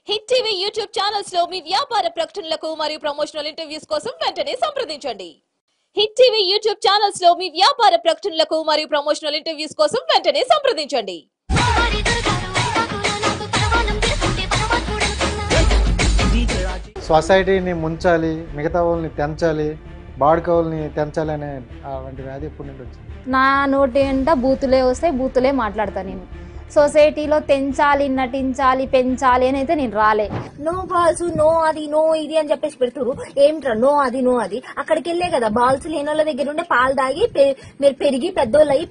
Hit TV YouTube channels లో మీ వ్యాపార ప్రకటనలకు మరియు ప్రమోషనల్ ఇంటర్వ్యూస్ కోసం వెంటనే సంప్రదించండి. హిట్ టీవీ యూట్యూబ్ ఛానల్స్ లో మీ వ్యాపార ప్రకటనలకు మరియు ప్రమోషనల్ ఇంటర్వ్యూస్ కోసం వెంటనే సంప్రదించండి. సొసైటీని ముంచాలి, మిగతా వాళ్ళని తెంచాలి, బాడుకోవాలని తెంచాలి అనే అలాంటి వ్యాధి ఎప్పటి నుండి వచ్చింది? నా నోటి వెంట బూతులే వస్తాయి, బూతులే మాట్లాడతా. నేను సొసైటీలో తెంచాలి, నటించాలి, పెంచాలి అని అయితే నేను రాలే. నో బాల్స్, నో అది, నో ఇది అని చెప్పేసి పెడుతురు. ఏమిట్రా నో అది, నో అది? అక్కడికి వెళ్ళే కదా బాల్స్ లేని వాళ్ళ దగ్గర ఉండే పాలు తాగి మీరు పెరిగి పెద్దోళ్ళు అయ్యి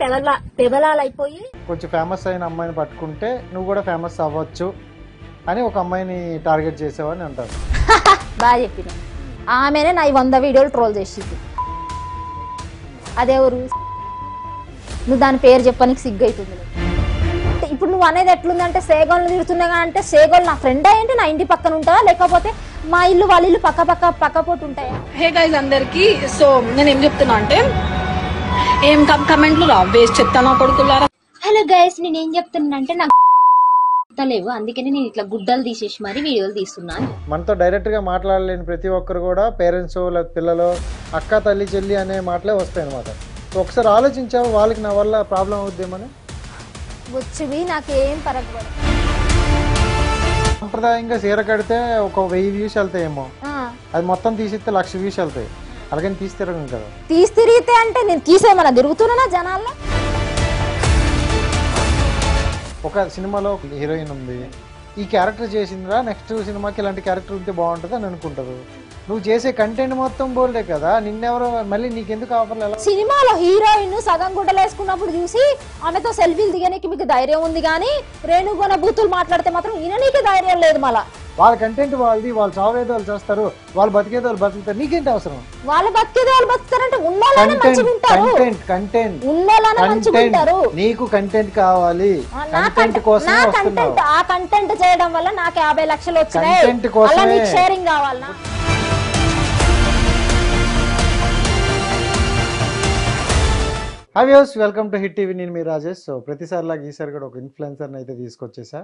పెవలాలు అయిపోయి. కొంచెం ఫేమస్ అయిన అమ్మాయిని పట్టుకుంటే నువ్వు కూడా ఫేమస్ అవ్వచ్చు అని ఒక అమ్మాయిని టార్గెట్ చేసావని అంటారు. బాగా చెప్పిన ఆమెనే నా 100 వీడియోలు ట్రోల్ చేసింది. అదెవరు? నువ్వు దాని పేరు చెప్పడానికి సిగ్గు అవుతుంది. ఇప్పుడు నువ్వు అనేది ఎట్లుందంటే సేగోళ్ళు తిడుతున్నా అంటే సేగోళ్ళు నా ఫ్రెండ్ అయ్యంటే నా ఇంటి పక్కన ఉంటావా, లేకపోతే మా ఇల్లు వాళ్ళ ఇల్లు పక్క పోటు ఉంటాయా? హే గైస్ అందరికి, సో నేను ఏం చెప్తున్నా అంటే ఏం కమెంట్లు రా వేస్ట్ చెప్తాను కొడుకులారా. హలో గైస్, నేను ఏం చెప్తున్నా అంటే నాకు లేవు, అందుకని నేను ఇట్లా గుడ్డలు తీసేసి మరి వీడియోలు తీస్తున్నాను. మనతో డైరెక్ట్ గా మాట్లాడలేని ప్రతి ఒక్కరు కూడా పేరెంట్స్ లేదా పిల్లలు అక్క తల్లి చెల్లి అనే మాటలే వస్తాయి అనమాట. ఒకసారి ఆలోచించావు వాళ్ళకి నా వల్ల ప్రాబ్లం అవుద్దేమని? వచ్చివి నాకేం పరగబడదు. సాంప్రదాయంగా చీర కడితే ఒక 1000 వ్యూస్ వెళ్తాయేమో, అది మొత్తం తీసిస్తే 1,00,000 వ్యూస్ వెళ్తాయి. అలాగని తీసి తిరగం కదా. తీసి తిరిగితే అంటే నేను తీసేమన్నా తిరుగుతున్నా జనాల్లో. ఒక సినిమాలో హీరోయిన్ ఉంది, ఈ క్యారెక్టర్ చేసిందిరా, నెక్స్ట్ సినిమాకి ఇలాంటి క్యారెక్టర్ ఉంటే బాగుంటుంది అని అనుకుంటారు. నువ్వు చేసే కంటెంట్ మొత్తం బోల్డే కదా, నిన్నెవరో మళ్ళీ నీకెందుకు ఆఫర్లు? ఎలా సినిమాలో హీరోయిన్ సగం గుడ్డలు వేసుకున్నప్పుడు చూసి ఆమెతో సెల్ఫీలు దిగడానికి మీకు ధైర్యం ఉంది, కానీ రేణుగొన బూతులు మాట్లాడితే మాత్రం ఈయన నీకే ధైర్యం లేదు. మళ్ళా వాళ్ళ కంటెంట్ వాళ్ళది, వాళ్ళు చావేదో వాళ్ళు చేస్తారు, వాళ్ళు బతికేదో వాళ్ళు బతుకుతారు, నీకేంటి అవసరం? వాళ్ళు బతికేదో వాళ్ళు బతుకుతారంటే ఉన్నోళ్ళనే మంచిగా ఉంటారు. ఉన్నోళ్ళనే మంచిగా ఉంటారు. నీకు కంటెంట్ కావాలి, కంటెంట్ కోసమే వస్తున్నావు. ఆ కంటెంట్ చేయడం వల్ల నాకు 50 లక్షలు వచ్చినాయి, కంటెంట్ కోసమే. నీకు షేరింగ్ కావాలనా? Hi views, welcome to hit TV. నేను మీ రాజేష్. సో ప్రతిసారిలాగా ఈసారి కూడా ఒక ఇన్ఫ్లుయెన్సర్ని అయితే తీసుకొచ్చేసా.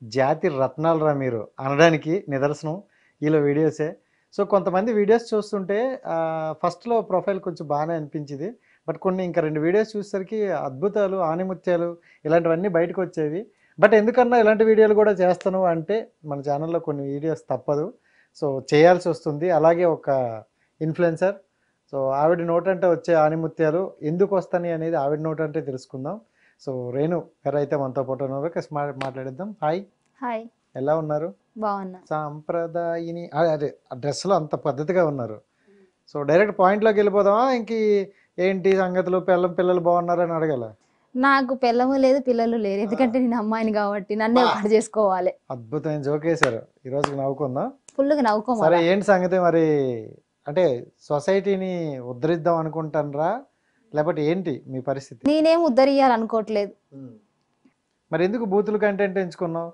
జాతి రత్నాలరా మీరు అనడానికి నిదర్శనం వీళ్ళ వీడియోసే. సో కొంతమంది వీడియోస్ చూస్తుంటే ఫస్ట్లో ప్రొఫైల్ కొంచెం బాగానే అనిపించింది, బట్ కొన్ని ఇంకా 2 వీడియోస్ చూసేసరికి అద్భుతాలు, ఆనిముత్యాలు ఇలాంటివన్నీ బయటకు వచ్చేవి. బట్ ఎందుకన్నా ఇలాంటి వీడియోలు కూడా చేస్తాను అంటే మన ఛానల్లో కొన్ని వీడియోస్ తప్పదు, సో చేయాల్సి వస్తుంది. అలాగే ఒక ఇన్ఫ్లుయెన్సర్, సో ఆవిడ నోటంటే వచ్చే ఆనిముత్యాలు ఎందుకు వస్తాయి అనేది ఆవిడ నోటంటే తెలుసుకుందాం. సో రేణు గారు అయితే మనతో పాటు ఉన్నారు, మాట్లాడిద్దాం. హాయ్. హాయ్, ఎలా ఉన్నారు? బాగున్నా. సాంప్రదాయని అదే డ్రెస్లో అంత పద్ధతిగా ఉన్నారు. సో డైరెక్ట్ పాయింట్లోకి వెళ్ళిపోదామా? ఇంక ఏంటి సంగతులు, పిల్లలు బాగున్నారు అని అడగాల? నాకు పిల్లము లేదు, పిల్లలు లేరు, ఎందుకంటే నేను అమ్మాయిని కాబట్టి నన్నే ఒకటి చేసుకోవాలి. అద్భుతమైన జోకేశారు, ఈ రోజు నవ్వుకుందాం. ఫుల్గా నవ్వుకోవాలి. సరే ఏంటి సంగతి మరి? అంటే సొసైటీని ఉద్ధరిద్దాం అనుకుంటానరా, లేకపోతే ఏంటి మీ పరిస్థితి? నేనేం ఉద్ధరియాలనుకోవట్లేదు. మరి ఎందుకు బూతులు కంటెంట్ ఎంచుకున్నావు?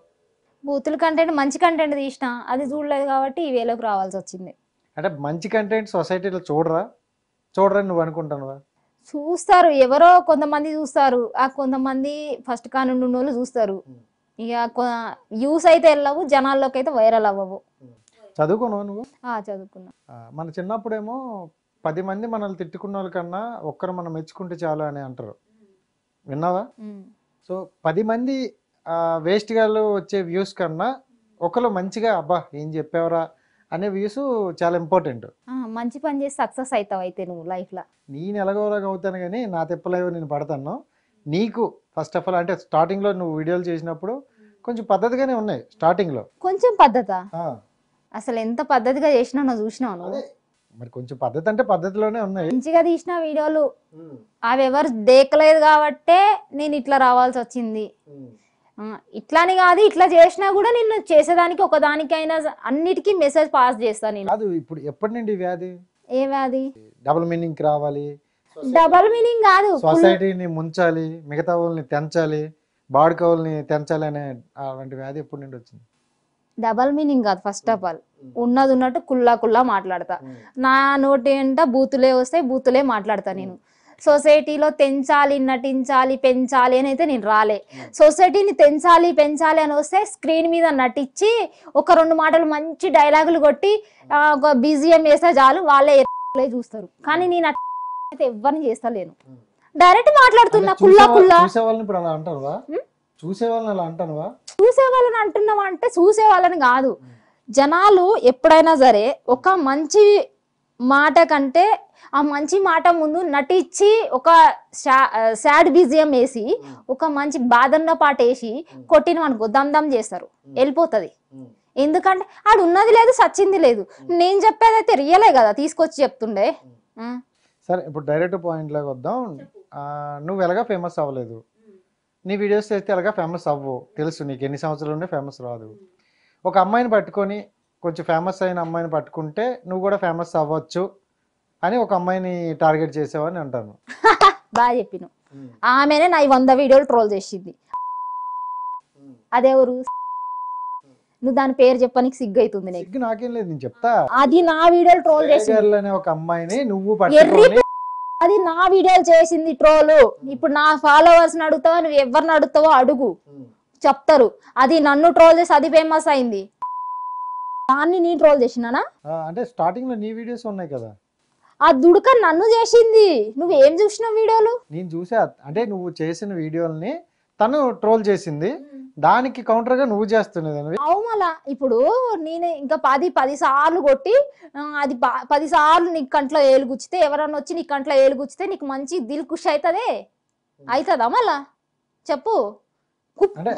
బూతుల కంటెంట్ మంచి కంటెంట్ తీసిన, అది చూడలేదు కాబట్టి ఈ వేలోకి రావాల్సి వచ్చింది. అంటే మంచి కంటెంట్ సొసైటీలో చూడరని నువ్వు అనుకుంటున్నావా? చూస్తారు, ఎవరో కొంతమంది చూస్తారు. ఆ కొంతమంది ఫస్ట్ కానుండి ఉన్న వాళ్ళు చూస్తారు. ఇక యూస్ అయితే వెళ్ళవు, జనాల్లోకి అయితే వైరల్ అవ్వవు. చదువుకున్నావు నువ్వు? చదువుకున్నా. మన చిన్నప్పుడేమో 10 మంది మనల్ని తిట్టుకున్న వాళ్ళకన్నా ఒక్కరు మనం మెచ్చుకుంటే చాలు అని అంటారు, విన్నావా? సో 10 మంది వేస్ట్ గాళ్ళు వచ్చే వ్యూస్ కన్నా ఒకరు మంచిగా అబ్బా ఏం చెప్పేవరా అనే వ్యూస్ చాలా ఇంపార్టెంట్. మంచి పని చేసి సక్సెస్ అవుతావు అయితే నువ్వు లైఫ్లో. నేను ఎలాగోలాగా అవుతాను, కానీ నా తిప్పలేవో నేను పడతాను. నీకు ఫస్ట్ ఆఫ్ ఆల్ అంటే స్టార్టింగ్లో నువ్వు వీడియోలు చేసినప్పుడు కొంచెం పద్ధతిగానే ఉన్నాయి. స్టార్టింగ్లో కొంచెం పద్ధత, అసలు ఎంత పద్ధతిగా చేసినా నువ్వు చూసినావు నువ్వు? మరి కొంచెం పద్ధతి అంటే పద్ధతిలోనే ఉన్నాయి. మంచిగా తీసిన వీడియోలు అవి ఎవరు దేకలేదు కాబట్టే నేను ఇట్లా రావాల్సి వచ్చింది. ఇట్లాని కాదు, ఇట్లా చేసినా కూడా నేను చేసేదానికి ఒకదానికైనా అన్నిటికీ మెసేజ్ పాస్ చేస్తాను నేను. కాదు, ఇప్పుడు ఎప్పటి నుండి వ్యాధి? ఏ వ్యాధి? డబుల్ మీనింగ్ రావాలి. డబుల్ మీనింగ్ కాదు, సొసైటీని ముంచాలి, మిగతా వాళ్ళని తెంచాలి, బాడుకోవాలని తెంచాలి అనే అలాంటి వ్యాధి ఎప్పటి నుండి వచ్చింది? డబల్ మీనింగ్ కాదు. ఫస్ట్ ఆఫ్ ఆల్ ఉన్నది ఉన్నట్టు కుల్లా మాట్లాడతా. నా నోటి వెంట బూతులే వస్తాయి, బూతులే మాట్లాడతా. నేను సొసైటీలో తెంచాలి నటించాలి పెంచాలి అని అయితే నేను రాలే. సొసైటీని తెంచాలి పెంచాలి అని వస్తే స్క్రీన్ మీద నటించి ఒక 2 మాటలు మంచి డైలాగులు కొట్టి ఒక BGM వేస్తే చాలు, వాళ్ళే చూస్తారు. కానీ నేను అయితే ఎవరిని చేస్తలేను, డైరెక్ట్ మాట్లాడుతున్నా కుల్లా కుల్లా. చూసేవాళ్ళని ఇప్పుడు అలా అంటానువా? చూసేవాళ్ళని అలా అంటానువా? చూసేవాళ్ళని అంటున్నావా అంటే చూసేవాళ్ళని కాదు. జనాలు ఎప్పుడైనా సరే ఒక మంచి మాట కంటే ఆ మంచి మాట ముందు నటించి ఒక సాడ్ BGM వేసి ఒక మంచి బాధన్న పాట వేసి కొట్టిన అనుకో దమ్ దమ్ చేస్తారు, వెళ్ళిపోతుంది. ఎందుకంటే ఆడు ఉన్నది లేదు సచ్చింది లేదు. నేను చెప్పేది అయితే రియలే కదా, తీసుకొచ్చి చెప్తుండే. సరే ఇప్పుడు డైరెక్ట్ పాయింట్ లాగా వద్దాం. నువ్వు ఎలాగా ఫేమస్ అవ్వలేదు, నీ వీడియోస్ చేస్తే ఎలాగా ఫేమస్ అవ్వవు, తెలుసు నీకు ఎన్ని సంవత్సరాలు ఉండే ఫేమస్ రాదు. ఒక అమ్మాయిని పట్టుకొని కొంచెం ఫేమస్ అయిన అమ్మాయిని పట్టుకుంటే నువ్వు కూడా ఫేమస్ అవ్వచ్చు అని ఒక అమ్మాయిని టార్గెట్ చేసావని అంటాను. బాగా చెప్పిన ఆమెనే నా 100 వీడియోలు ట్రోల్ చేసింది. అదెవరు? నువ్వు దాని పేరు చెప్పడానికి సిగ్గు అవుతుంది నీకు. సిగ్గు నాకేం లేదు, నేను చెప్తా. అది నా వీడియోలు ట్రోల్ చేసింది ఒక అమ్మాయిని నువ్వు పట్టుకొని, అది నా వీడియోలు చేసింది ట్రోల్. ఇప్పుడు నా ఫాలోవర్స్ అడుగుతావా, నువ్వు ఎవరిని అడుగుతావో అడుగు, చెప్తారు. అది నన్ను ట్రోల్ చేసి అది ఫేమస్ అయింది, దాన్ని నేను ట్రోల్ చేసినానా? అంటే స్టార్టింగ్ లో నీ వీడియోస్ ఉన్నాయి కదా. ఆ దుడుక నన్ను చేసింది. నువ్వేం చూసినావు వీడియోలు? నేను చూసా. అంటే నువ్వు చేసిన వీడియోల్ని తను ట్రోల్ చేసింది, దానికి కౌంటర్ గా నువ్వు చేస్తున్నది. అవు మళ్ళా ఇప్పుడు నేను ఇంకా 10 సార్లు కొట్టి అది 10 సార్లు నీకు కంట్లో ఏలు గుచ్చితే, ఎవరన్నా వచ్చి నీ కంట్లో ఏలు గుచ్చితే నీకు మంచి దిల్ ఖుషి అవుతుందే? అవుతుందా? మళ్ళా చెప్పు.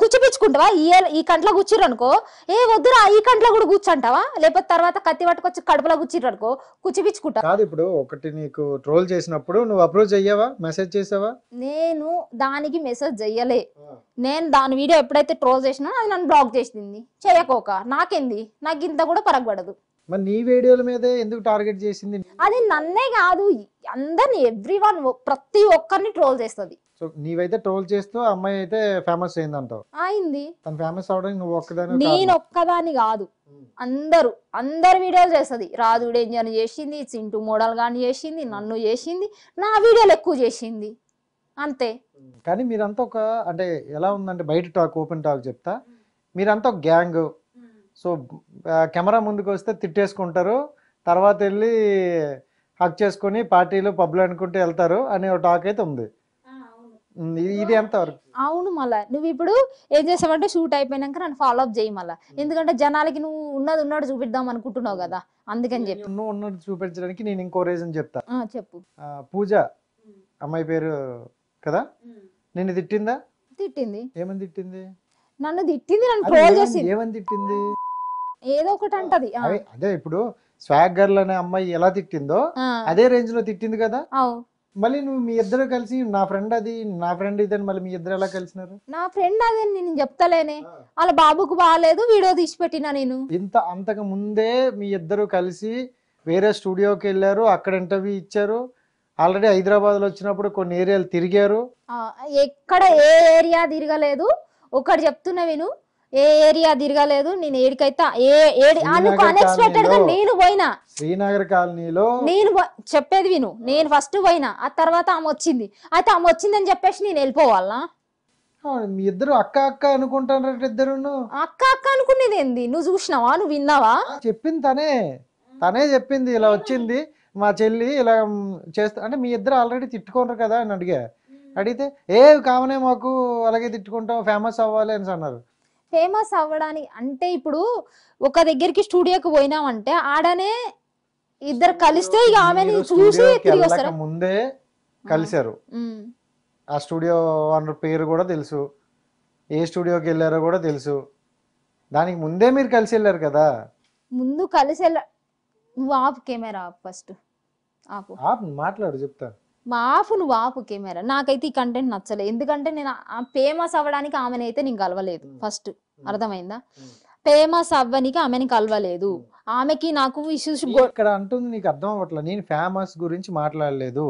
కూర్చోపించుకుంటావా? ఈ కంట్లో కూర్చురు అనుకో, ఏ వద్దురా ఈ కంట్లో కూడా కూర్చుంటావా? లేకపోతే తర్వాత కత్తి పట్టుకొచ్చి కడుపులో కూర్చురు అనుకో కూర్చోపించుకుంటా కాదు. ఇప్పుడు ఒకటి నీకు ట్రోల్ చేసినప్పుడు నువ్వు అప్రోచ్ అయ్యావా, మెసేజ్ చేసావా? నేను దానికి మెసేజ్ చెయ్యలే. నేను దాని వీడియో ఎప్పుడైతే ట్రోల్ చేసినా అది నన్ను బ్లాక్ చేసింది. చేయకోక నాకేంది, నాకు ఇంత కూడా పరగబడదు. మరి నీ వీడియోల మీదే ఎందుకు టార్గెట్ చేసింది? అది నన్నే కాదు, అందరిని, ఎవ్రీవన్, ప్రతి ఒక్కరిని ట్రోల్ చేస్తుంది. సో నీవైతే ట్రోల్ చేస్తూ అమ్మాయి అయితే ఫేమస్ అయిందంటావు. అయింది. తను ఫేమస్ అవడానికి నువ్వు ఒక్కదాని? నేను ఒక్కదాని కాదు, అందరు వీడియోలు చేస్తుంది. రాజు డేంజర్ చేసింది, చింటూ మోడల్ గాని చేసింది, నన్ను చేసింది, నా వీడియోలు ఎక్కువ చేసింది, అంతే. కానీ మీరంతా ఒక, అంటే ఎలా ఉందంటే బయట టాక్, ఓపెన్ టాక్ చెప్తా, మీరంతా ఒక గ్యాంగ్. సో కెమెరా ముందుకు వస్తే తిట్టేసుకుంటారు, తర్వాత వెళ్ళి హక్ చేసుకొని పార్టీలు పబ్లు అనుకుంటూ వెళ్తారు అనే ఒక టాక్ అయితే ఉంది. ఇది ఎంత వరకు? అవును. మళ్ళా నువ్వు ఇప్పుడు ఏం చేసావంటే షూట్ అయిపోయినాక నన్ను ఫాలో అప్ చేయి మళ్ళా, ఎందుకంటే జనాలకి నువ్వు ఉన్నది చూపిద్దాం అనుకుంటున్నావు కదా, అందుకని చెప్పి. నువ్వు ఉన్నది చూపించడానికి నేను ఇంకో రీజన్ చెప్తా. చెప్పు. పూజ అమ్మాయి పేరు కదా, నిన్ను తిట్టిందా? తిట్టింది. ఏమని తిట్టింది? నన్ను తిట్టింది, నన్ను ట్రోల్ చేసింది. ఏమని తిట్టింది? ఏదో ఒకటి అంటది. అదే ఇప్పుడు స్వాగ్ గర్ల్ అనే అమ్మాయి ఎలా తిట్టిందో అదే రేంజ్ లో తిట్టింది కదా. మళ్ళీ నువ్వు మీ ఇద్దరు కలిసి నా ఫ్రెండ్ అది, నా ఫ్రెండ్ ఇదని, మళ్ళీ మీ ఇద్దరు ఎలా కలిసినారు? నా ఫ్రెండ్ అదే నేను చెప్తలేనే, వాళ్ళ బాబుకు బాగాలేదు వీడియో తీసి పెట్టినా నేను. అంతకు ముందే మీ ఇద్దరు కలిసి వేరే స్టూడియోకి వెళ్ళారు, అక్కడ ఇంటర్వ్యూ ఇచ్చారు, ఆల్రెడీ హైదరాబాద్ లో వచ్చినప్పుడు కొన్ని ఏరియాలు తిరిగారు. ఎక్కడ ఏ ఏరియా తిరగలేదు, ఒకటి చెప్తున్నా విను, ఏ ఏరియా తిరగలేదు. నేను ఏడికైతే అన్ఎక్స్పెక్టెడ్ గా నేను పోయినా శ్రీనగర్ కాలనీలో. నేను చెప్పేది విను, నేను ఫస్ట్ పోయినా, ఆ తర్వాత ఆమె వచ్చింది. అయితే ఆమె వచ్చిందని చెప్పేసి నేను వెళ్ళిపోవాలా? మీ ఇద్దరు అక్క అక్క అనుకుంటారు. ఇద్దరు అక్క అక్క అనుకునేది ఏంది? నువ్వు చూసినావా, నువ్వు విన్నావా? చెప్పింది తనే చెప్పింది, ఇలా వచ్చింది మా చెల్లి ఇలా చేస్తా అంటే. మీ ఇద్దరు ఆల్రెడీ తిట్టుకోరు కదా అని అడిగితే కామనే మాకు అలాగే తిట్టుకుంటాం, ఫేమస్ అవ్వాలి అని అన్నారు. ఫేమస్ అవ్వడానికి అంటే ఇప్పుడు ఒక దగ్గరికి స్టూడియోకి పోయినామంటే ఆడనే ఇద్దరు కలిస్తే ఇక ఆమెని చూసి తిరిగి వస్తారు. ముందే కలిశారు, ఆ స్టూడియో ఓనర్ పేరు కూడా తెలుసు, ఏ స్టూడియోకి వెళ్ళారో కూడా తెలుసు, దానికి ముందే మీరు కలిసి వెళ్ళారు కదా. ముందు కలిసి నువ్వు ఆపు కెమెరా, ఫస్ట్ ఆపు, మాట్లాడు చెప్తా. నువ్వు ఆపు కెమెరా. నాకైతే ఈ కంటెంట్ నచ్చలేదు, ఎందుకంటే నేను ఫేమస్ అవ్వడానికి ఆమెనైతే నేను కలవలేదు. ఫస్ట్ అర్థమైందా? ఫేమస్ అవ్వనికి ఆమెని కలవలేదు, ఆమెకి నాకు ఇష్యూస్. ఇక్కడ అంటుంది నీకు అర్థం అవ్వట్లేదు, నేను ఫేమస్ గురించి మాట్లాడలేదు.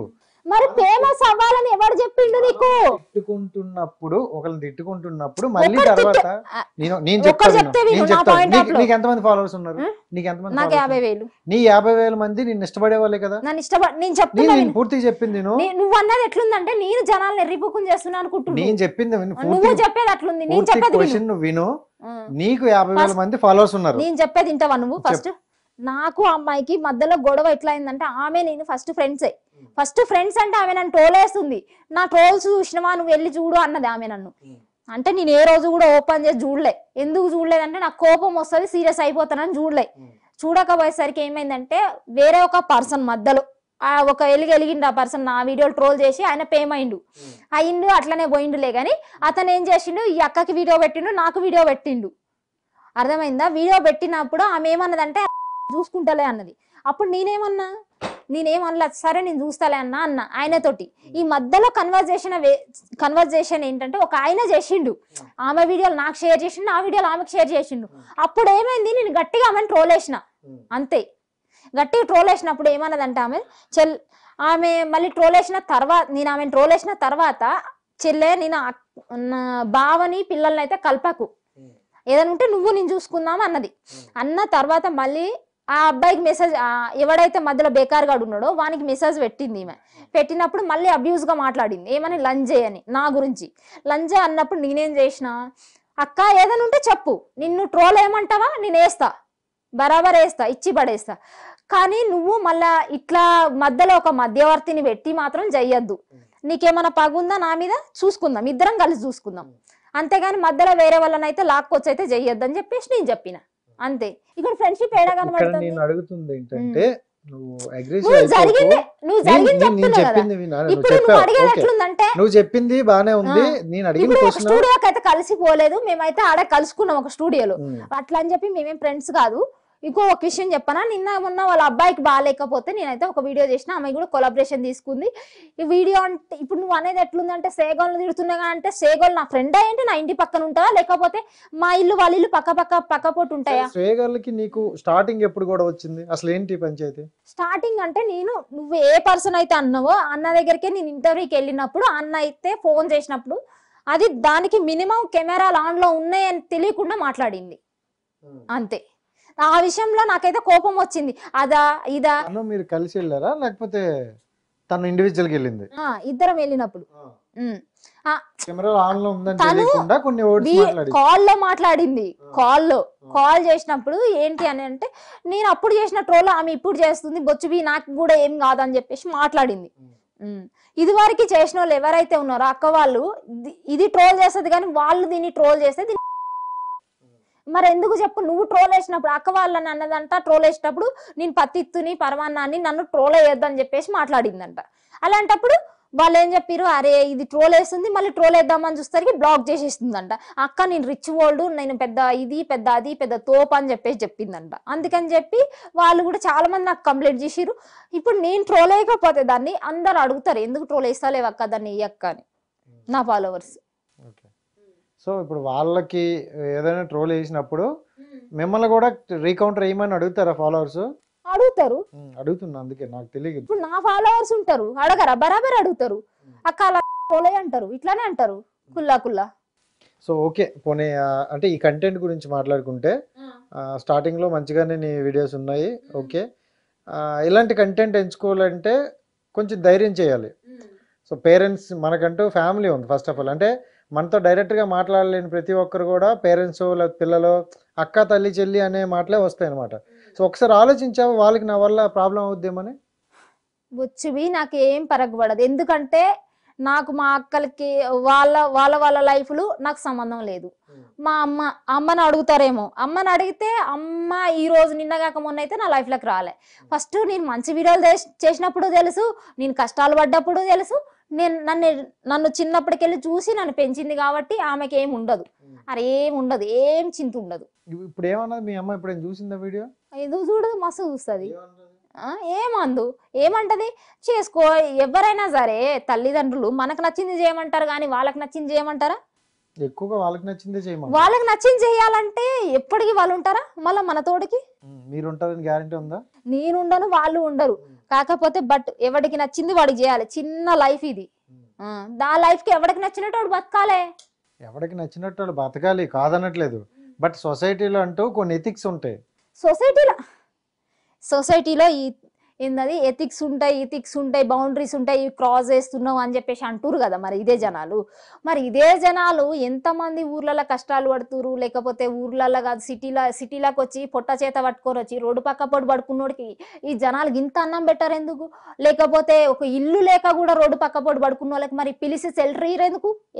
మరి ఫేమస్ అవ్వాలని ఎవరు చెప్పిండు నీకు? తిట్టుకుంటున్నప్పుడు మళ్ళీ తర్వాత నేను చెప్తాను నీకు ఎంతమంది ఫాలోవర్స్ ఉన్నారు? నీకు ఎంతమంది? నాకు 50,000. నీ 50,000 మంది నిన్ను ఇష్టపడే వాళ్ళే కదా. నేను చెప్తున్నా, నేను పూర్తిగా చెప్పింది నువ్వు అన్నది ఎట్లుందంటే నేను జనాలను ఎర్రిపుకుని చేస్తున్నా అనుకుంటున్నా. నేను చెప్పింది నువ్వు చెప్పేది అట్లుంది. నేను చెప్పేది క్వశ్చన్ నువ్వు విను. నీకు 50,000 మంది ఫాలోవర్స్ ఉన్నారు. నేను చెప్పేది వింటావా నువ్వు? ఫస్ట్ నాకు అమ్మాయికి మధ్యలో గొడవ ఎట్లా అయిందంటే ఆమె నేను ఫస్ట్ ఫ్రెండ్స్ అంటే ఆమె నన్ను ట్రోలేస్తుంది. నా ట్రోల్స్ చూసినవా నువ్వు వెళ్ళి చూడు అన్నది ఆమె నన్ను. అంటే నేను ఏ రోజు కూడా ఓపెన్ చేసి చూడలే. ఎందుకు చూడలేదంటే నాకు కోపం వస్తుంది, సీరియస్ అయిపోతానని చూడలే. చూడకపోయేసరికి ఏమైందంటే వేరే ఒక పర్సన్ మధ్యలో ఒక వెలిగిండు. ఆ పర్సన్ నా వీడియోలు ట్రోల్ చేసి ఆయన పేమెండు అయిండు, అట్లనే పోయిండులే. కానీ అతను ఏం చేసిండు, ఈ అక్కకి వీడియో పెట్టిండు, నాకు వీడియో పెట్టిండు. అర్థమైందా? వీడియో పెట్టినప్పుడు ఆమె ఏమన్నదంటే చూసుకుంటలే అన్నది. అప్పుడు నేనేమనలా, సరే నేను చూస్తాలే అన్న ఆయనతోటి. ఈ మధ్యలో కన్వర్జేషన్ ఏంటంటే ఒక ఆయన చేసిండు, ఆమె వీడియోలు నాకు షేర్ చేసిండు, నా వీడియోలు ఆమెకు షేర్ చేసిండు. అప్పుడు ఏమైంది, నేను గట్టిగా ఆమెను ట్రోల్ వేసిన. అంతే, గట్టిగా ట్రోల్ వేసినప్పుడు ఏమన్నదంటే ఆమె మళ్ళీ ట్రోల్ వేసిన తర్వాత ఆమెను ట్రోల్ వేసిన తర్వాత చెల్లె నేను బావని పిల్లల్ని అయితే కలపకు, ఏదైనా ఉంటే నువ్వు నేను చూసుకుందాం అన్నది. అన్న తర్వాత మళ్ళీ ఆ అబ్బాయికి మెసేజ్, ఎవడైతే మధ్యలో బేకార్గాడు ఉన్నాడో వానికి మెసేజ్ పెట్టింది ఈమె. పెట్టినప్పుడు మళ్ళీ అబ్యూజ్ గా మాట్లాడింది. ఏమని? లంజే అని, నా గురించి లంజే అన్నప్పుడు నేనేం చేసిన, అక్క ఏదైనా ఉంటే చెప్పు, నిన్ను ట్రోల్ ఏమంటావా నేను వేస్తా, బరాబర్ వేస్తా, ఇచ్చి పడేస్తా. కానీ నువ్వు మళ్ళా ఇట్లా మధ్యలో ఒక మధ్యవర్తిని పెట్టి మాత్రం చెయ్యొద్దు. నీకేమైనా పగుందా నా మీద, చూసుకుందాం, ఇద్దరం కలిసి చూసుకుందాం. అంతేగాని మధ్యలో వేరే వాళ్ళనైతే లాక్కొచ్చి అయితే చెయ్యొద్దు అని చెప్పేసి నేను చెప్పిన. అంతే. ఇక్కడ ఫ్రెండ్షిప్ ఏడా కనబడుతుంది? నేను అడుగుతుంది ఏంటంటే నువ్వు చెప్పింది బానే ఉంది, నేను అడిగిన క్వశ్చన్ స్టూడియోకి అయితే కలిసిపోలేదు, మేమైతే ఆడ కలుసుకున్నాం ఒక స్టూడియోలో. అట్లా అని చెప్పి మేమేం ఫ్రెండ్స్ కాదు. ఇంకో ఒక విషయం చెప్పనా, మొన్న వాళ్ళ అబ్బాయికి బాగాలేకపోతే నేనైతే ఒక వీడియో చేసిన, ఆమె కూడా కొలాబరేషన్ తీసుకుంది. ఈ వీడియో అంటే ఇప్పుడు నువ్వు అనేది ఎట్లుందంటే సేగోళ్ళు తిడుతున్నా అంటే సేగోళ్ళు నా ఫ్రెండ్ ఏంటి, నా ఇంటి పక్కన ఉంటావా, లేకపోతే మా ఇల్లు వాళ్ళ ఇల్లు పక్క పోటు ఉంటాయా? సేగోళ్ళకి నీకు స్టార్టింగ్ ఎప్పుడు కూడా వచ్చింది అసలు ఏంటి పంచాయతీ? స్టార్టింగ్ అంటే నువ్వు ఏ పర్సన్ అయితే అన్నావో అన్న దగ్గరికే నేను ఇంటర్వ్యూకి వెళ్ళినప్పుడు అన్న అయితే ఫోన్ చేసినప్పుడు అది దానికి మినిమం కెమెరాలు ఆన్ లో ఉన్నాయని తెలియకుండా మాట్లాడింది. అంతే. ఆ విషయంలో నాకైతే కోపం వచ్చింది. అదా ఇదా మీరు కలిసి వెళ్ళారా లేకపోతే తను ఇండివిజువల్ గా వెళ్ళింది? ఇద్దరం వెళ్ళినప్పుడు కాల్లో మాట్లాడింది. కాల్ చేసినప్పుడు ఏంటి అని అంటే నేను అప్పుడు చేసిన ట్రోల్ ఆమె ఇప్పుడు చేస్తుంది, బొచ్చుబి నాకు కూడా ఏం కాదని చెప్పేసి మాట్లాడింది. ఇది వరకు చేసిన వాళ్ళు ఎవరైతే ఉన్నారో అక్క వాళ్ళు ఇది ట్రోల్ చేస్తుంది, కానీ వాళ్ళు దీన్ని ట్రోల్ చేస్తే మరి ఎందుకు చెప్పు? నువ్వు ట్రోల్ వేసినప్పుడు అక్క వాళ్ళని అన్నదంట, ట్రోల్ వేసినప్పుడు నేను పత్తిత్తుని పరమాన్నాన్ని నన్ను ట్రోల్ వేయొద్దని చెప్పేసి మాట్లాడిందంట. అలాంటప్పుడు వాళ్ళు ఏం చెప్పారు, అరే ఇది ట్రోల్ వేస్తుంది, మళ్ళీ ట్రోల్ వేద్దామని చూస్తారికి బ్లాక్ చేసేస్తుందంట. అక్క నేను రిచ్ వరల్డ్, నేను పెద్ద అది పెద్ద తోపు అని చెప్పేసి చెప్పిందంట. అందుకని చెప్పి వాళ్ళు కూడా చాలా మంది నాకు కంప్లైంట్ చేసిరు. ఇప్పుడు నేను ట్రోల్ వేయకపోతే దాన్ని అందరు అడుగుతారు, ఎందుకు ట్రోల్ వేస్తాలేవు అక్క దాన్ని అక్క అని, నా ఫాలోవర్స్. సో ఇప్పుడు వాళ్ళకి ఏదైనా ట్రోల్ వేసినప్పుడు మిమ్మల్ని కూడా రీకౌంటర్ ఏమని అడుగుతారా ఫాలోవర్స్? అడుగుతున్నా, అందుకే నాకు తెలియదు. ఇప్పుడు నా ఫాలోవర్స్ ఉంటారు, అడగరా? బరాబర్ అడుగుతారు. అక్క అలా ట్రోల్ అంటారు, ఇట్లానే అంటారు కుల్లా. సో ఓకే, పోనీ అంటే ఈ కంటెంట్ గురించి మాట్లాడుకుంటే స్టార్టింగ్ లో మంచిగానే నీ వీడియోస్ ఉన్నాయి. ఓకే, ఇలాంటి కంటెంట్ ఎంచుకోవాలంటే కొంచెం ధైర్యం చేయాలి. సో పేరెంట్స్, మనకంటూ ఫ్యామిలీ ఉంది ఫస్ట్ ఆఫ్ ఆల్. అంటే మనతో డైరెక్ట్గా మాట్లాడలేని ప్రతి ఒక్కరు కూడా పేరెంట్స్ లేదా పిల్లలు అక్క తల్లి చెల్లి అనే మాటలే వస్తాయి అనమాట. సో ఒకసారి ఆలోచించావు వాళ్ళకి నా వల్ల ప్రాబ్లం అవుద్దేమని? బొచ్చువి నాకు ఏం పరగబడదు, ఎందుకంటే నాకు మా అక్కలకి వాళ్ళ లైఫ్లు నాకు సంబంధం లేదు. మా అమ్మని అడుగుతారేమో, అమ్మని అడిగితే అమ్మ ఈ రోజు నిన్నగాక మొన్న అయితే నా లైఫ్లోకి రాలే. ఫస్ట్ నేను మంచి వీడియోలు చేసినప్పుడు తెలుసు, నేను కష్టాలు పడ్డప్పుడు తెలుసు, నన్ను చిన్నప్పటికెళ్ళి చూసి నన్ను పెంచింది కాబట్టి ఆమెకి ఏం ఉండదు, అరే ఏం ఉండదు, ఏం చింత ఉండదు. ఇప్పుడు ఏమన్నది మీ అమ్మ? ఇప్పుడు చూసిందా వీడియో? ఎందుకు చూడదు, మస్తు చూస్తుంది. ఏమంటది? చేసుకో. ఎవరైనా సరే తల్లిదండ్రులు మనకు నచ్చింది చేయమంటారు, కానీ వాళ్ళకి నచ్చింది చేయమంటారా? ఎక్కువగా వాళ్ళకి నచ్చిందే చేయమంటారు. వాళ్ళకి నచ్చింది చేయాలంటే ఎప్పటికీ వాళ్ళు ఉంటారా? మళ్ళీ మన తోడికి మీరు ఉంటారని గ్యారెంటీ ఉందా? నేనుండను వాళ్ళు ఉండరు. కాకపోతే బట్ ఎవరికి నచ్చింది వాడికి చేయాలి. చిన్న లైఫ్ ఇది. ఆ లైఫ్ కి ఎవరికి నచ్చినట్టు వాడు బతకాలే. ఎవరికి నచ్చినట్టు వాళ్ళు బతకాలి కాదనట్లేదు, బట్ సొసైటీలో అంటూ కొన్ని ఎథిక్స్ ఉంటాయి. సొసైటీలో ఏందది ఎథిక్స్ ఉంటాయి, బౌండరీస్ ఉంటాయి, క్రాస్ చేస్తున్నావు అని చెప్పేసి అంటారు కదా. మరి ఇదే జనాలు ఎంతమంది ఊర్లలో కష్టాలు పడుతురు, లేకపోతే ఊర్లలో కాదు సిటీలోకి వచ్చి పొట్ట చేత పట్టుకొని వచ్చి రోడ్డు పక్క పొడి పడుకున్నోడికి ఈ జనాలు ఇంత అన్నం పెట్టారు ఎందుకు? లేకపోతే ఒక ఇల్లు లేక కూడా రోడ్డు పక్క పొడి పడుకున్న వాళ్ళకి మరి పిలిచి సెల్టర్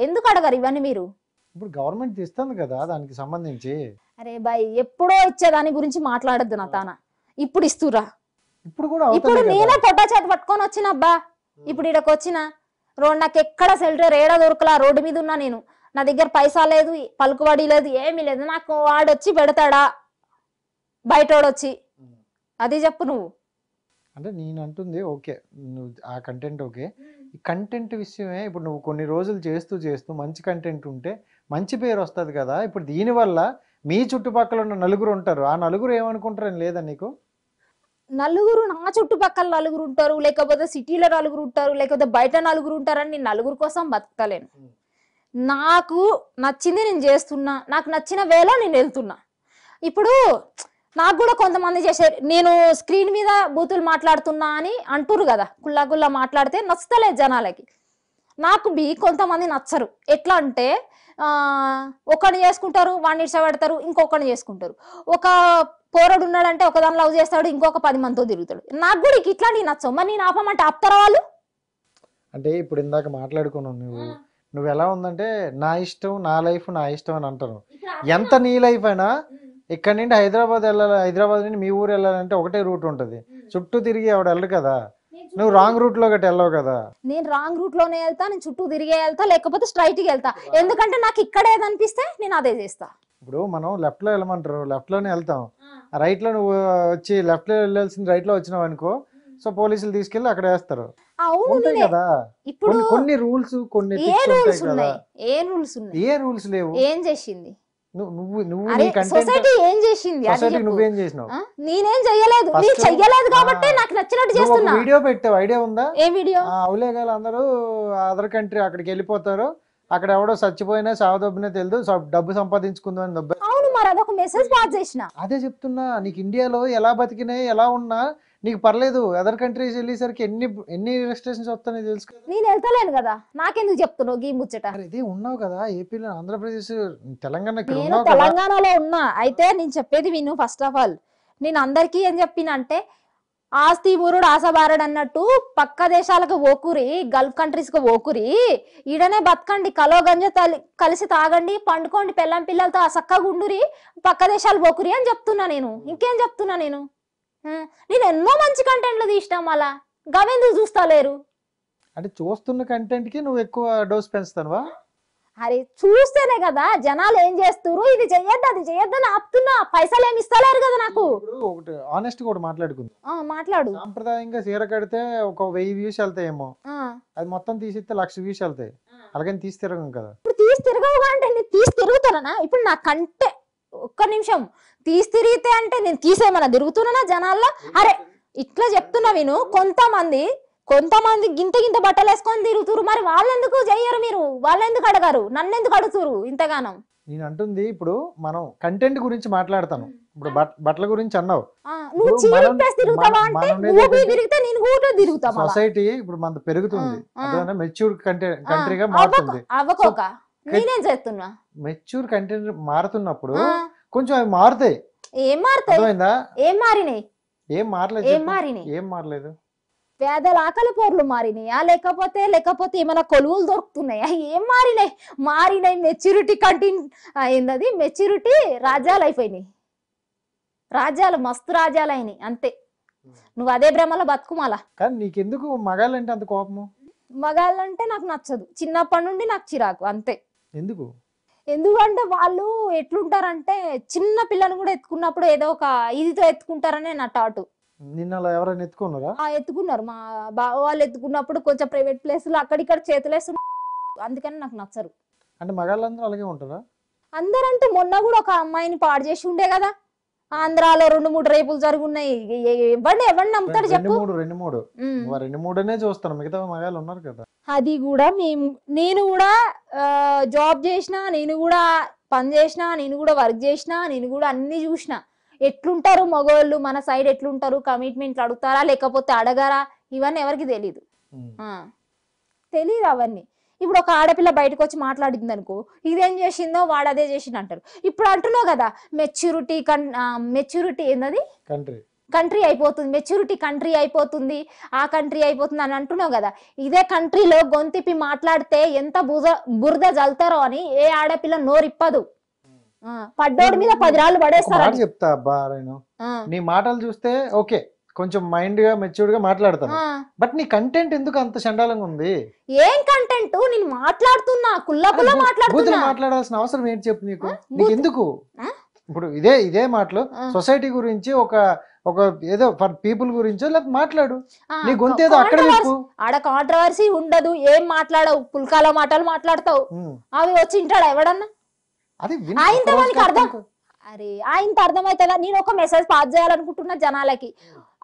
ఎందుకు అడగరు ఇవన్నీ మీరు? ఇప్పుడు గవర్నమెంట్ ఇస్తుంది కదా దానికి సంబంధించి. అరే బాయ్, ఎప్పుడో ఇచ్చేదాని గురించి మాట్లాడద్దు నా తాన. ఇప్పుడు ఇస్తురా. ఇప్పుడు నేనే పొట్ట చేత పట్టుకొని వచ్చిన అబ్బా. ఇప్పుడు ఇక్కడికి వచ్చిన నాకు ఎక్కడ సెల్టర్ ఏడా దొరకలా. రోడ్డు మీద ఉన్నా నేను. నా దగ్గర పైసా లేదు, పలుకుబడి లేదు, ఏమీ లేదు. నాకు వాడొచ్చి పెడతాడా బయటోడొచ్చి? అది చెప్పు నువ్వు. అంటే నేను అంటుంది ఓకే, నువ్వు ఆ కంటెంట్ ఓకే. ఈ కంటెంట్ విషయమే ఇప్పుడు నువ్వు కొన్ని రోజులు చేస్తూ మంచి కంటెంట్ ఉంటే మంచి పేరు వస్తుంది కదా. ఇప్పుడు దీనివల్ల మీ చుట్టుపక్కల ఉన్న నలుగురు ఉంటారు, ఆ నలుగురు ఏమనుకుంటారని లేదా నీకు? నలుగురు నా చుట్టుపక్కల నలుగురు ఉంటారు, లేకపోతే సిటీలో నలుగురు ఉంటారు, లేకపోతే బయట నలుగురు ఉంటారని నేను నలుగురు కోసం బతకలేను. నాకు నచ్చింది నేను చేస్తున్నా, నాకు నచ్చిన వేలో నేను వెళ్తున్నా. ఇప్పుడు నాకు కూడా కొంతమంది చేశారు, నేను స్క్రీన్ మీద బూతులు మాట్లాడుతున్నా అని అంటురు కదా. కుల్లా మాట్లాడితే నచ్చలేదు జనాలకి. నాకు కొంతమంది నచ్చరు. ఎట్లా అంటే ఒకరిని చేసుకుంటారు, వాడిని ఇష్టపడతారు, ఇంకొకరిని చేసుకుంటారు. ఒక పోరడు ఉన్నాడంటే ఒకదాని లవ్ చేస్తాడు, ఇంకొక 10 మందితో తిరుగుతాడు. నాకు కూడా ఇట్లాంటివి నచ్చవు. మరి నేను ఆపమంటే ఆపుతారా వాళ్ళు? అంటే ఇప్పుడు ఇందాక మాట్లాడుకున్నావు నువ్వు ఎలా ఉందంటే నా ఇష్టం, నా లైఫ్ నా ఇష్టం అని అంటారు. ఎంత నీ లైఫ్ అయినా ఇక్కడ నుండి హైదరాబాద్ వెళ్ళాలి, హైదరాబాద్ నుండి మీ ఊరు వెళ్ళాలంటే ఒకటే రూట్ ఉంటుంది, చుట్టూ తిరిగి ఆవిడ వెళ్ళరు కదా. నువ్వు రాంగ్ రూట్ లో గట్టి వెళ్ళవు కదా. నేను రాంగ్ రూట్ లోనే వెళ్తా, నేను చుట్టూ తిరిగే వెళ్తా, లేకపోతే స్ట్రైట్ గా వెళ్తా. ఎందుకంటే నాకు ఇక్కడ ఏదనిపిస్తే నేను అదే చేస్తా. ఇప్పుడు మనం లెఫ్ట్ లో వెళ్ళమంటారు, లెఫ్ట్ లోనే వెళ్తాం. రైట్ లో నువ్వు వచ్చి లెఫ్ట్ లో వెళ్ళాల్సింది రైట్ లో వచ్చినావు అనుకో, సో పోలీసులు తీసుకెళ్లి అక్కడ వేస్తారు. అవును కదా. ఇప్పుడు కొన్ని రూల్స్ కొన్ని ఏ రూల్స్ లేవు. ఏం చేసింది సొసైటీ? ఏం చేసింది? నువ్వేం చేసినావు? నేనేం చెయ్యలేదు. నేను చెయ్యలేదు కాబట్టి నాకు నచ్చినట్టు చేస్తున్నా. వీడియో పెట్టావు, ఐడియా ఉందా? ఏ వీడియో? అవులేగాలు అందరూ అదర్ కంట్రీ అక్కడికి వెళ్ళిపోతారు, అక్కడ ఎవడో చచ్చిపోయినా సావదొబ్బినా తెలియదు, డబ్బు సంపాదించుకుందాం అని దొబ్బ. అవును, మరి అదొక మెసేజ్ పాస్ చేసిన. అదే చెప్తున్నా, నీకు ఇండియాలో ఎలా బతికినాయి ఎలా ఉన్నా నీకు పర్లేదు. అదర్ కంట్రీస్ వెళ్ళేసరికి ఎన్ని రెస్ట్రిక్షన్స్ వస్తాయో తెలుసు. నేను వెళ్తలేను కదా, నాకెందుకు చెప్తున్నావు గీ ముచ్చట? ఇదే ఉన్నావు కదా ఏపీలో, ఆంధ్రప్రదేశ్, తెలంగాణ. నేను తెలంగాణలో ఉన్నా. అయితే నేను చెప్పేది విను. ఫస్ట్ ఆఫ్ ఆల్ నేను అందరికీ ఏం చెప్పిన అంటే, ఆస్తి ఊరుడు ఆశబారడు అన్నట్టు పక్క దేశాలకు ఓకురి, గల్ఫ్ కంట్రీస్ కు ఓకురి, ఈడనే బతకండి, కలో గంజ కలిసి తాగండి, పండుకోండి, పిల్లలతో సక్కగా ఉండురి, పక్క దేశాలు ఓకురి అని చెప్తున్నా నేను. ఇంకేం చెప్తున్నా నేను ఎన్నో మంచి కంటెంట్లు తీసినాం, అలా గవెందుకు చూస్తలేరు? అంటే చూస్తున్న కంటెంట్ కి నువ్వు ఎక్కువ డోస్ పెంచుతావా? అరే చూస్తేనే కదా జనాలు ఏం చేస్తారు, ఇది చెయ్యొద్దు అది చెయ్యొద్దని ఆపుతున్నా. పైసలు ఏమి ఇస్తలేరు కదా నాకు. ఒకటి ఆనెస్ట్ కూడా మాట్లాడుకుందాం. మాట్లాడు. సాంప్రదాయంగా చీర కడితే ఒక 1000 వ్యూస్ వెళ్తాయేమో, అది మొత్తం తీసిస్తే 1,00,000 వ్యూస్ వెళ్తాయి. అలాగని తీసి తిరగం కదా. ఇప్పుడు తీసి తిరగవుగా అంటే నేను తీసి తిరుగుతానా? ఇప్పుడు నా కంటే ఒక్క నిమిషం తీసి తిరిగితే అంటే నేను తీసేమన్నా తిరుగుతున్నా జనాల్లో? అరే ఇట్లా చెప్తున్నా విను. కొంతమంది గింత బట్టలు వేసుకొని తిరుగుతురు, మరి వాళ్ళెందుకు చెయ్యరు? మీరు వాళ్ళెందుకు అడగారు? నన్నెందుకు అడుగుతురు ఇంతగానం? నేను అంటుంది ఇప్పుడు మనం కంటెంట్ గురించి మాట్లాడతాను. ఇప్పుడు బట్టల గురించి అన్నావు, నువ్వు చీరిప్పేసి తిరుగుతావా అంటే నువ్వు తిరిగితే నేను కూడా తిరుగుతా. సొసైటీ ఇప్పుడు మన పెరుగుతుంది, మెచ్యూర్ కంట్రీగా మారుతుంది. అవ్వకోక నేనేం చేస్తున్నా? మెచ్యూర్ కంటెంట్ మారుతున్నప్పుడు కొంచెం అవి మారుతాయి. ఏం మారుతాయి? ఏం మారినాయి? ఏం మారలేదు. పేదల ఆకలి పోర్లు మారినాయా, లేకపోతే ఏమైనా కొలువులు దొరుకుతున్నాయా? ఏం మారినాయి? మెచ్యూరిటీ ఏందది? మెచ్యూరిటీ రాజ్యాలు అయిపోయినాయి. రాజ్యాలు మస్తు రాజ్యాలు అయినాయి అంతే. నువ్వు అదే భ్రమలో బతుకుమాలా. కానీ నీకెందుకు మగాళ్ళంటే అంత కోపము? మగాళ్ళంటే నాకు నచ్చదు, చిన్నప్పటి నుండి నాకు చిరాకు అంతే. ఎందుకంటే వాళ్ళు ఎట్లుంటారంటే చిన్న పిల్లని కూడా ఎత్తుకున్నప్పుడు ఏదో ఒక ఇదితో ఎత్తుకుంటారనే నా టాటు. నిన్న ఎవరైనా ఎత్తుకున్నారా? ఎత్తుకున్నారు. మా బావ వాళ్ళు ఎత్తుకున్నప్పుడు కొంచెం ప్రైవేట్ ప్లేస్ లో అక్కడిక్కడ చేతులేస్తు, అందుకని నాకు నచ్చరు. అంటే మగాళ్ళందరూ అలాగే ఉంటారా? అందరంటే మొన్న కూడా ఒక అమ్మాయిని పాడు చేసి ఉండే కదా, ఆంధ్రాలో 2-3 రేపులు జరుగున్నాయి. ఎవరిని నమ్ముతాడు చెప్పు? రెండు మూడునే చూస్తాను, మిగతా మగాళ్ళు ఉన్నారు కదా. అది కూడా నేను కూడా జాబ్ చేసిన, నేను కూడా పని చేసిన, నేను కూడా వర్క్ చేసిన, నేను కూడా అన్ని చూసిన. ఎట్లుంటారు మగవాళ్ళు మన సైడ్, ఎట్లుంటారు, కమిట్మెంట్లు అడుగుతారా లేకపోతే అడగారా, ఇవన్నీ ఎవరికి తెలీదు. తెలీదు అవన్నీ. ఇప్పుడు ఒక ఆడపిల్ల బయటకు వచ్చి మాట్లాడింది అనుకో, ఇదేం చేసిందో వాడు అదే చేసింది అంటారు. ఇప్పుడు అంటున్నావు కదా మెచ్యూరిటీ ఏంటది, కంట్రీ అయిపోతుంది, మెచ్యూరిటీ కంట్రీ అయిపోతుంది, ఆ కంట్రీ అయిపోతుంది అని అంటున్నావు కదా. ఇదే కంట్రీలో గొంతిప్పి మాట్లాడితే ఎంత బురద జల్తారో అని ఏ ఆడపిల్ల నోరిప్పదు. పడ్డోడి మీద 10 రాళ్ళు పడేస్తారు. చెప్తా అబ్బా, నీ మాటలు చూస్తే ఓకే, కొంచెం మైండ్ గా మెచ్యూర్డ్ గా మాట్లాడతాను, బట్ నీ కంటెంట్ ఎందుకు అంత చండాలంగా ఉంది? ఏం కంటెంట్? నేను మాట్లాడుతున్నా, కుల్లకుల్ల మాట్లాడుతున్నా. మాట్లాడాల్సిన అవసరం ఏంటి చెప్పు నీకు ఎందుకు? ఇప్పుడు ఇదే మాటలు సొసైటీ గురించి, ఒక ఏదో ఫర్ పీపుల్ గురించో లేకపోతే మాట్లాడు, నీ గొంతేదో అక్కడ ఆడ కాంట్రవర్సీ ఉండదు, ఏం మాట్లాడవు, పుల్కాల మాటలు మాట్లాడతావు, అవి వచ్చి ఇంటాడు ఎవడన్నా? ఆయనకి అర్థం, అరే ఆయనతో అర్థమవుతుందా? నేను ఒక మెసేజ్ పాస్ చేయాలనుకుంటున్నా జనాలకి,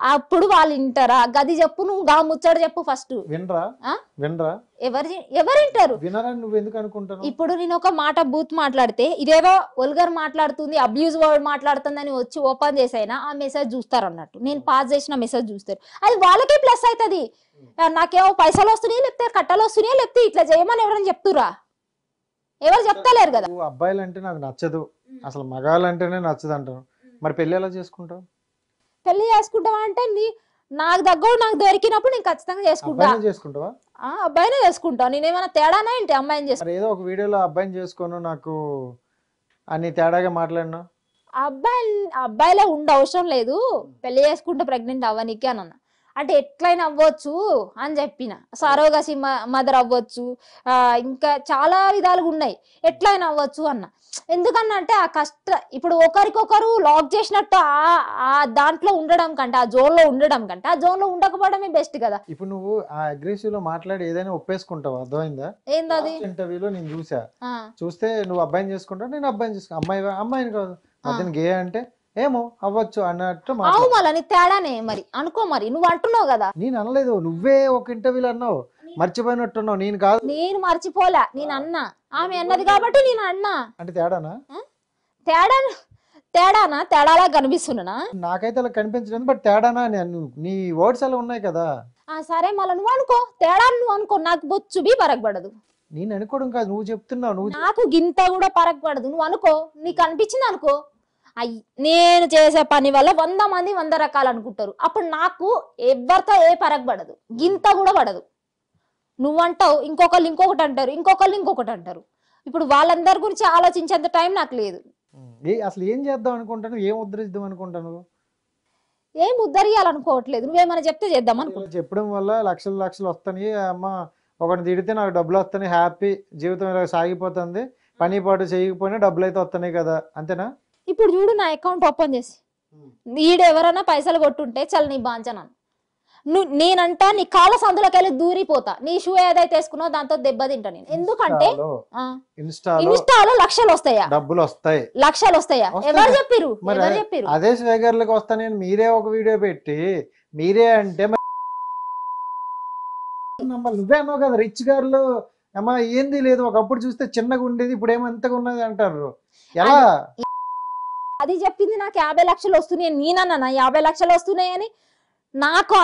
అప్పుడు వాళ్ళు వింటారా? గది చెప్పు, నువ్వు గా ముచ్చడు చెప్పు ఫస్ట్. ఎవరు వింటారు? ఇప్పుడు నేను ఒక మాట బూత్ మాట్లాడితే ఇదేదో వల్గర్ మాట్లాడుతుంది, అబ్యూజ్ వర్డ్ మాట్లాడుతుంది అని వచ్చి ఓపెన్ చేసైనా ఆ మెసేజ్ చూస్తారు అన్నట్టు. నేను పాస్ చేసిన మెసేజ్ చూస్తారు, అది వాళ్ళకే ప్లస్ అవుతుంది. నాకేమో పైసలు వస్తున్నాయి, లేకపోతే కట్టలు వస్తున్నాయి, లేకపోతే ఇట్లా చేయమని ఎవరైనా చెప్తురా? ఎవరు చెప్తలేరు కదా. అబ్బాయిలు అంటే నాకు నచ్చదు, అసలు మగాళ్ళు అంటేనే నచ్చదు అంటారు. మరి పెళ్లి ఎలా చేసుకుంటావు? పెళ్లి చేసుకుంటావా అంటే నాకు దగ్గర నాకు దొరికినప్పుడు నేను ఖచ్చితంగా చేసుకుంటావా? అబ్బాయినే చేసుకుంటా. నేనేమైనా తేడానా ఏంటి అమ్మాయిని చేసుకుంటా? ఏదో ఒక వీడియోలో అబ్బాయిని చేసుకోను నాకు అని తేడాగా మాట్లాడినా. అబ్బాయిలే ఉండ అవసరం లేదు, పెళ్లి చేసుకుంటే ప్రెగ్నెంట్ అవ్వనీకి అని అన్నా. అంటే ఎట్లయినా అవ్వచ్చు అని చెప్పిన. సరోగసి మదర్ అవ్వచ్చు, ఇంకా చాలా విధాలుగా ఉన్నాయి, ఎట్లయినా అవ్వచ్చు అన్న. ఎందుకన్నా అంటే ఆ ఇప్పుడు ఒకరికొకరు లాక్ చేసినట్టు ఆ దాంట్లో ఉండడం కంటే, ఆ జోన్ లో ఉండడం కంటే, ఆ జోన్ లో ఉండకపోవడమే బెస్ట్ కదా. ఇప్పుడు నువ్వు ఆ అగ్రెసివ్ లో మాట్లాడి ఏదైనా ఒప్పేసుకుంటావు, అర్థమైందా? ఏందది? ఇంటర్వ్యూలో నేను చూస్తే నువ్వు అబ్బాయిని చేసుకుంటావు, నేను అబ్బాయిని చేసుకుంటా, అమ్మాయిని కాదు, అతను గే అంటే ఏమో అవ్వచ్చు అన్నట్టు. మళ్ళీ తేడానే మరి అనుకో. మరి నువ్వు అంటున్నావు కదా, నేను అనలేదు, నువ్వే ఒక ఇంటర్వ్యూలో అన్నావు, మర్చిపోయినట్టున్నావు. నేను కాదు, నేను మర్చిపోలే, నేను అన్నా, ఆమె అన్నది కాబట్టి నేను అన్నా. అంటే తేడానా? తేడాలా కనిపిస్తున్నా? నాకైతే అలా కనిపించలేదు, బట్ తేడానా నీ వర్డ్స్ అలా ఉన్నాయి కదా. సరే మళ్ళీ నువ్వు అనుకో, తేడా నువ్వు అనుకో, నాకు బొచ్చు బి పరగబడదు. నేను అనుకోవడం కాదు, నువ్వు చెప్తున్నావు. నాకు గింత కూడా పరగబడదు, నువ్వు అనుకో, నీకు అనిపించింది అనుకో. నేను చేసే పని వల్ల 100 మంది 100 రకాలు అనుకుంటారు, అప్పుడు నాకు ఎవరితో ఏ పరగబడదు, గింత కూడా పడదు. నువ్వంటావు, ఇంకొకళ్ళు ఇంకొకటి అంటారు, ఇంకొకళ్ళు ఇంకొకటి అంటారు. ఇప్పుడు వాళ్ళందరి గురించి ఆలోచించేంత టైం నాకు లేదు. అసలు ఏం చేద్దాం అనుకుంటాను, ఏం ఉద్ధరిద్దాం అనుకుంటాను? ఏం ఉద్ధరియాలనుకోవట్లేదు, నువ్వేమైనా చెప్తే చేద్దాం అనుకో. చెప్పడం వల్ల లక్షలు వస్తాయి, అమ్మ ఒకటి తిడితే నాకు డబ్బులు వస్తాయి, హ్యాపీ జీవితం ఇలా సాగిపోతుంది, పని పాటు చేయకపోయినా డబ్బులు అయితే వస్తున్నాయి కదా, అంతేనా? ఇప్పుడు చూడు, నా అకౌంట్ ఓపెన్ చేసి ఈడు ఎవరైనా పైసలు కొట్టుంటే చల్ నీ బాంచనాను, నేనంటా నీ కాళ్ళ సందులోకి వెళ్ళి దూరిపోతా, నీ షూ ఏదైతే వేసుకున్నావు దాంతో దెబ్బ తింటా నేను. ఎందుకంటే ఇన్స్టాలో లక్షలు వస్తాయా, డబ్బులు వస్తాయి, లక్షలు వస్తాయా? ఎవరు చెప్పిరు? అదే స్వేగర్లకు వస్తానని మీరే ఒక వీడియో పెట్టి మీరే అంటే నువ్వే అన్నావు కదా, రిచ్ గారులు అమ్మా ఏంది లేదు, ఒకప్పుడు చూస్తే చిన్నగా ఉండేది ఇప్పుడు ఏమంతగా ఉన్నది అంటారు. ఎలా? అది చెప్పింది నాకు 50 లక్షలు వస్తున్నాయి, నేనన్నా 50 లక్షలు వస్తున్నాయని. నాకు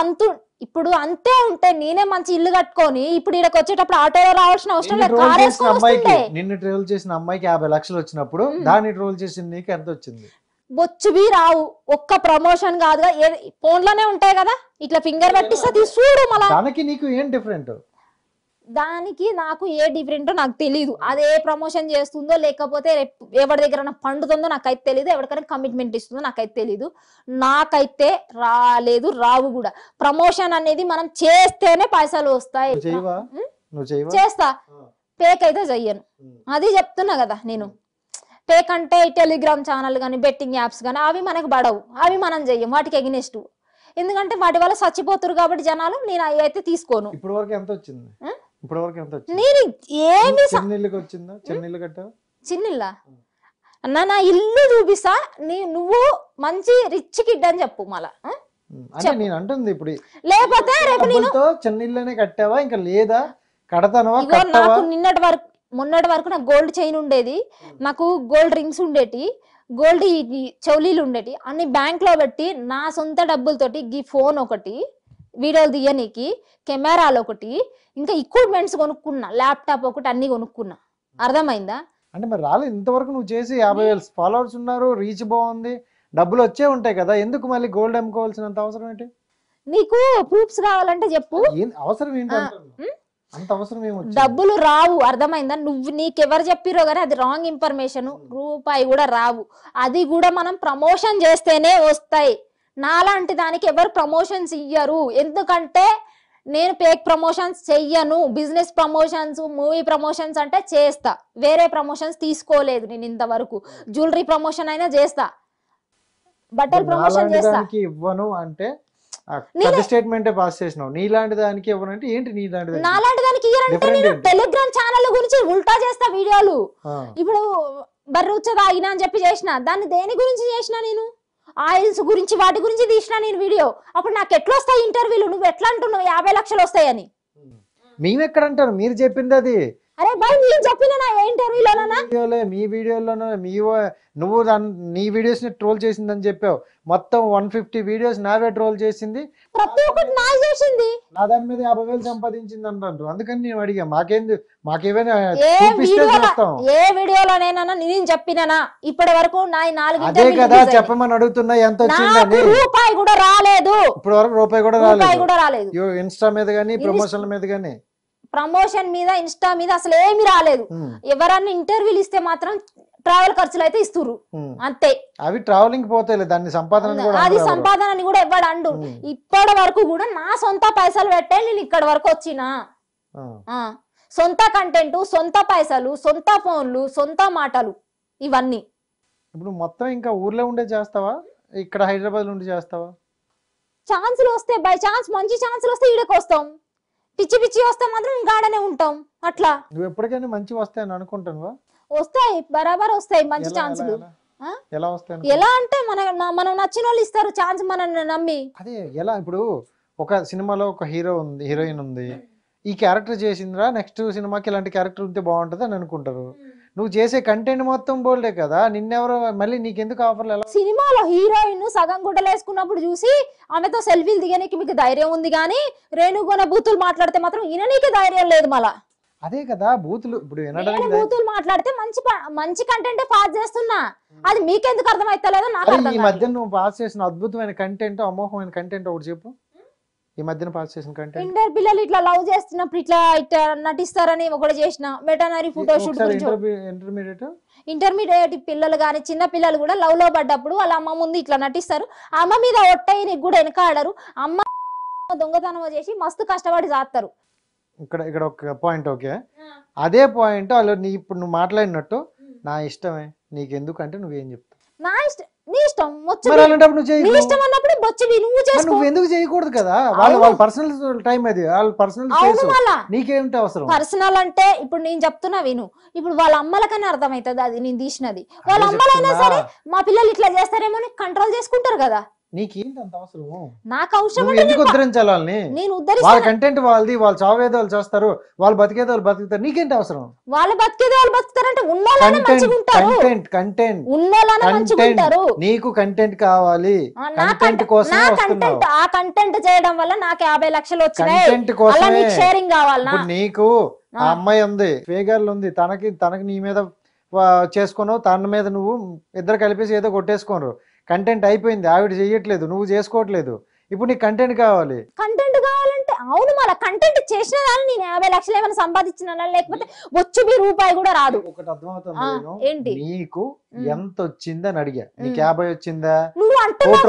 ఇప్పుడు అంతే ఉంటే నేనే మంచి ఇల్లు కట్టుకొని ఇప్పుడు ఇక్కడికి వచ్చేటప్పుడు ఆటోలో రావాల్సిన అవసరం లేదు, కార్ వేసుకొని వస్తుంటే. నిన్ను ట్రోల్ చేసిన అమ్మాయికి 50 లక్షలు వచ్చినప్పుడు దాన్ని ట్రోల్ చేసిన నీకు ఎంత వచ్చింది? బొచ్చుబి రావు, ఒక్క ప్రమోషన్ కాదుగా, ఫోన్ లోనే ఉంటాయి కదా, ఇట్లా ఫింగర్ పెట్టిస్తే చూడు. మళ్ళా దానికి నీకు ఏం డిఫరెంట్? దానికి నాకు ఏ డిఫరెంటో నాకు తెలీదు. అదే ప్రమోషన్ చేస్తుందో లేకపోతే ఎవరి దగ్గర పండుతుందో నాకైతే తెలీదు, ఎవరికైనా కమిట్మెంట్ ఇస్తుందో నాకైతే తెలీదు. నాకైతే రావు కూడా. ప్రమోషన్ అనేది మనం చేస్తేనే పైసలు వస్తాయి. చేస్తా, పేక్ అయితే చెయ్యను, అది చెప్తున్నా కదా నేను. పేక్ అంటే టెలిగ్రామ్ ఛానల్ కానీ బెట్టింగ్ యాప్స్ కానీ అవి మనకు పడవు, అవి మనం చెయ్యం, వాటికి ఎగినెస్ట్. ఎందుకంటే వాటి వల్ల చచ్చిపోతురు కాబట్టి జనాలు. నేను అవి అయితే తీసుకోను. ఇప్పుడు వరకు ఎంత వచ్చింది? నేను ఏమి చిన్నిల్లుకి వచ్చిందా? చిన్నిల్లు కట్టావా? చిన్నిల్లా అన్న నా ఇల్లు చూపిస్తా నువ్వు మంచి రిచ్ కిడ్ అని చెప్పు మళ్ళా అంటే నేను అంటుంది ఇప్పుడు లేకపోతే రేపు నేను డబ్బులతో చిన్న ఇల్లనే కట్టావా ఇంకా లేదా కడతానవా ఇగో కట్టావా నాకు మొన్నటి వరకు నాకు గోల్డ్ చైన్ ఉండేది, నాకు గోల్డ్ రింగ్స్ ఉండేటి, గోల్డ్ చెవులీలు ఉండేటి, అన్ని బ్యాంక్ లో పెట్టి నా సొంత డబ్బులతోటి ఈ ఫోన్ ఒకటి, వీడియోలు తీయనీకి కెమెరాలు ఒకటి, ఇంకా ఎక్విప్మెంట్స్ కొనుక్కున్నా, ల్యాప్టాప్ ఒకటి, అన్ని కొనుక్కున్నా. అర్థమైందా? అంటే మరి రాలేదు ఇంతవరకు నువ్వు చేసి 50,000 ఫాలోవర్స్ ఉన్నారు, రీచ్ బాగుంది, డబ్బులు వచ్చే ఉంటాయి కదా, ఎందుకు మళ్ళీ గోల్డ్ అమ్ముకోవాల్సినంత అవసరం ఏంటి? నీకు ప్రూఫ్స్ కావాలంటే చెప్పు. అవసరం ఏంటి అంత అవసరం ఏమొచ్చింది? డబ్బులు రావు, అర్థమైందా? నీకెవరు చెప్పిరో కానీ అది రాంగ్ ఇన్ఫర్మేషన్. రూపాయి కూడా రావు, అది కూడా మనం ప్రమోషన్ చేస్తేనే వస్తాయి. నాలాంటి దానికి ఎవరు ప్రమోషన్స్ ఇయ్యరు, ఎందుకంటే నేను ఫేక్ ప్రమోషన్స్ చెయ్యను. బిజినెస్ ప్రమోషన్స్, మూవీ ప్రమోషన్స్ అంటే చేస్తా, వేరే ప్రమోషన్స్ తీసుకోలేదు నేను ఇంతవరకు. జ్యువెలరీ ప్రమోషన్ అయినా చేస్తా, బట్టల ప్రమోషన్ చేస్తా. ఇవ్వను అంటే స్టేట్మెంట్ పాస్ చేసినావు, నీలాంటి దానికి ఇవ్వనంటే ఏంటి? నీలాంటి నాలాంటి దానికి ఇయ్యారంటే నేను టెలిగ్రామ్ ఛానల్ గురించి ఉల్టా చేస్తా వీడియోలు. ఇప్పుడు బర్రుచ్చ తాగినా అని చెప్పి చేసిన, దాన్ని దేని గురించి చేసిన? నేను ఆయిల్స్ గురించి, వాటి గురించి తీసిన నేను వీడియో. అప్పుడు నాకు ఎట్లా వస్తాయి ఇంటర్వ్యూలు? నువ్వు ఎట్లా అంటున్నావు 50 లక్షలు వస్తాయని? మేము ఎక్కడంటారు, మీరు చెప్పింది అది. అరే బాయ్ నేను చెప్పిన నా ఇంటర్వ్యూలోనా? మీ వీడియోలోనో నువ్వు నీ వీడియోస్ ని ట్రోల్ చేసిందని చెప్పావు. మొత్తం 150 వీడియోస్ నావే ట్రోల్ చేసింది, ప్రతి ఒక్కటి నా చేసింది. నా దాని మీద 50,000 సంపాదించింది అంటారు. అందుకని నేను అడిగా, మాకేమైనా ఏ వీడియోలోనేనా నేను చెప్పినా? ఇప్పటి వరకు నా 4 అదే కదా చెప్పమని అడుగుతున్నా, ఎంత వచ్చిందని. రూపాయి కూడా రాలేదు, ఇప్పటి వరకు రూపాయి కూడా రాలేదు. ఇన్స్టా మీద గానీ ప్రమోషన్ల మీద గానీ, ప్రమోషన్ మీద ఇన్స్టా మీద అసలు ఏమి రాలేదు. ఎవరన్నా ఇంటర్వ్యూలు ఇస్తే మాత్రం ట్రావెల్ ఖర్చులు అయితే ఇస్తురు, అంతే. అవి ట్రావెలింగ్ పోతాయి, దాన్ని సంపాదన అది సంపాదన అని కూడా ఇవ్వడు అండు. ఇప్పటి వరకు కూడా నా సొంత పైసలు పెట్టే నేను ఇక్కడ వరకు వచ్చినా. సొంత కంటెంట్, సొంత పైసలు, సొంత ఫోన్లు, సొంత మాటలు, ఇవన్నీ. ఇప్పుడు మొత్తం ఇంకా ఊర్లో ఉండే చేస్తావా, ఇక్కడ హైదరాబాద్ ఉండి చేస్తావా? ఛాన్సులు వస్తే బై ఛాన్స్, మంచి ఛాన్సులు వస్తే ఈడకి వస్తాం, పిచ్చి పిచ్చి వస్తే మాత్రం గాడనే ఉంటాం. అట్లా నువ్వు ఎప్పటికైనా మంచి వస్తాయని అనుకుంటానువా? వస్తాయి, బరాబర్ వస్తాయి మంచి ఛాన్సులు. ఎలా వస్తాయి? ఎలా అంటే మనం నచ్చిన వాళ్ళు ఇస్తారు ఛాన్స్, మనల్ని నమ్మి. అదే ఎలా? ఇప్పుడు ఒక సినిమాలో ఒక హీరోయిన్ ఉంది, ఈ క్యారెక్టర్ చేసిందిరా, నెక్స్ట్ సినిమాకి ఇలాంటి క్యారెక్టర్ ఉంటే బాగుంటది అని అనుకుంటారు. నువ్వు చేసే కంటెంట్ మొత్తం బోల్డే కదా, నిన్నెవరో మళ్ళీ నీకెందుకు ఆఫర్లు? ఎలా? సినిమాలో హీరోయిన్ సగం గుడ్డలు వేసుకున్నప్పుడు చూసి ఆమెతో సెల్ఫీలు దిగడానికి మీకు ధైర్యం ఉంది, కానీ రేణుగొన బూతులు మాట్లాడితే మాత్రం విననీకి ధైర్యం లేదు. మళ్ళా అదే కదా బూతులు. ఇప్పుడు బూతులు మాట్లాడితే మంచి కంటెంట్ పాస్ చేస్తున్నా, అది మీకెందుకు అర్థమైతలేదో నాకు అర్థం కాదు. ఈ మధ్య నువ్వు పాస్ చేసిన అద్భుతమైన కంటెంట్, అమోఘమైన కంటెంట్ ఒకటి చెప్పు. ఈ మధ్యన పాస్ చేసిన కంటెంట్. ఇంటర్ పిల్లలు ఇట్లా లవ్ చేస్తున్నప్పుడు ఇట్లా నటిస్తారని ఒకటి చేసిన వెటనరీ ఫోటోషూట్ గురించి. ఇంటర్మీడియట్ పిల్లలు కానీ చిన్న పిల్లలు కూడా లవ్ లో పడ్డప్పుడు వాళ్ళ అమ్మ ముందు ఇట్లా నటిస్తారు, అమ్మ మీద ఒట్టయ్యని కూడా వెనకాడరు, అమ్మ దొంగతనం చేసి మస్తు కష్టపడి చేస్తారు. ఇక్కడ ఒక పాయింట్. ఓకే, అదే పాయింట్ వాళ్ళు ఇప్పుడు నువ్వు మాట్లాడినట్టు నా ఇష్టమే నీకెందుకు అంటే నువ్వేం చెప్తావు? నా ఇష్టం, నీ ఇష్టం, నీ ఇష్టం అన్నప్పుడు నువ్వు ఎందుకు చేయకూడదు కదా? వాళ్ళ పర్సనల్ టైం, అది వాళ్ళ పర్సనల్ స్పేస్, నీకేంటి అవసరం? పర్సనల్ అంటే ఇప్పుడు నేను చెప్తున్నా విను. ఇప్పుడు వాళ్ళ అమ్మలకన్నా అర్థమవుతుంది అది నేను తీసినది. వాళ్ళ అమ్మలైనా సరే మా పిల్లలు ఇట్లా చేస్తారేమో కంట్రోల్ చేసుకుంటారు కదా. నీకేంటి అంత అవసరం? నాకు అవసరం ఎందుకు ఉద్ధరించాలి వాళ్ళని? నేను వాళ్ళ కంటెంట్ వాళ్ళది, వాళ్ళు చావేదో వాళ్ళు చేస్తారు, వాళ్ళు బతికేదో వాళ్ళు బతుకుతారు, నీకేంటి అవసరం? వాళ్ళు బతికేదో వాళ్ళు బతుకుతారంటే ఉన్నోళ్ళనే మంచిగా ఉంటారు. ఉన్నోళ్ళనే మంచిగా ఉంటారు. నీకు కంటెంట్ కావాలి, కంటెంట్ కోసం వస్తున్నావు. ఆ కంటెంట్ చేయడం వల్ల నాకు 50 లక్షలు వచ్చినాయి, అలా నీకు షేరింగ్ కావాలనా? నీకు ఆ అమ్మాయి ఉంది, ఫేగర్లు ఉంది, తనకి నీ మీద చేసుకున్నావు, తన మీద నువ్వు ఇద్దరు కలిపేసి ఏదో కొట్టేసుకోరు. కంటెంట్ అయిపోయింది, ఆవిడ చెయ్యట్లేదు, నువ్వు చేసుకోవట్లేదు, ఇప్పుడు నీకు కంటెంట్ కావాలి. కంటెంట్ కావాలంటే అవును, మళ్ళీ కంటెంట్ చేసిన దాన్ని నేను 50 లక్షలు ఏమైనా సంపాదించిన, లేకపోతే వచ్చి మీ రూపాయి కూడా రాదు. ఒకటి అర్థమవుతుంది, నీకు ఎంత వచ్చిందని అడిగా, నీకు 50 వచ్చిందా, నువ్వు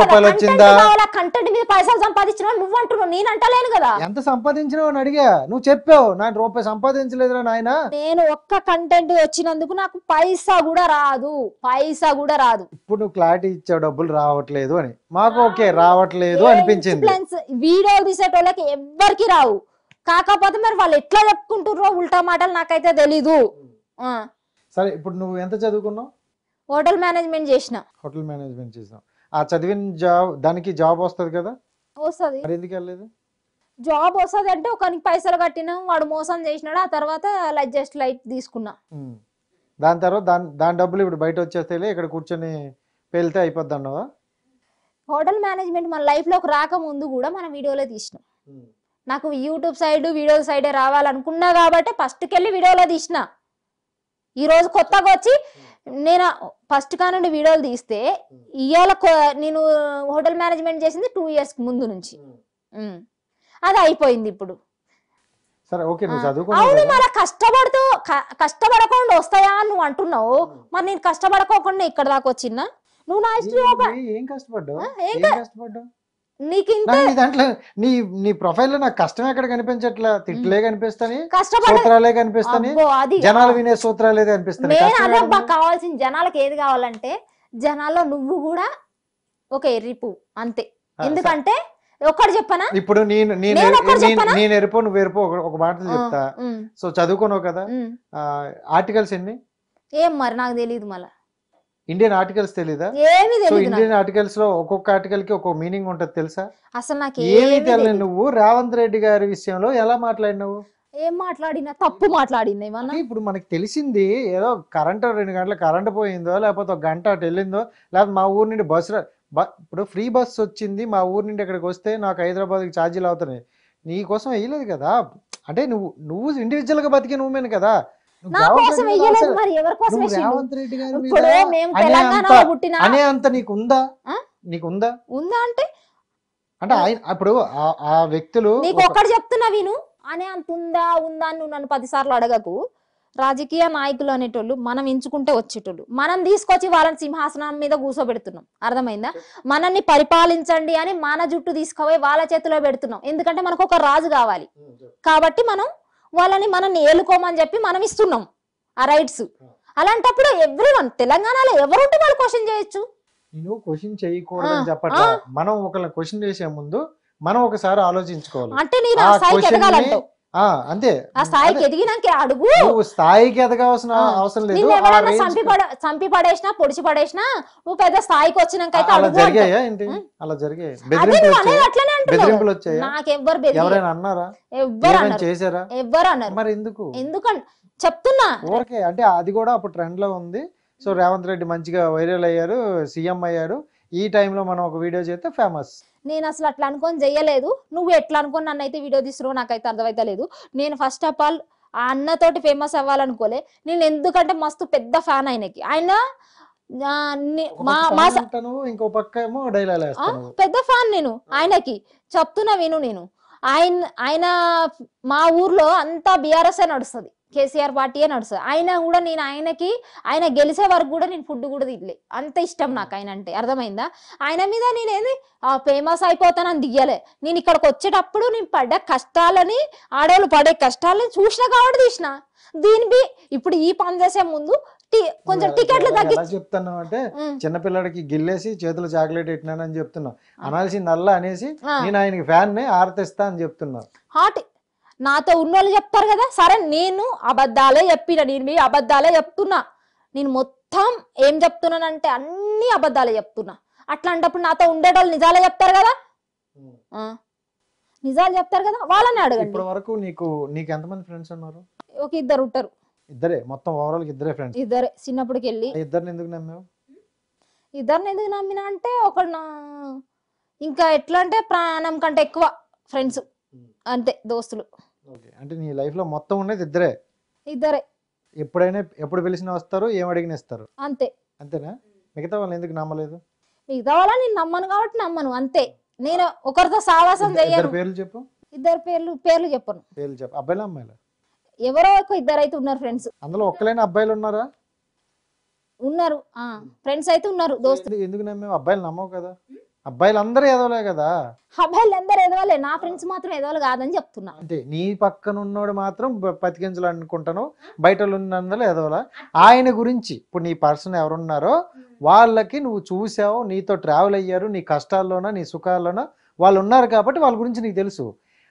రూపాయలు వచ్చిందా? కంటెంట్ మీద పైసలు సంపాదించిన నువ్వు అంటున్నావు, నేను అంటలేను కదా. ఎంత సంపాదించినావు అని అడిగా, నువ్వు చెప్పావు నాకు రూపాయి సంపాదించలేదురా నాయన. నేను ఒక్క కంటెంట్ వచ్చినందుకు నాకు పైసా కూడా రాదు, పైసా కూడా రాదు. ఇప్పుడు నువ్వు క్లారిటీ ఇచ్చావు డబ్బులు రావట్లేదు అని, మాకు ఓకే రావట్లేదు అనిపించింది. వీడియోలు తీసేటోళ్ళకి ఎవ్వరికి రావు, కాకపోతే మరి వాళ్ళు ఎట్లా చెప్పుకుంటుర్రో ఉల్టా మాటలు నాకైతే తెలీదు. సరే, ఇప్పుడు నువ్వు ఎంత చదువుకున్నావు? హోటల్ మేనేజ్మెంట్ చేసిన. హోటల్ మేనేజ్మెంట్ చేసాం. ఆ చదివిన జాబ్ దానికి జాబ్ వస్తుంది కదా, వస్తుంది మరి ఎందుకు వెళ్ళలేదు? జాబ్ వస్తుంది అంటే ఒకనికి పైసలు కట్టినాం, వాడు మోసం చేసినాడు, ఆ తర్వాత జస్ట్ లైట్ తీసుకున్నా. దాని తర్వాత దాని డబ్బులు ఇప్పుడు బయట వచ్చేస్తే ఇక్కడ కూర్చొని పేలితే అయిపోద్ది అన్నావా? హోటల్ మేనేజ్మెంట్ మన లైఫ్లోకి రాకముందు కూడా మనం వీడియోలో తీసినాం. నాకు యూట్యూబ్ సైడ్ వీడియో సైడే రావాలనుకున్నా కాబట్టి ఫస్ట్కి వెళ్ళి వీడియోలో తీసిన. ఈరోజు కొత్తగా వచ్చి నేను ఫస్ట్ కా నుండి వీడియోలు తీస్తే ఇవాళ నేను హోటల్ మేనేజ్మెంట్ చేసింది 2 years ముందు నుంచి. అది అయిపోయింది ఇప్పుడు. సరే ఓకే, నువ్వు అవును, చదువుకున్నావు మరి కష్టపడకుండా వస్తాయా నువ్వు అంటున్నావు, మరి నేను కష్టపడకోకుండా ఇక్కడ దాకా వచ్చినా? నువ్వు నా ఇష్టం ఏం కష్టపడ్డావు? ఏం ఏం కష్టపడ్డావు? నీకు ఇంత నీ దాంట్లో నీ ప్రొఫైల్ లో నాకు కష్టం ఎక్కడ కనిపించట్లా, తిట్లే కనిపిస్తాని, కష్టపడ సూత్రాలే కనిపిస్తాని, అది జనాలు వినే సూత్రాలే కనిపిస్తాయి. మెయిన్ అదే కావాల్సిన జనాలకు ఏది కావాలంటే జనాల్లో నువ్వు కూడా ఒక ఎర్రిపు అంతే. ఎందుకంటే ఒక్కటి చెప్పనా, ఇప్పుడు నేను ఎరుపు నువ్వు ఎరుపు ఒక మాటలు చెప్తా. సో చదువుకున్నావు కదా, ఆర్టికల్స్ ఎన్ని? ఏం మరి నాకు తెలియదు, మళ్ళా ఇండియన్ ఆర్టికల్స్ తెలీదా? ఏమి సో తెలియదు. ఇండియన్ ఆర్టికల్స్ లో ఒక్కొక్క ఆర్టికల్ కి ఒక్కొక్క మీనింగ్ ఉంటది తెలుసా? అసలు నాకు ఏమీ తెలియదు. నువ్వు రేవంత్ రెడ్డి గారి విషయంలో ఎలా మాట్లాడినావు? ఏం మాట్లాడినా తప్పు మాట్లాడినా ఏమన్నా? ఇప్పుడు మనకి తెలిసింది ఏదో కరెంట్ 2 గంటల కరెంట్ పోయిందో, లేకపోతే 1 గంట అటు వెళ్ళిందో, లేకపోతే మా ఊరు నుండి ఇప్పుడు ఫ్రీ బస్ వచ్చింది, మా ఊరు నుండి ఇక్కడికి వస్తే నాకు హైదరాబాద్కి ఛార్జీలు అవుతున్నాయి. నీ కోసం వేయలేదు కదా, అంటే నువ్వు ఇండివిజువల్ గా బతికి నువ్వేను కదా. నా కోసం వెయ్యలేదు, మరి ఎవరి కోసం నువ్వు వేసిండు? రేవంత్ రెడ్డి గారి మీద ఇప్పుడు మేము తెలంగాణలో పుట్టిన అనే అంత నీకుందా? నీకుందా ఉందా అంటే ఆయన ఇప్పుడు ఆ వ్యక్తులు నీకు ఒక్కటి చెప్తున్నా విను, అనే అంత ఉందా అని నువ్వు నన్ను 10 సార్లు అడగకు. రాజకీయ నాయకులు అనేటోళ్ళు మనం ఎంచుకుంటే వచ్చేటోళ్ళు, మనం తీసుకొచ్చి వాళ్ళని సింహాసనం మీద కూర్చోబెడుతున్నాం. అర్థమైందా? మనల్ని పరిపాలించండి అని మన జుట్టు తీసుకుపోయి వాళ్ళ చేతిలో పెడుతున్నాం. ఎందుకంటే మనకు ఒక రాజు కావాలి కాబట్టి మనల్ని ఏలుకోమని చెప్పి మనం ఇస్తున్నాం ఆ రైట్స్. అలాంటప్పుడు ఎవ్రీవన్ తెలంగాణలో ఎవరుంటే వాళ్ళు క్వశ్చన్ చేయొచ్చు. నువ్వు క్వశ్చన్ చేయకూడదని చెప్పట్లా, మనం ఒకళ్ళని క్వశ్చన్ చేసే ముందు మనం ఒకసారి ఆలోచించుకోవాలి. అంటే నేను ఆ స్థాయికి ఎదగాలంటావు, అంతే. ఆ స్థాయికి ఎదిగినాక అడుగు. నువ్వు స్థాయికి ఎదగాల్సిన అవసరం లేదు. ఎవరైనా చంపి పడేసినా పొడిచి పడేసినా నువ్వు పెద్ద స్థాయికి వచ్చినాక అయితే అలా అడుగు జరిగాయా ఏంటి? అలా జరిగాయి? బెదిరింపులు వచ్చాయి? నాకెవ్వరు ఎవరైనా అన్నారా? చేశారా? ఎవ్వరు అన్నారు. మరి ఎందుకంటే చెప్తున్నా ఓకే, అంటే అది కూడా అప్పుడు ట్రెండ్ లో ఉంది. సో రేవంత్ రెడ్డి మంచిగా వైరల్ అయ్యారు, సీఎం అయ్యాడు. ఈ టైంలో మనం ఒక వీడియో చేస్తే ఫేమస్. నేను అసలు అట్లా అనుకొని చెయ్యలేదు. నువ్వు ఎట్లా అనుకొని నన్ను అయితే వీడియో తీస్తున్నావు నాకైతే అర్థమైతే లేదు. నేను ఫస్ట్ ఆఫ్ ఆల్ ఆ అన్నతోటి ఫేమస్ అవ్వాలనుకోలే నేను, ఎందుకంటే మస్తు పెద్ద ఫ్యాన్ ఆయనకి. ఆయన ఇంకో పక్క ఏమో డైలాగ్ పెద్ద ఫ్యాన్ నేను ఆయనకి. చెప్తున్నా విను, నేను ఆయన మా ఊర్లో అంతా బీఆర్ఎస్ నడుస్తుంది, కేసీఆర్ పార్టీయే నడుస్తుంది. అయినా కూడా నేను ఆయన గెలిచే వరకు కూడా నేను ఫుడ్ కూడా తినలే, అంత ఇష్టం నాకు ఆయన అంటే. అర్థమైందా? ఆయన మీద నేనేది ఫేమస్ అయిపోతానని దిగలే. నేను ఇక్కడికి వచ్చేటప్పుడు నేను పడ్డ కష్టాలని, ఆడవాళ్ళు పడే కష్టాలని చూసినా కాబట్టి తీసిన. ఇప్పుడు ఈ పని చేసే ముందు కొంచెం టికెట్లు చెప్తున్నావు అంటే చిన్నపిల్లడికి గిల్లేసి చేతులు చాక్లెట్ పెట్టినానని చెప్తున్నావు. అనాల్సిందల్లా అనేసి నేను ఆయనకి ఫ్యాన్ ని ఆర్తిస్తా అని చెప్తున్నావు. హాట్ నాతో ఉన్నోళ్ళు చెప్తారు కదా, సరే నేను అబద్ధాలే చెప్పిన, నేను మీ అబద్ధాలే చెప్తున్నా. నేను మొత్తం ఏం చెప్తున్నానంటే అన్ని అబద్ధాలే చెప్తున్నా. అట్లాంటప్పుడు నాతో ఉండేటోళ్ళు నిజాలే చెప్తారు కదా, నిజాలు చెప్తారు కదా, వాళ్ళని అడగండి. ఇప్పటి వరకు నీకు ఎంతమంది ఫ్రెండ్స్ ఉన్నారు? ఒక 2 ఉంటారు. ఇద్దరే? మొత్తం ఓవరాల్ ఇద్దరే ఫ్రెండ్స్? ఇద్దరే. చిన్నప్పటికి వెళ్ళి ఇద్దరిని ఎందుకు నమ్మావు? ఇద్దరిని ఎందుకు నమ్మినా అంటే ఇంకా ఎట్లా అంటే ప్రాణం కంటే ఎక్కువ ఫ్రెండ్స్ అంతే, దోస్తులు. అంటే నీ లైఫ్ లో మొత్తం ఉన్నది ఇద్దరే? ఇద్దరే. ఎప్పుడు పిలిచినా వస్తారు, ఏం అడిగినా ఇస్తారు, అంతే. అంతేనా? మిగతా వాళ్ళని ఎందుకు నమ్మలేదు? మిగతా వాళ్ళని నేను నమ్మను కాబట్టి నమ్మను, అంతే. నేను ఒకరితో సావాసం చెయ్యను. పేర్లు చెప్పు. ఇద్దరు పేర్లు చెప్పను. పేర్లు చెప్పు. అబ్బాయిలా అమ్మాయిలా? ఎవరో ఇద్దరు అయితే ఉన్నారు ఫ్రెండ్స్. అందులో ఒక్కలేని అబ్బాయిలు ఉన్నారా? ఉన్నారు, ఫ్రెండ్స్ అయితే ఉన్నారు, దోస్తులు. ఎందుకు నమ్మేవు? అబ్బాయిలు నమ్మవు కదా? అబ్బాయిలు అందరూ ఎదవలే కదా? అబ్బాయిలు అందరూ ఎదవలే, నా ఫ్రెండ్స్ మాత్రం ఎదవలు కాదని చెప్తున్నా. అంటే నీ పక్కన ఉన్నోడు మాత్రం పతికించలు అనుకుంటాను, బయట ఉన్నందులో ఎదవలా? ఆయన గురించి ఇప్పుడు నీ పర్సన్ ఎవరున్నారో వాళ్ళకి నువ్వు చూసావు, నీతో ట్రావెల్ అయ్యారు, నీ కష్టాల్లోనా నీ సుఖాల్లోనా వాళ్ళు ఉన్నారు కాబట్టి వాళ్ళ గురించి నీకు తెలుసు.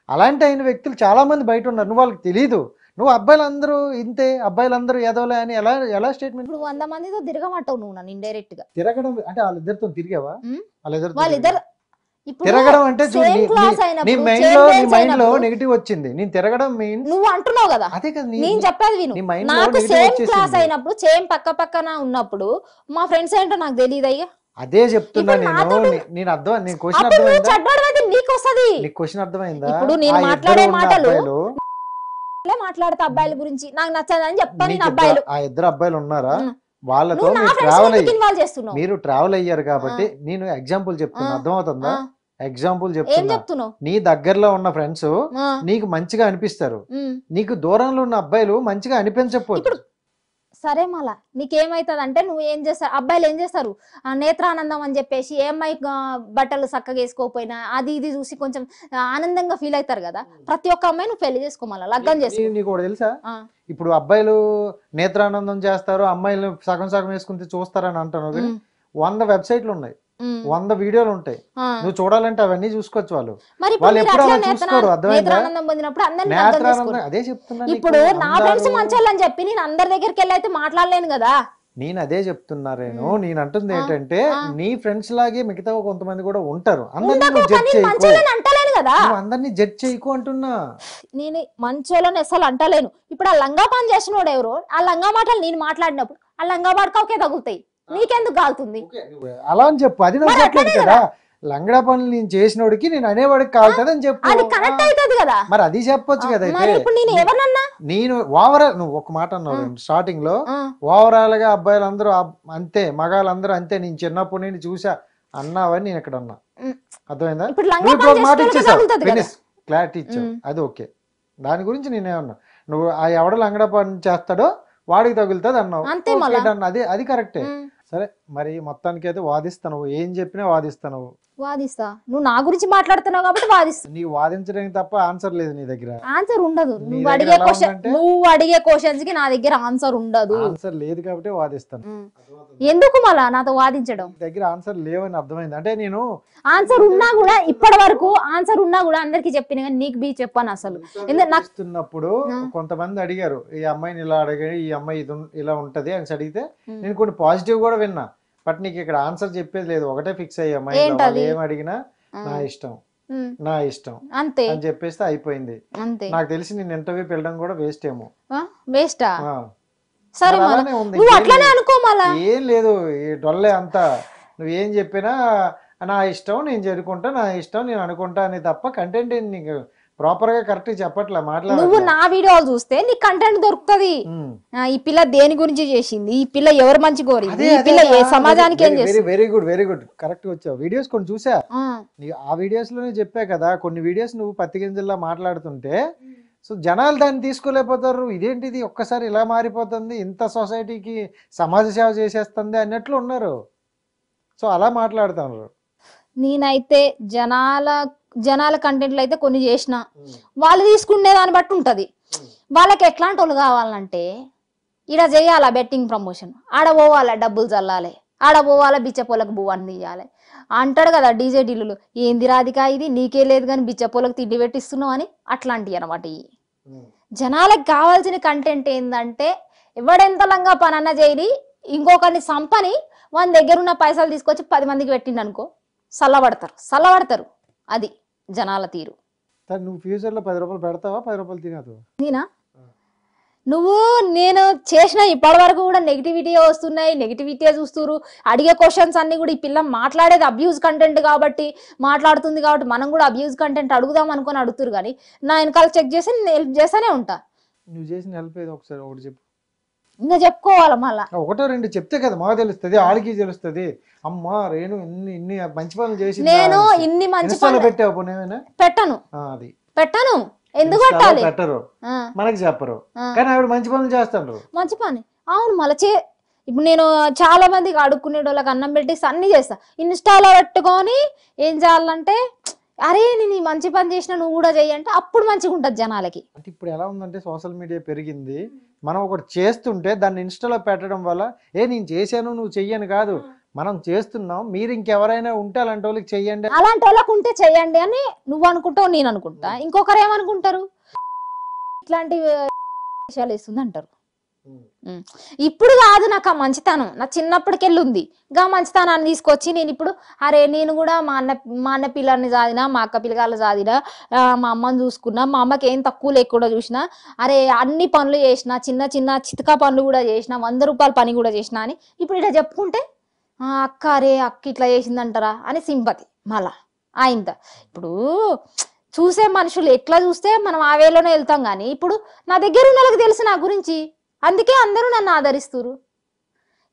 అలాంటి అయిన వ్యక్తులు చాలా మంది బయట ఉన్నారు, నువ్వు వాళ్ళకి తెలీదు. నువ్వు అబ్బాయిలందరూ ఇంతే, అబ్బాయిలందరూ ఎదవలే అని ఎలా ఎలా స్టేట్మెంట్? ఇప్పుడు 100 మందితో తిరగమంటావు నువ్వు నన్ను ఇండైరెక్ట్ గా. తిరగడం అంటే వాళ్ళిద్దరితో తిరిగావా? వాళ్ళిద్దరు ఇప్పుడు తిరగడం అంటే చూడు, same class నీ అయినప్పుడు, మైండ్ same లో నీ bench మైండ్ లో అయినప్పుడు, నెగిటివ్ వచ్చింది. నేను తిరగడం మీన్స్ నువ్వు అంటున్నావు కదా, అదే కదా నేను చెప్పేది విను. నీ మైండ్ లో నాకు నెగిటివ్ సేమ్ క్లాస్ వచ్చేసింది. అయినప్పుడు, సేమ్ పక్క పక్కన ఉన్నప్పుడు మా ఫ్రెండ్స్ ఏంటో నాకు తెలియదు అయ్యా. అదే చెప్తున్నా ఇప్పుడు నేను. నాతోటి- నేను అర్థం, నేను క్వశ్చన్ అప్పుడు నువ్వు అర్థమైందా? చెడ్డోడు నీకు వస్తది. నీకు క్వశ్చన్ అర్థమైందా? ఇప్పుడు నేను ఆ ఇద్దరు మాట్లాడే ఉన్న మాటలు అబ్బాయిలు, మాట్లాడతా అబ్బాయిల గురించి నాకు నచ్చదని చెప్తాను నీకు నేను అబ్బాయిలు. ఆ ఇద్దరు అబ్బాయిలు ఉన్నారా? ఉం. వాళ్ళతో నువ్వు నా మీరు ఫ్రెండ్స్ ట్రావెల్ ఎందుకు ఇన్వాల్వ్ చేస్తున్నావు? మీరు ట్రావెల్ అయ్యారు కాబట్టి నేను ఎగ్జాంపుల్ చెప్తున్నా, ఆ. అర్థమవుతుందా? ఆ. ఎగ్జాంపుల్ ఏం చెప్తున్నా. చెప్తున్నావు? నీ దగ్గరలో ఉన్న ఫ్రెండ్స్ ఆ. నీకు మంచిగా అనిపిస్తారు, ఉం. నీకు దూరంలో ఉన్న అబ్బాయిలు మంచిగా అనిపించకపోతే ఇప్పుడు సరే మళ్ళా నీకేమైతుంది అంటే నువ్వు ఏం చేస్తారు, అబ్బాయిలు ఏం చేస్తారు, నేత్రానందం అని చెప్పేసి ఏమై బట్టలు చక్కగా వేసుకోకపోయినా అది ఇది చూసి కొంచెం ఆనందంగా ఫీల్ అవుతారు కదా. ప్రతి ఒక్క అమ్మాయి నువ్వు పెళ్లి చేసుకో, మళ్ళీ లగ్గం చేసుకో. నీకు కూడా తెలుసా, ఆ. ఇప్పుడు అబ్బాయిలు నేత్రానందం చేస్తారు, అమ్మాయిలు సగం సగం వేసుకుంటే చూస్తారని అంటాను కానీ ఉం. 100 వెబ్సైట్లు ఉన్నాయి, ఉం. 100 వీడియోలు ఉంటాయి. ఆ. నువ్వు చూడాలంటే అవన్నీ చూసుకోవచ్చు. వాళ్ళు మరి ఇప్పుడు వాళ్ళు మీరు ఎప్పుడు అట్లా అలా చూసుకోరు, అర్థమైందా? నేత్రానందం పొందినప్పుడు అందరినీ లగ్గం నేత్రానందం చేసుకోరు. అదే చెప్తున్నా నీకు. ఇప్పుడు నా ఫ్రెండ్స్ అందరూ- మంచోళ్ళు అని చెప్పి నేను అందరి దగ్గరికి వెళ్ళి అయితే మాట్లాడలేను కదా. నేను అదే చెప్తున్నారేను. ఉం. నేను అంటుంది ఆ. ఏంటంటే ఆ. నీ ఫ్రెండ్స్ లాగే మిగతా కొంతమంది కూడా ఉంటారు. అందరినీ ఉండకు, నువ్వు కానీ జడ్జ్ నేను చేయకు, మంచోళ్ళని అంటలేను కదా. నువ్వు అందరినీ జడ్జ్ చేయకు అంటున్నా. నేను మంచోళ్ళని అసలు అంటలేను. ఇప్పుడు ఆ లంగా పని చేసినోడు ఎవరో, ఆ లంగా మాటలు నేను మాట్లాడినప్పుడు ఆ లంగా పడకకే తగులుతాయి, నీకెందుకు కాలుతుంది? అలా అని చెప్పు, అది నాకు మరి చెప్పలేదు అట్లనే కదా. లంగడా పనులు నేను చేసినోడికి నేను అనేవాడికి కాలుతుంది అని చెప్పు. అది కనెక్ట్ అవుతుంది కదా. మరి అది చెప్పొచ్చు కదా. మరి అయితే ఇప్పుడు నేను ఎవరన్నా నేను ఓవరాల్, నువ్వు ఒక మాట అన్నావు స్టార్టింగ్ లో, ఆ. ఓవరాల్ గా అబ్బాయిలు అందరూ అంతే, మగాళ్ళందరూ అంతే, నేను చిన్నప్పటి నుండి చూసా అన్నావని నేను ఇక్కడ అన్నా. ఉం. అర్థమైందా? ఇప్పుడు లంగా నువ్వు ఇప్పుడు ఒక పని మాట చేసేటోళ్ళకి ఇచ్చేసావు, తగులుతుంది కదా. ఫినిష్, క్లారిటీ ఇచ్చావు, ఉం. అది ఓకే. దాని గురించి నేనేమన్నా, నువ్వు ఆ ఎవడ లంగడా పని చేస్తాడో వాడికి తగులుతుంది అన్నావు. అంతే ఓకే, మళ్ళా. done. అది కరెక్టే. ఉం. సరే, మరి మొత్తానికి అయితే వాదిస్తాను, ఏం చెప్పినా వాదిస్తాను. వాదిస్తా, నువ్వు నా గురించి మాట్లాడుతున్నావు కాబట్టి వాదిస్తా. నీవు వాదించడానికి తప్ప ఆన్సర్ లేదు నీ దగ్గర. ఆన్సర్ ఉండదు. నీ నువ్వు దగ్గర అడిగే ఎలా క్వశ్చన్, ఉందంటే- నువ్వు అడిగే క్వశ్చన్స్ కి నా దగ్గర ఆన్సర్ ఉండదు. ఆన్సర్ లేదు కాబట్టి వాదిస్తాను. ఉం. ఎందుకు మళ్ళా నాతో వాదించడం? నీ దగ్గర ఆన్సర్ లేవని అర్థమైంది. అంటే నేను ఆన్సర్ ఉన్నా కూడా, ఇప్పటి వరకు ఆన్సర్ ఉన్నా కూడా అందరికి చెప్పిన కానీ నీకు బీ చెప్పాను అసలు. నాకు ఇస్తున్నప్పుడు కొంతమంది అడిగారు, ఈ అమ్మాయిని ఇలా అడిగారు, ఈ అమ్మాయి ఇలా ఉంటది అని అడిగితే ఉం. నేను కొన్ని పాజిటివ్ కూడా విన్నా. బట్ నీకు ఇక్కడ ఆన్సర్ చెప్పేది లేదు, ఒకటే ఫిక్స్ అయ్యా అమ్మాయి ఏంటది? ఏం అడిగినా నా ఇష్టం, ఉం. నా ఇష్టం అంతే అని చెప్పేస్తే అయిపోయింది. అంతే. నాకు తెలిసి నేను ఇంటర్వ్యూ వెళ్ళడం కూడా వేస్ట్ ఏమో. వేస్టా? ఆ. సరే మరి మళ్ళా అలానే ఉంది. నువ్వు ఏం అట్లానే లేదు. అనుకో మళ్ళా. ఏం లేదు, ఈ డొల్లే అంతా. నువ్వేం చెప్పినా నా ఇష్టం, నేను చేరుకుంటా, నా ఇష్టం నేను అనుకుంటా అని తప్ప కంటెంట్ నీకు ప్రాపర్ గా కరెక్ట్ చెప్పట్లే, నువ్వు మాట్లాడట్లే. నా వీడియోలు చూస్తే నీకు కంటెంట్ దొరుకుతది. ఉమ్. ఈ పిల్ల దేని గురించి చేసింది, ఈ పిల్ల ఎవరు మంచి కోరింది, అదే ఈ పిల్ల ఏ సమాజానికి ఏం వెరీ చేస్తుంది. Very good, very good, correct వచ్చావు. వీడియోస్ కొన్ని చూసా, ఆ. ఆ వీడియోస్ లోనే చెప్పా కదా, కొన్ని వీడియోస్ నువ్వు పత్తి గింజల్లా మాట్లాడుతుంటే సో జనాలు దాన్ని తీసుకోలేకపోతారు. ఇదేంటిది ఒక్కసారి ఇలా మారిపోతుంది, ఇంత సొసైటీకి సమాజ సేవ చేసేస్తుంది అన్నట్లు ఉన్నారు. సో అలా మాట్లాడుతాను. నేనైతే జనాల కంటెంట్లు అయితే కొన్ని చేసిన, వాళ్ళు తీసుకునే దాన్ని బట్టి ఉంటది. వాళ్ళకి ఎట్లాంటి వాళ్ళు కావాలంటే, ఈడ చేయాలా బెట్టింగ్ ప్రమోషన్, ఆడ పోవాలా డబ్బులు చల్లాలి, ఆడ పోవాలా బిచ్చపోలకు బువ్వని తీయాలి అంటాడు కదా డీజే ఢిల్లులు. ఏంది రాధిక ఇది, నీకే లేదు కానీ బిచ్చపోలకు తిండి పెట్టిస్తున్నావు అని, అట్లాంటివి అనమాట. జనాలకు కావాల్సిన కంటెంట్ ఏంటంటే, ఎవడెంత లంగా పనన్న చేయని, ఇంకొకరిని సంపని వాళ్ళ దగ్గర ఉన్న పైసలు తీసుకొచ్చి 10 మందికి పెట్టిండు అనుకో, చల్లబడతారు. అది జనాల తీరు. నువ్వు ఫ్యూచర్ లో 10 రూపాయలు పెడతావా, 10 రూపాయలు తినదు? నేనా? నేను చేసిన ఇప్పటి వరకు కూడా నెగిటివిటీ వస్తున్నాయి, నెగిటివిటీ చూస్తున్నారు. అడిగే క్వశ్చన్స్ అన్ని కూడా ఈ పిల్ల మాట్లాడేది అబ్యూజ్ కంటెంట్ కాబట్టి మాట్లాడుతుంది కాబట్టి మనం కూడా అబ్యూజ్ కంటెంట్ అడుగుదాం అనుకొని అడుగుతారు. కానీ నా వెనకాల చెక్ చేసి నేను హెల్ప్ చేస్తూనే ఉంటా. నువ్వు చేసిన హెల్ప్ ఏదో ఒకసారి ఒకటి చెప్పు. ఇంకా చెప్పుకోవాలా మళ్ళా? ఒకటో రెండు చెప్తే కదా మాకు తెలుస్తుంది, ఆడికి తెలుస్తుంది. అమ్మా రేణు ఇన్ని మంచి పనులు చేసి నేను ఇన్ని మంచి పనులు పెట్టావు పోనేమైనా? పెట్టను. అది పెట్టను, ఎందుకు పెట్టాలి? పెట్టరు, మనకి చెప్పరు, కానీ ఆవిడ మంచి పనులు చేస్తాడు. మంచి పని అవును. మళ్ళీ ఇప్పుడు నేను చాలా మందికి అడుక్కునే వాళ్ళకి అన్నం పెట్టి అన్ని చేస్తా. ఇన్స్టాలో పెట్టుకొని ఏం చేయాలంటే, అరే నేను ఈ మంచి పని చేసినా నువ్వు కూడా చెయ్యంటే అప్పుడు మంచిగా ఉంటుంది జనాలకి. అంటే ఇప్పుడు ఎలా ఉందంటే సోషల్ మీడియా పెరిగింది, మనం ఒకటి చేస్తుంటే దాన్ని ఇన్స్టాలో పెట్టడం వల్ల నేను చేశాను నువ్వు చెయ్యను కాదు, మనం చేస్తున్నాం, మీరు ఇంకెవరైనా ఉంటే అలాంటి వాళ్ళకి చెయ్యండి, అలాంటి వాళ్ళకు ఉంటే చెయ్యండి అని నువ్వు అనుకుంటావు, నేను అనుకుంటా, ఇంకొకరు ఏమనుకుంటారు, ఇట్లాంటి విషయాలు వేస్తుంది అంటారు. ఇప్పుడు కాదు నాకు ఆ మంచితనం, నా చిన్నప్పటికెళ్ళి ఉంది. గా మంచితనాన్ని తీసుకొచ్చి నేను ఇప్పుడు అరే నేను కూడా మా అన్న పిల్లల్ని సాదినా, మా అక్క పిల్లగాళ్ళు సాదినా, మా అమ్మని చూసుకున్నా, మా అమ్మకి ఏం తక్కువ లేకుండా చూసినా, అరే అన్ని పనులు చేసిన, చిన్న చిన్న చితకా పనులు కూడా చేసిన, 100 రూపాయల పని కూడా చేసిన అని ఇప్పుడు ఇట్లా చెప్పుకుంటే అక్క అరే అక్క ఇట్లా చేసిందంటారా అని సింపతి మళ్ళా ఆయంత. ఇప్పుడు చూసే మనుషులు ఎట్లా చూస్తే మనం ఆ వేలోనే వెళ్తాం. కానీ ఇప్పుడు నా దగ్గర ఉన్న వాళ్ళకి తెలుసు నా గురించి, అందుకే అందరూ నన్ను ఆదరిస్తున్నారు.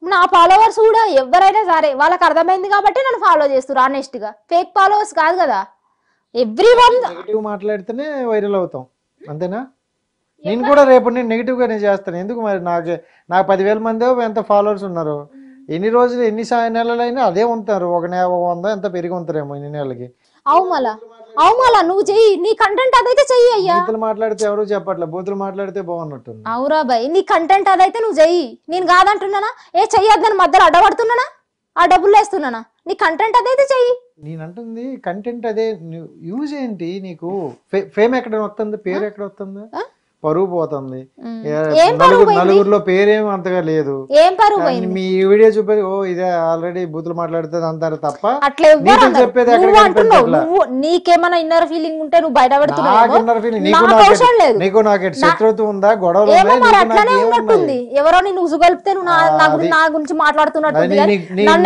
నా ఫాలోవర్స్ కూడా ఎవరైనా సరే వాళ్ళకి అర్థమైంది కాబట్టి నన్ను ఫాలో చేస్తారు ఆనెస్ట్ గా, ఫేక్ ఫాలోవర్స్ కాదు కదా. ఎవ్రీవన్ నెగిటివ్ మాట్లాడితేనే వైరల్ అవుతాం అంతేనా? నేను కూడా రేపు నేను నెగిటివ్ గానే చేస్తాను. ఎందుకు మరి నాకు 10,000 మంది ఎంత ఫాలోవర్స్ ఉన్నారు, ఎన్ని రోజులు ఎన్ని నెలలైనా అదే ఉంటారు. 100 ఎంత పెరిగి ఉంటారేమో ఇన్ని నెలలకి. అవుమలా నువ్వు చెయ్యి, నీ కంటెంట్ అదైతే చెయ్యి అయ్యా. బూతులు మాట్లాడితే ఎవరు చెప్పట్లే, బూతులు మాట్లాడితే బాగున్నట్టుంది. అవురా బాయ్, నీ కంటెంట్ అదైతే నువ్వు చెయ్యి, నేను కాదంటున్నానా? చెయ్యొద్దని మధ్యలో అడ్డపడుతున్నానా, ఆ డబ్బులు వేస్తున్నానా? నీ కంటెంట్ అదైతే చెయ్యి. నేనంటుంది కంటెంట్ అదే, యూజ్ ఏంటి నీకు? ఫేమ్ ఎక్కడ వస్తుంది, పేరు ఎక్కడ వస్తుంది, పరువు పోతుంది. నలుగురిలో పేరేం అంతగా లేదు. ఏం పరువు పోయింది? మీ వీడియో చూపేది ఓ ఇదే ఆల్రెడీ బూతులు మాట్లాడుతుంది అంటారు తప్ప అట్లా చెప్పేది నీకేమైనా ఇన్నర్ ఫీలింగ్ ఉంటే నువ్వు బయట నీకు నాకు శత్రుత్వం ఉందా, గొడవలు అట్లానే ఉన్నట్టుంది. ఎవరో నేను ఉసుగొలిపితే నువ్వు నా గురించి మాట్లాడుతున్నట్టు.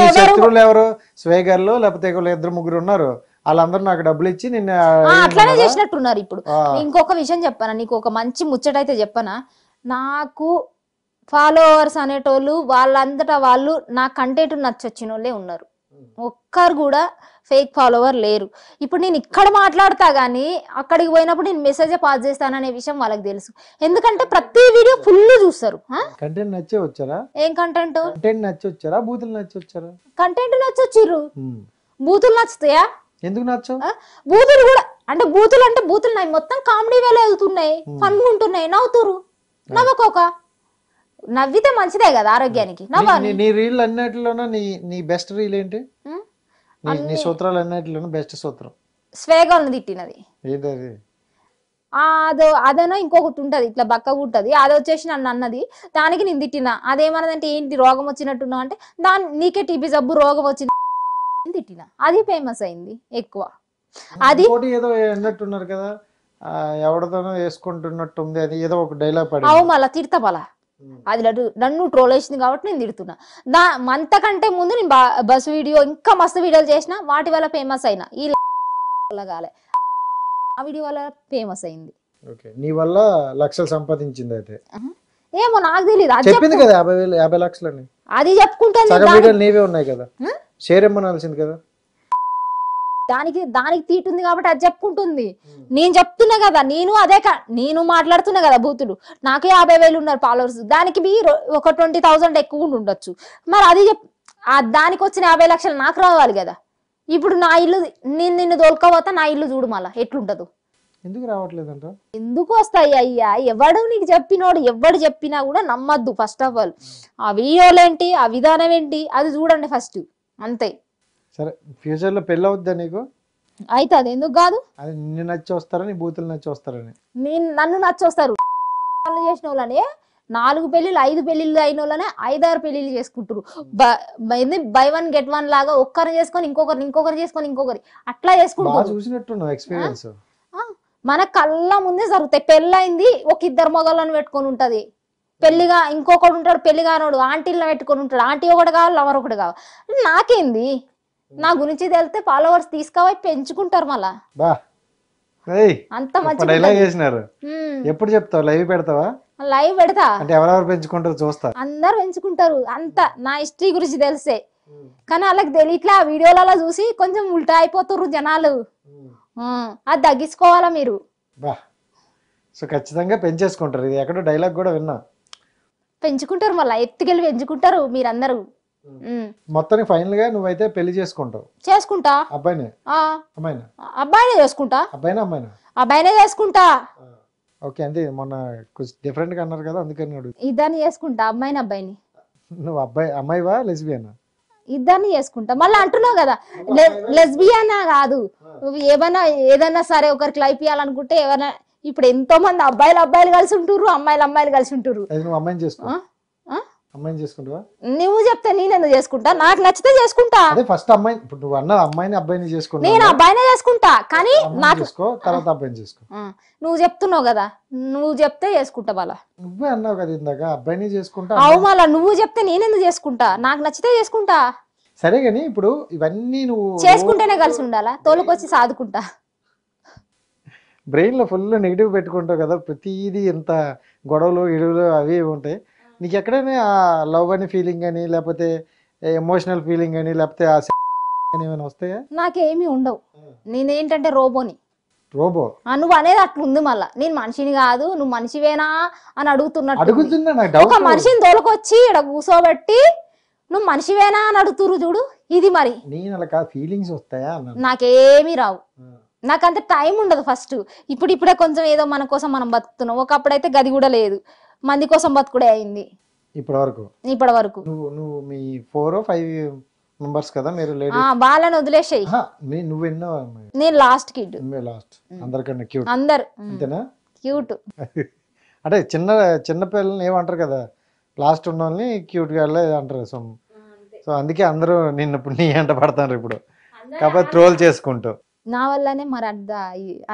నీ శత్రువులు ఎవరు? స్వేగర్లు లేకపోతే 2-3 ఉన్నారు, వాళ్ళందరూ నాకు డబ్బులు ఇచ్చి నిన్న అట్లానే చేసినట్టున్నారు. ఇప్పుడు ఇంకొక విషయం చెప్పానా నీకు, ఒక మంచి ముచ్చటైతే చెప్పనా, నాకు ఫాలోవర్స్ అనేటోళ్ళు వాళ్ళంతటా వాళ్ళు నా కంటెంట్ నచ్చొచ్చిన వాళ్ళే ఉన్నారు. ఒక్కరు కూడా ఫేక్ ఫాలోవర్ లేరు. ఇప్పుడు నేను ఇక్కడ మాట్లాడతా గానీ అక్కడికి పోయినప్పుడు నేను మెసేజ్ పాస్ చేస్తాననే విషయం వాళ్ళకి తెలుసు. ఎందుకంటే ప్రతి వీడియో ఫుల్ చూస్తారు. కంటెంట్ నచ్చే వచ్చారా? ఏం కంటెంట్? కంటెంట్ నచ్చి వచ్చారా, బూతులు నచ్చి వచ్చారా? కంటెంట్ నచ్చొచ్చిర్రు. బూతులు నచ్చుతాయా? ఎందుకు నచ్చవు? బూతులు కూడా అంటే బూతులు నాయి మొత్తం కామెడీ వేళ వెళ్తున్నాయి, ఫన్ ఉంటున్నాయి, నవ్వుతురు. నవ్వకోక నవ్వితే మంచిదే కదా ఆరోగ్యానికి. నీ రీల్ అన్నిటిలోనూ నీ బెస్ట్ రీల్ ఏంటి? నీ సూత్రాలు అన్నిటిలోనూ బెస్ట్ సూత్రం స్వేగాలను తిట్టినది. ఏంటది? అదనో ఇంకొకటి ఉంటది ఇట్లా బక్కగా ఉంటది, అది వచ్చేసి నన్ను అన్నది, దానికి నేను తిట్టినా. అదేమన్నదంటే ఏంటి రోగం వచ్చినట్టున్నా అంటే నీకే టీబీ జబ్బు రోగం వచ్చింది తిట్టినా. అది ఫేమస్ అయింది ఎక్కువ. అది ఏదో అన్నట్టున్నారు కదా, ఎవరితోనో వేసుకుంటున్నట్టుంది, అది ఏదో ఒక డైలాగ్ పడి అవు మళ్ళా తిడతా మళ్ళా. అది నన్ను ట్రోల్ వేసింది కాబట్టి నేను తిడుతున్నా. అంతకంటే ముందు నేను బస్ వీడియో ఇంకా మస్తు వీడియోలు చేసిన, వాటి వల్ల ఫేమస్ అయినా. ఈ కాలే ఆ వీడియో వల్ల ఫేమస్ అయింది. నీ వల్ల లక్షలు సంపాదించింది అయితే ఏమో నాకు తెలియదు. చెప్పింది కదా 50 లక్షలని, అది చెప్పుకుంటాను. వీడియోలు నీవే ఉన్నాయి కదా, షేర్ ఇమ్మనాల్సింది కదా. దానికి తీటుంది కాబట్టి అది చెప్పుకుంటుంది. నేను చెప్తున్నా కదా, నేను మాట్లాడుతున్నా కదా బూతులు. నాకే 50,000 ఉన్నారు ఫాలోవర్స్, దానికి ఒక 20,000 ఎక్కువ ఉండొచ్చు. మరి అది దానికి వచ్చిన 50 లక్షలు నాకు రావాలి కదా. ఇప్పుడు నా ఇల్లు నిన్ను తోలుకోపోతా, నా ఇల్లు చూడు మళ్ళా ఎట్లుంటదో. ఎందుకు రావట్లేదంట? ఎందుకు వస్తాయి అయ్యా? ఎవడు నీకు చెప్పినోడు ఎవడు చెప్పినా కూడా నమ్మద్దు. ఫస్ట్ ఆఫ్ ఆల్ ఆ వీడియోలు ఏంటి, ఆ విధానం ఏంటి, అది చూడండి ఫస్ట్, అంతే. సరే, ఫ్యూచర్ లో పెళ్ళి అవుద్దా నీకు? అయితే అది ఎందుకు కాదు? అది నిన్ను నచ్చి వస్తారని, బూతులు నచ్చి వస్తారని. నన్ను నచ్చొస్తారు చేసిన వాళ్ళని 4 పెళ్లిళ్ళు 5 పెళ్లిళ్ళు అయిన వాళ్ళనే 5-6 పెళ్లిళ్ళు చేసుకుంటారు. బై 1 get 1 లాగా ఒక్కరిని చేసుకొని ఇంకొకరు చేసుకొని ఇంకొకరి అట్లా చేసుకుంటారు. చూసినట్టున్నావు ఎక్స్పీరియన్స్. మన కళ్ళ ముందే జరుగుతాయి. పెళ్ళయింది ఒక 2 మగళ్ళని పెట్టుకొని ఉంటది, పెళ్లిగా ఇంకొకడు ఉంటాడు, పెళ్లిగానోడు ఆంటీలను పెట్టుకొని ఉంటాడు. ఆంటీ ఒకటి కావాలి, లవర్ ఒకటి కావాలి. నాకేంది, నా గురించి తెలితే ఫాలోవర్స్ తీసుకుపోయి పెంచుకుంటారు మళ్ళా. అంత మంచిగా చేసినారు. ఎప్పుడు చెప్తావు? లైవ్ పెడతావా? లైవ్ పెడతా. అంటే ఎవరెవరు పెంచుకుంటారు చూస్తా. అందరు పెంచుకుంటారు, అంత నా హిస్టరీ గురించి తెలిసే. కానీ వాళ్ళకి తెలియట్లే, ఆ వీడియోలలో చూసి కొంచెం ఉల్టా అయిపోతారు జనాలు. అది తగ్గించుకోవాలా మీరు. సో ఖచ్చితంగా పెంచేసుకుంటారు. ఇది ఎక్కడో డైలాగ్ కూడా విన్నా. పెంచుకుంటారు మళ్ళీ, ఎత్తుకెళ్ళి పెంచుకుంటారు మీరందరూ. మొత్తానికి ఫైనల్ గా నువ్వైతే పెళ్లి చేసుకుంటావు? చేసుకుంటా. అబ్బాయినే అమ్మాయినా? అబ్బాయినే చేసుకుంటా. అబ్బాయినా అమ్మాయినా? అబ్బాయినే చేసుకుంటా. ఓకే, అంతే. మొన్న డిఫరెంట్ గా అన్నారు కదా, అందుకని అడుగు. ఇద్దరిని చేసుకుంటా, అమ్మాయిని అబ్బాయిని. నువ్వు అమ్మాయివా లెస్బియనా? ఇద్దరిని చేసుకుంటా. మళ్ళీ అంటున్నావు కదా లెస్బియనా కాదు, ఏదన్నా సరే ఒకరికి లైఫ్ ఇవ్వాలనుకుంటే ఇప్పుడు ఎంతో మంది అబ్బాయిలు కలిసి ఉంటుర్రు, అమ్మాయిలు కలిసి ఉంటుర్రు. అది నువ్వు అమ్మాయిని చేసుకో, అమ్మాయిని చేసుకుంటావా? నువ్వు చెప్తే నేను ఎందుకు చేసుకుంటా? నాకు నచ్చితే చేసుకుంటా. అదే ఫస్ట్ అమ్మాయి, ఇప్పుడు నువ్వు అన్న అమ్మాయిని అబ్బాయిని చేసుకుంటా. నేను అబ్బాయినే చేసుకుంటా, కానీ నాకు చేసుకో, తర్వాత అబ్బాయిని చేసుకో. నువ్వు చెప్తున్నావు కదా, నువ్వు చెప్తే చేసుకుంటా. మళ్ళా నువ్వే అన్నావు కదా ఇందాక అబ్బాయిని చేసుకుంటా. అవు మళ్ళా నువ్వు చెప్తే నేనెందుకు చేసుకుంటా? నాకు నచ్చితే చేసుకుంటా. సరే గాని ఇప్పుడు ఇవన్నీ నువ్వు చేసుకుంటేనే కలిసి ఉండాలా? తోలుకొచ్చి సాదుకుంటా. బ్రెయిన్ లో ఫుల్ నెగిటివ్ పెట్టుకుంటావు కదా, ప్రతిదీ ఎంత గొడవలు ఇడువులు అవి ఉంటాయి. నీకు ఎక్కడైనా ఆ లవ్ అని ఫీలింగ్ అని, లేకపోతే ఎమోషనల్ ఫీలింగ్ అని, లేకపోతే ఆ ఏమైనా వస్తాయా? నాకేమీ ఉండవు. నేనేంటంటే రోబోని. రోబో? నువ్వు అనేది అట్లుంది. మళ్ళా నేను మనిషిని కాదు, నువ్వు మనిషివేనా అని అడుగుతున్నా. ఒక మనిషిని తోలుకొచ్చి ఇక్కడ కూర్చోబెట్టి నువ్వు మనిషివేనా అని అడుగుతురు చూడు, ఇది మరి. నేను అలా కాదు, ఫీలింగ్స్ వస్తాయా? నాకేమీ రావు. నాకంత టైం ఉండదు. ఫస్ట్ ఇప్పుడే కొంచెం ఏదో మన కోసం మనం బతుకుతున్నాం. ఒకప్పుడైతే గది కూడా లేదు, మంది కోసం బతుకుడే అయింది ఇప్పటి వరకు. నువ్వు మీ 4 or 5 మెంబర్స్ కదా మీరు? వాళ్ళని వదిలేసాయి. నువ్వెన్నో? నేను లాస్ట్ కిడ్. లాస్ట్, అందరికన్నా క్యూట్. అందరు అంతేనా? క్యూట్. అంటే చిన్న పిల్లల్ని ఏమంటారు కదా, లాస్ట్ ఉన్న వాళ్ళని క్యూట్ గా అంటారు. సో అందుకే అందరూ నిన్ను నీ అంట పడతారు ఇప్పుడు, కాబట్టి ట్రోల్ చేసుకుంటూ. నా వల్లనే మరి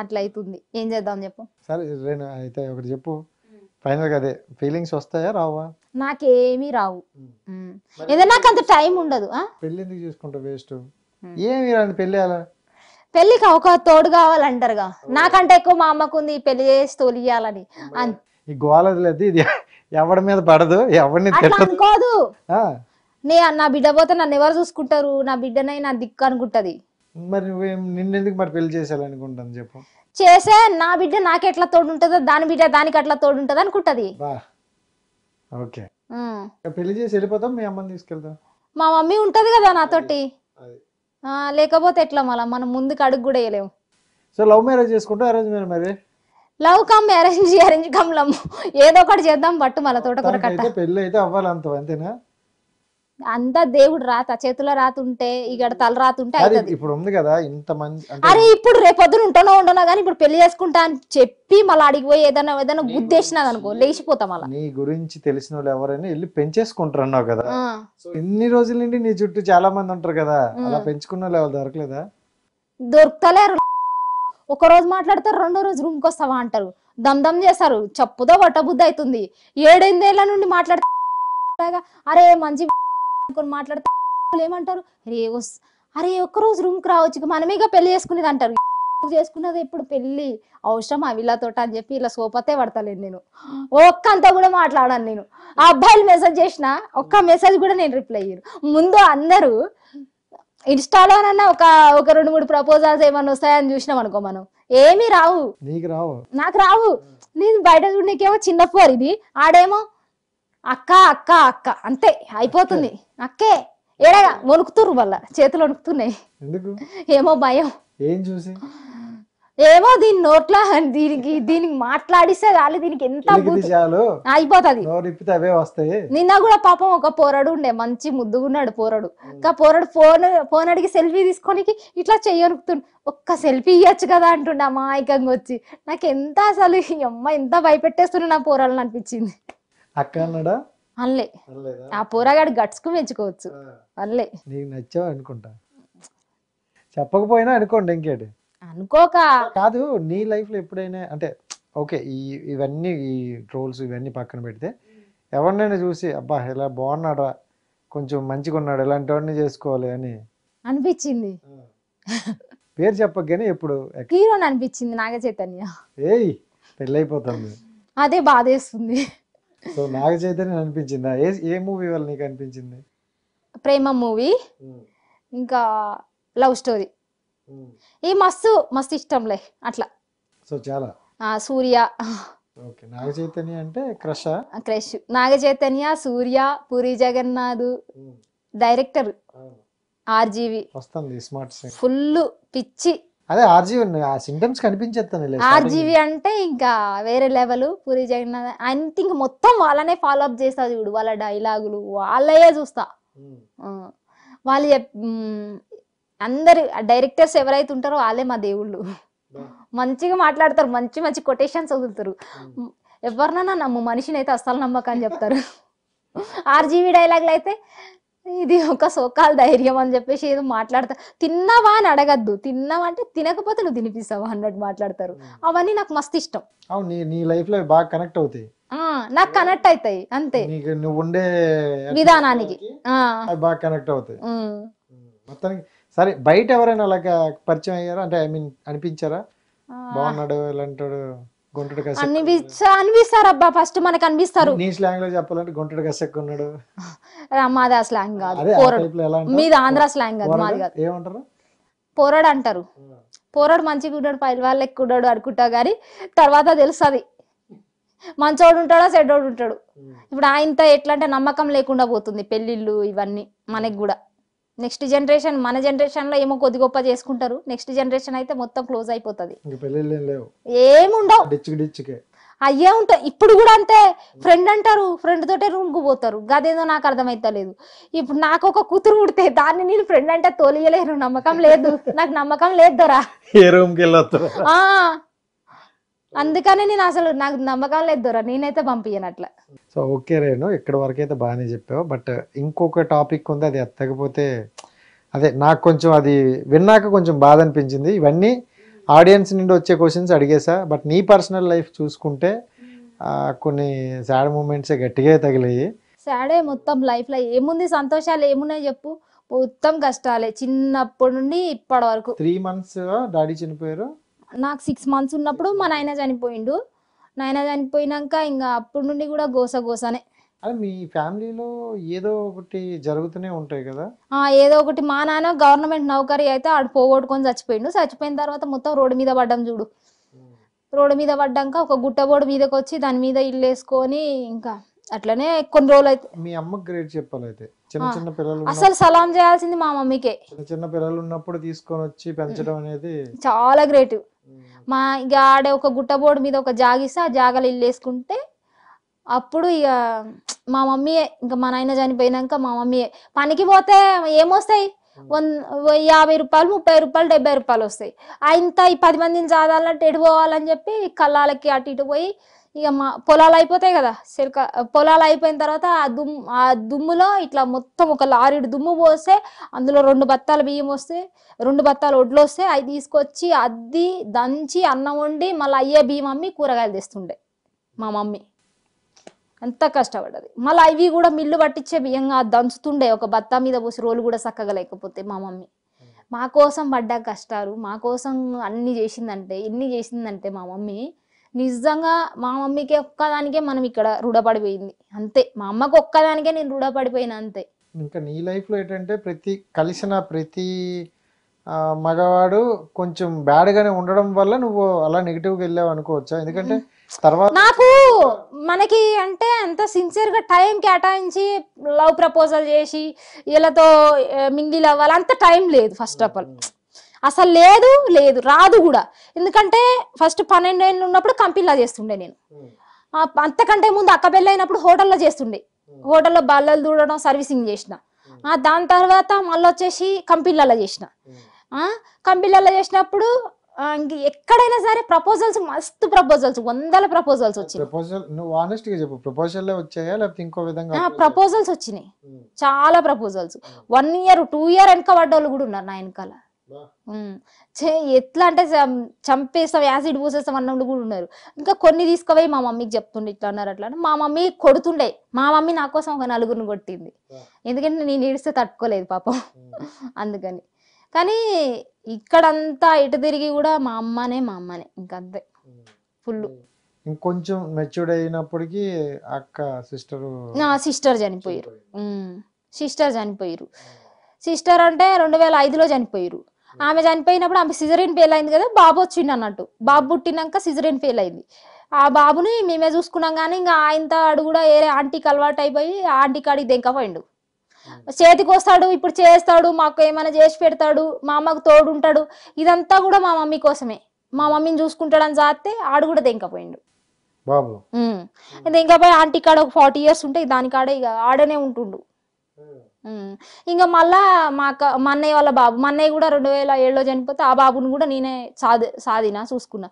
అట్లా అవుతుంది. ఏం చేద్దాం చెప్పు. సరే అయితే ఒకటి చెప్పు ఫైనల్ గా, అదే ఫీలింగ్స్ వస్తాయా రావా? నాకేమీ రావు. ఏదైనా నాకు అంత టైం ఉండదు. పెళ్లి ఎందుకు చేసుకుంటావు? వేస్ట్. ఏమి రాని పెళ్లి? అలా పెళ్లికి ఒక తోడు కావాలంటారుగా. నాకంటే ఎక్కువ మా అమ్మకు ఉంది పెళ్లి చేసి తోలియాలని. ఈ గోలది ఇది ఎవడి మీద పడదు, ఎవరిని అనుకోదు. నా బిడ్డ పోతే నన్ను ఎవరు చూసుకుంటారు? నా బిడ్డనై నా దిక్కు అనుకుంటది. మరి నిన్నెందుకు మరి పెళ్లి చేసేయాలనుకుంటాను చెప్పు? చేసే నా బిడ్డ నాకు ఎట్లా తోడు ఉంటుందో దాని బిడ్డ దానికి అట్లా తోడు ఉంటది అనుకుంటది. ఓకే, పెళ్లి చేసి వెళ్ళిపోతాం, మీ అమ్మని తీసుకెళ్తాం. మా మమ్మీ ఉంటది కదా నాతోటి, లేకపోతే ఎట్లా? మళ్ళీ మనం ముందుకు అడుగు కూడా వేయలేము. సో లవ్ మ్యారేజ్ చేసుకుంటా, అరేంజ్ మ్యారేజ్? మరి love come arrange come love, ఏదో ఒకటి చేద్దాం. పట్టు మళ్ళీ తోటకూర కట్ట. పెళ్లి అయితే అవ్వాలి, అంతేనా? అంతా దేవుడు రాత, చేతిలో రాత ఉంటే ఇక్కడ తల రాత ఉంటే అవుతుంది. ఇప్పుడు ఉంది కదా ఇంత మంది. అరే ఇప్పుడు రేపొద్దున ఉండనో కానీ ఇప్పుడు పెళ్లి చేసుకుంటా అని చెప్పి మళ్ళీ అడిగి పోయి ఏదైనా గుద్దేసినా అనుకో లేచిపోతాం. మళ్ళీ నీ గురించి తెలిసిన వాళ్ళు ఎవరైనా వెళ్ళి పెంచేసుకుంటారు అన్నావు కదా. సో ఇన్ని రోజుల నుండి నీ చుట్టూ చాలా మంది ఉంటారు కదా, అలా పెంచుకున్న వాళ్ళు ఎవరు దొరకలేదా? దొరుకుతలేరు. ఒక రోజు మాట్లాడతారు, రెండో రోజు రూమ్కి వస్తావా అంటారు, దమ్ చేస్తారు. చెప్పుతో పట్టబుద్ధి అవుతుంది. 7-8 ఏళ్ల నుండి మాట్లాడతా, అరే మంచి మాట్లాడతా ఏమంటారు, అరే ఒక్కరోజు రూమ్కి రావచ్చు, మనమేగా పెళ్లి చేసుకునేది అంటారు. చేసుకున్నది ఇప్పుడు పెళ్లి అవసరం వీళ్ళతోట అని చెప్పి ఇలా సోపతే పడతలేను. నేను ఒక్కంతా కూడా మాట్లాడాను. నేను ఆ అబ్బాయిలు మెసేజ్ చేసిన ఒక్క మెసేజ్ కూడా నేను రిప్లై అయ్యారు. ముందు అందరూ ఇన్స్టాలోనన్నా ఒక 2-3 ప్రపోజల్స్ ఏమన్నా వస్తాయని చూసినాం అనుకో, మనం ఏమీ రావు. నాకు రావు. నేను బయట చూడకేమో చిన్న పోరు ఇది, ఆడేమో అక్క అక్క అక్క అంతే అయిపోతుంది. అక్కే ఏడగా వణుకుతుర్రు, వల్ల చేతులు వణుకుతున్నాయి. ఏమో భయం. ఏమో దీని నోట్ల దీనికి మాట్లాడిస్తే చాలు, దీనికి ఎంత అయిపోతుంది. నిన్న కూడా పాపం ఒక పోరడు ఉండే, మంచి ముద్దుగున్నాడు పోరడు. పోరడు ఫోన్ అడిగి సెల్ఫీ తీసుకొని ఇట్లా చెయ్యనుకుతుండు. ఒక్క సెల్ఫీ ఇవ్వచ్చు కదా అంటుండే అమాయకంగా వచ్చి. నాకు ఎంత అసలు ఈ అమ్మ ఎంత భయపెట్టేస్తున్నా నా పోరాలని అనిపించింది. అల్లే ఆ పోరాగాడు గట్స్కు మెచ్చుకోవచ్చు. అల్లే నీకు నచ్చావు అనుకుంటా, చెప్పకపోయినా అనుకోండి, ఇంకేంటి అనుకోక కాదు. నీ లైఫ్ లో ఎప్పుడైనా అంటే ఓకే ఇవన్నీ ఈ ట్రోల్స్ ఇవన్నీ పక్కన పెడితే ఎవరినైనా చూసి అబ్బా ఇలా బాగున్నాడా, కొంచెం మంచిగా ఉన్నాడు, ఇలాంటి వాడిని చేసుకోవాలి అని అనిపించింది? పేరు చెప్పగానే ఎప్పుడు హీరోని అనిపించింది నాగ చైతన్య. పెళ్ళైపోతుంది, అదే బాధేస్తుంది. సో నాగ చైతన్య అనిపించిందా? ఏ మూవీ వల్ల నీకు అనిపించింది? ప్రేమ మూవీ, ఇంకా లవ్ స్టోరీ. ఈ మస్తు ఇష్టంలే అట్లా. సో చాలా సూర్య. ఓకే, నాగ చైతన్య అంటే క్రష్. నాగ చైతన్య, సూర్య, పూరి జగన్నాథ్, డైరెక్టర్ ఆర్జీవి. వస్తుంది స్మార్ట్ ఫుల్ పిచ్చి. అదే ఆర్జీవి సింటమ్స్ కనిపించేస్తాను. ఆర్జీవి అంటే ఇంకా వేరే లెవెల్. పూరి జగన్నాథ్ అంటే ఇంకా మొత్తం వాళ్ళనే ఫాలో అప్ చేస్తా చూడు, వాళ్ళ డైలాగులు వాళ్ళయే చూస్తా. వాళ్ళు అందరు డైరెక్టర్స్ ఎవరైతే ఉంటారో వాళ్ళే మా దేవుళ్ళు. మంచిగా మాట్లాడతారు, మంచి మంచి కొటేషన్స్ వదులుతారు. ఎవరినైనా నమ్ము, మనిషిని అయితే అస్సలు నమ్మకని చెప్తారు. ఆర్జీవీ డైలాగులు అయితే ఇది ఒక సోకాల్ ధైర్యం అని చెప్పేసి ఏదో మాట్లాడతారు. తిన్నావా అని అడగద్దు, తిన్నావా అంటే తినకపోతే నువ్వు తినిపిస్తావా అన్నట్టు మాట్లాడతారు. అవన్నీ నాకు మస్తు ఇష్టం. అవును, నీ లైఫ్ లో బాగా కనెక్ట్ అవుతాయి, నాకు కనెక్ట్ అవుతాయి అంతే, నీకు నువ్వు ఉండే విధానానికి అవి బాగా కనెక్ట్ అవుతాయి మొత్తానికి. సరే, బయట ఎవరైనా అలాగా పరిచయం అయ్యారా? అంటే ఐ మీన్ అనిపించారా, బాగున్నాడు ఇలాంటాడు, గుంటడు కసెక్ అనిపిస్తారు అబ్బా. ఫస్ట్ మనకు అనిపిస్తారు. నీ స్లాంగ్ లో చెప్పాలంటే గుంటడు కసెక్ ఉన్నాడు. మాది ఆ స్లాంగ్ కాదు, అదే ఆ type లో ఎలా అంటారు? మీది ఆంధ్ర స్లాంగ్ కాదు, మాది కాదు. ఏమంటారు? పోరాడు అంటారు. పోరాడు మంచిగా ఉన్నాడు, పైల వాళ్ళ ఎక్కున్నాడు అనుకుంటా గానీ తర్వాత తెలుస్తుంది మంచోడు ఉంటాడో చెడ్డోడు ఉంటాడు. ఇప్పుడు ఆయనతో ఎట్లా అంటే నమ్మకం లేకుండా పోతుంది పెళ్ళిళ్ళు ఇవన్నీ మనకి కూడా. నెక్స్ట్ జనరేషన్, మన జనరేషన్ లో ఏమో కొద్ది గొప్ప చేసుకుంటారు, నెక్స్ట్ జనరేషన్ అయితే మొత్తం క్లోజ్ అయిపోతుంది, ఏముండవు, అయ్యే ఉంటాయి. ఇప్పుడు కూడా అంతే, ఫ్రెండ్ అంటారు, ఫ్రెండ్ తోటే రూమ్ కు పోతారు. గదేదో నాకు అర్థమైతలేదు. ఇప్పుడు నాకు ఒక కూతురు పుడితే దాన్ని నేను ఫ్రెండ్ అంటే తోలియలేరు, నమ్మకం లేదు, నాకు నమ్మకం లేదు దొరా. ఏ రూమ్ కి వెళ్ళొస్తారు? అందుకనే నేను అసలు నాకు నమ్మకం లేదు దొరా, నేనైతే పంపించను అట్లా. సో ఓకే రేణు, ఇక్కడ వరకు అయితే బాగానే చెప్పావు. బట్ ఇంకొక టాపిక్ ఉంది, అది ఎత్తకపోతే అదే నాకు కొంచెం అది విన్నాక కొంచెం బాధ అనిపించింది. ఇవన్నీ ఆడియన్స్ నుండి వచ్చే క్వశ్చన్స్ అడిగేసా. బట్ నీ పర్సనల్ లైఫ్ చూసుకుంటే కొన్ని సాడ్ మూమెంట్సే గట్టిగా తగిలాయి. సాడే మొత్తం లైఫ్ లో ఏముంది, సంతోషాలు ఏమున్నాయి చెప్పు, మొత్తం కష్టాలే చిన్నప్పటి నుండి ఇప్పటి వరకు. 3 months డాడీ చనిపోయారు, నాకు 6 months ఉన్నప్పుడు మా నాయన చనిపోయిండు. నాయన చనిపోయినాక ఇంకా అప్పటి నుండి కూడా గోసనే. అది మీ ఫ్యామిలీలో ఏదో ఒకటి జరుగుతూనే ఉంటాయి కదా? ఏదో ఒకటి. మా నాన్న గవర్నమెంట్ నౌకరీ అయితే ఆడు పోగొట్టుకొని చచ్చిపోయిండు. చచ్చిపోయిన తర్వాత మొత్తం రోడ్డు మీద పడ్డాం చూడు. రోడ్డు మీద పడ్డాక ఒక గుట్టబోర్డు మీదకి వచ్చి దాని మీద ఇల్లు వేసుకొని ఇంకా అట్లనే కొన్ని రోజులు అయితే. మీ అమ్మకి గ్రేట్ చెప్పాలి అయితే, చిన్న చిన్న పిల్లలు అసలు సలాం చేయాల్సింది మా మమ్మీకే. చిన్న చిన్న పిల్లలు ఉన్నప్పుడు తీసుకొని వచ్చి పెంచడం అనేది చాలా గ్రేట్. మా ఇక ఆడే ఒక గుట్టబోర్డు మీద ఒక జాగిస్తే ఆ జాగలు ఇల్లు వేసుకుంటే అప్పుడు ఇక మా మమ్మీయే, ఇంకా మా నాయన చనిపోయినాక మా మమ్మీయే. పనికి పోతే ఏమొస్తాయి, 50 రూపాయలు, 30 రూపాయలు, 70 రూపాయలు వస్తాయి. ఇంత ఈ 10 మందిని చాదాలంటే ఎటు పోవాలని చెప్పి కళ్ళాలకి అటు ఇటు పోయి ఇక మా పొలాలు అయిపోతాయి కదా, పొలాలు అయిపోయిన తర్వాత ఆ దుమ్ములో ఇట్లా మొత్తం ఒక లారీడు దుమ్ము పోస్తే అందులో 2 బత్తాలు బియ్యం వస్తే, 2 బత్తాలు ఒడ్లు వస్తే అవి తీసుకొచ్చి అద్ది దంచి అన్నం వండి మళ్ళీ అయ్యే బియ్యం అమ్మి కూరగాయలు తెస్తుండే మా మమ్మీ. అంత కష్టపడ్డది. మళ్ళీ అవి కూడా మిల్లు పట్టించే బియ్యంగా దంచుతుండే, ఒక బత్తా మీద పోసి రోలు కూడా చక్కగా లేకపోతే మా మమ్మీ. మా కోసం పడ్డ కష్టాలు, మా కోసం అన్ని చేసిందంటే మా మమ్మీ నిజంగా మా మమ్మీకి ఒక్కదానికే మనం ఇక్కడ రుణపడిపోయింది అంతే. మా అమ్మకి ఒక్కదానికే నేను రుణపడిపోయినా అంతే. ఇంకా నీ లైఫ్ లో ఏంటంటే కలిసిన ప్రతి మగవాడు కొంచెం బ్యాడ్ గానే ఉండడం వల్ల నువ్వు అలా నెగిటివ్ గా వెళ్ళావు అనుకోవచ్చా? ఎందుకంటే తర్వాత నాకు మనకి అంటే అంత సిన్సియర్ గా టైం కేటాయించి లవ్ ప్రపోజల్ చేసి వీళ్ళతో మింగిల్ అవ్వాలి అంత టైం లేదు. ఫస్ట్ ఆఫ్ ఆల్ అసలు లేదు రాదు కూడా. ఎందుకంటే ఫస్ట్ 12 ఏళ్ళు ఉన్నప్పుడు కంపెనీలా చేస్తుండే నేను. అంతకంటే ముందు అక్క పెళ్ళి అయినప్పుడు హోటల్లో చేస్తుండే, హోటల్లో బల్లలు దూడడం సర్వీసింగ్ చేసిన. దాని తర్వాత మళ్ళీ వచ్చేసి కంపెనీలలో చేసిన. కంపెనీలలో చేసినప్పుడు ఎక్కడైనా సరే ప్రపోజల్స్, మస్తు ప్రపోజల్స్, 100 ప్రపోజల్స్ వచ్చినాయి. ప్రపోజల్స్ వచ్చినాయి, చాలా ప్రపోజల్స్. 1 year 2 year వెనక పడ్డోళ్ళు కూడా ఉన్నారు నా వెనకాల. ఎట్లా అంటే చంపేస్తాం, యాసిడ్ పూసేస్తాం అన్నోళ్ళు కూడా ఉన్నారు. ఇంకా కొన్ని తీసుకుపోయి మా మమ్మీకి చెప్తుండే ఇట్లా అన్నారు అట్లా. మా మమ్మీ కొడుతుండే. మా మమ్మీ నా కోసం ఒక 4 కొట్టింది, ఎందుకంటే నేను ఏడిస్తే తట్టుకోలేదు పాపం అందుకని. కానీ ఇక్కడంతా ఇటు తిరిగి కూడా మా అమ్మనే ఇంకంతే ఫుల్. ఇంకొంచెం మెచ్యూర్డ్ అయినప్పటికీ సిస్టర్ చనిపోయారు. సిస్టర్ అంటే 2005లో చనిపోయారు. ఆమె చనిపోయినప్పుడు ఆమె సిజరీన్ ఫెయిల్ అయింది కదా, బాబు వచ్చిండు అన్నట్టు. బాబు పుట్టినాక సిజరీన్ ఫెయిల్ అయింది. ఆ బాబుని మేమే చూసుకున్నాం. కానీ ఇంకా ఆయనతో ఆడు కూడా వేరే ఆంటీకి అలవాటు అయిపోయి ఆంటీ కాడికి దెంకపోయిండు. చేతికి వస్తాడు, ఇప్పుడు చేస్తాడు, మాకు ఏమైనా చేసి పెడతాడు, మా అమ్మకు తోడు ఉంటాడు. ఇదంతా కూడా మా మమ్మీ కోసమే. మా మమ్మీని చూసుకుంటాడని చాస్తే ఆడు కూడా దెంకపోయిండు. దెంకపోయి ఆంటీ కాడ ఒక 40 years ఉంటే దాని కాడ ఇక ఆడనే ఉంటుండు. ఇంకా మళ్ళా మా అన్నయ్య వాళ్ళ బాబు, మా అన్నయ్య కూడా 2007లో చనిపోతే ఆ బాబుని కూడా నేనే సాదినా చూసుకున్నా.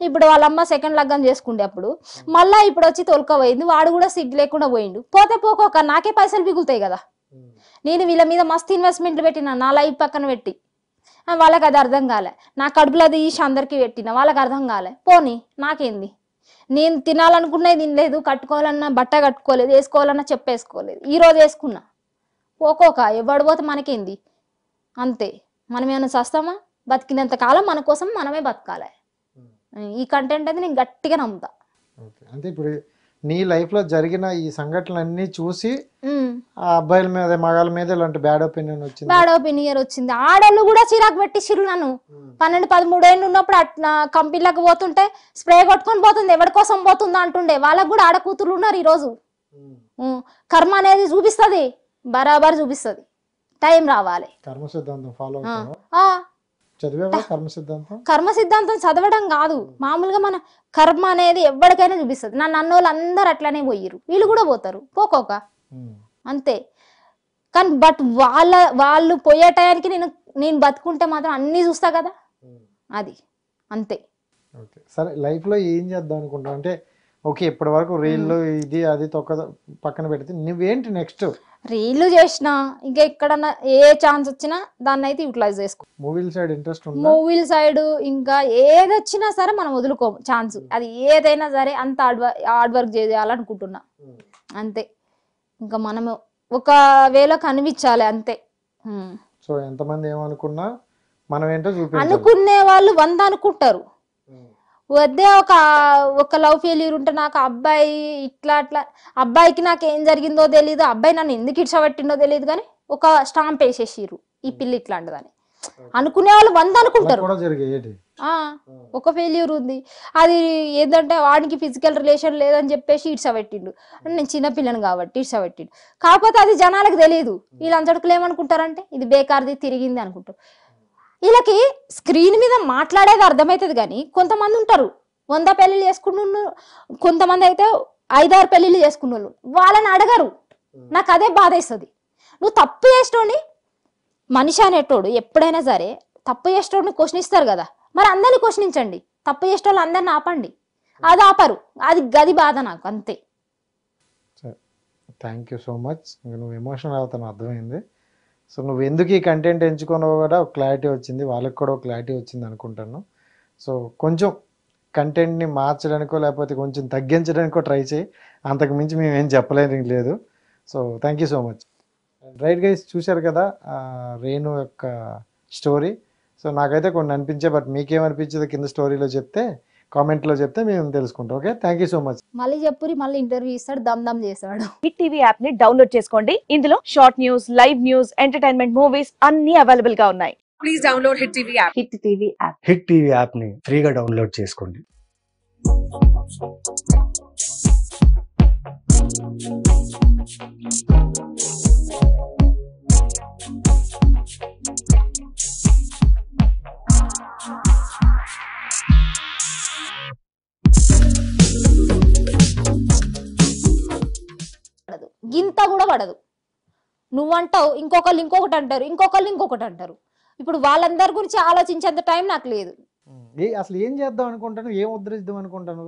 ఇప్పుడు వాళ్ళమ్మ సెకండ్ లగ్గం చేసుకుండే అప్పుడు మళ్ళా ఇప్పుడు వచ్చి తొలకపోయింది. వాడు కూడా సిగ్గు లేకుండా పోయిండు. పోతే పోకోక నాకే పైసలు మిగులుతాయి కదా. నేను వీళ్ళ మీద మస్తు ఇన్వెస్ట్మెంట్లు పెట్టిన, నా లైఫ్ పక్కన పెట్టి. వాళ్ళకి అది అర్థం కాలే. నా కడుపులో తీసి అందరికి పెట్టిన, వాళ్ళకి అర్థం కాలే. పోనీ నాకేంది, నేను తినాలనుకున్నది తినలేదు, కట్టుకోవాలన్నా బట్ట కట్టుకోలేదు, వేసుకోవాలన్నా చెప్పేసుకోలేదు. ఈరోజు వేసుకున్నా. పోకోక ఎవడు పోతే మనకేంది, అంతే. మనం ఏమైనా చస్తామా? బతికినంత కాలం మన కోసం మనమే బతకాలి. ఈ కంటెంట్ అయితే నేను గట్టిగా నమ్ముతా. అంటే ఇప్పుడు నీ లైఫ్ లో జరిగిన ఈ సంఘటనలన్నీ చూసి ఆ అబ్బాయిల మీద మగాళ్ళ మీద ఇలాంటి బ్యాడ్ ఒపీనియన్ వచ్చింది. ఆడోళ్ళు కూడా చిరాకు పెట్టించిర్రు నన్ను. 12-13 ఏళ్ళు ఉన్నప్పుడు అట్లా కంపెనీలకు పోతుంటే స్ప్రే కొట్టుకొని పోతుంది, ఎవరి కోసం పోతుందా అంటుండే. వాళ్ళకు కూడా ఆడ కూతురు ఉన్నారు. ఈరోజు కర్మ అనేది చూపిస్తుంది, బరాబర్ చూపిస్తుంది. టైం రావాలి. కర్మ సిద్ధాంతం ఫాలో కర్మ సిద్ధాంతం చదవడం కాదు, మామూలుగా మన కర్మ అనేది ఎవరికైనా చూపిస్తుంది. నన్ను అన్నోళ్ళు అందరు అట్లనే పోయిర్రు, వీళ్ళు కూడా పోతారు పోకోక, అంతే. కానీ బట్ వాళ్ళు పోయే టయానికి నేను బతుకుంటే మాత్రం అన్ని చూస్తా కదా, అది అంతే. సరే, లైఫ్ లో ఏం చేద్దాం అనుకుంటావు? అంటే ఓకే, ఇప్పటి వరకు రీల్లు ఇది అది పక్కన పెడితే నువ్వేంటి నెక్స్ట్? రీల్లు చేసినా ఇంకా ఎక్కడన్నా ఏ ఛాన్స్ వచ్చినా దాన్ని అయితే యూటిలైజ్ చేసుకో. మూవీల సైడ్ ఇంట్రెస్ట్ ఉంది? మూవీల సైడ్ ఇంకా ఏది వచ్చినా సరే మనం వదులుకోము ఛాన్స్. అది ఏదైనా సరే అంత హార్డ్ వర్క్ చేయాలనుకుంటున్నా, అంతే. ఇంకా మనము ఒక వేలో కనిపించాలి, అంతే. సో ఎంతమంది ఏమనుకున్నా మనం ఏంటో చూపించాలి. అనుకునే వాళ్ళు 100 అనుకుంటారు. వద్దే ఒక లవ్ ఫెయిల్యూర్ ఉంటే నాకు అబ్బాయి ఇట్లా అట్లా, అబ్బాయికి నాకు ఏం జరిగిందో తెలియదు, అబ్బాయి నన్ను ఎందుకు ఇడ్చబట్టిందో తెలియదు, కానీ ఒక స్టాంప్ వేసేసిర్రు ఈ పిల్లి ఇట్లాంటిదని అనుకునే వాళ్ళు 100 అనుకుంటారు. ఒక ఫెయిల్యూర్ ఉంది, అది ఏంటంటే వాడికి ఫిజికల్ రిలేషన్ లేదని చెప్పేసి ఇడ్చబెట్టిండు. నేను చిన్నపిల్లను కాబట్టి ఇడ్చబెట్టిండు. కాకపోతే అది జనాలకు తెలియదు. వీళ్ళందరికీ ఏమనుకుంటారంటే ఇది బేకార్ది తిరిగింది అనుకుంటారు. వీళ్ళకి స్క్రీన్ మీద మాట్లాడేది అర్థమవుతుంది, కానీ కొంతమంది ఉంటారు 100 పెళ్లిళ్ళు చేసుకున్న, కొంతమంది అయితే 5-6 పెళ్లిళ్ళు చేసుకున్న వాళ్ళు, వాళ్ళని అడగరు. నాకు అదే బాధేస్తుంది. నువ్వు తప్పు చేసేటోని, మనిషి అనేటోడు ఎప్పుడైనా సరే తప్పు చేసేటోడిని క్వశ్చన్ ఇస్తారు కదా, మరి అందరిని క్వశ్చనించండి. తప్పు చేసేటోళ్ళు అందరిని ఆపండి, అది ఆపరు. అది గది బాధ నాకు, అంతే. Thank you so much. నువ్వు ఎమోషనల్ అవుతాను, అర్థమైంది. సో నువ్వు ఎందుకు ఈ కంటెంట్ ఎంచుకున్నావు కూడా ఒక క్లారిటీ వచ్చింది, వాళ్ళకి కూడా ఒక క్లారిటీ వచ్చింది అనుకుంటాను. సో కొంచెం కంటెంట్ని మార్చడానికో లేకపోతే కొంచెం తగ్గించడానికో ట్రై చేయి, అంతకు మించి మేము ఏం చెప్పలేని లేదు. So thank you so much. Right guys, చూశారు కదా రేణు యొక్క స్టోరీ. సో నాకైతే కొన్ని అనిపించే, బట్ మీకేమనిపించేది కింద స్టోరీలో చెప్తే, కామెంట్లో చెప్తే మేము తెలుసుకుంటాం. Okay, thank you so much. మళ్ళీ చెప్పురి, మళ్ళీ ఇంటర్వ్యూ ఇస్తాడు, దమ్ చేస్తాడు. హిట్ టీవీ యాప్ ని డౌన్లోడ్ చేసుకోండి. ఇందులో short news, live news, entertainment movies అన్ని అవైలబుల్ గా ఉన్నాయి. Please download hit TV app. Hit TV app. Hit TV app ని ఫ్రీగా డౌన్లోడ్ చేసుకోండి. గింత కూడా పడదు. నువ్వంటావు, ఇంకొకళ్ళు ఇంకొకటి అంటారు, ఇంకొకళ్ళు ఇంకొకటి అంటారు. ఇప్పుడు వాళ్ళందరి గురించి ఆలోచించేంత టైం నాకు లేదు. అసలు ఏం చేద్దాం అనుకుంటాను, ఏం ఉద్ధరిద్దాం అనుకుంటాను,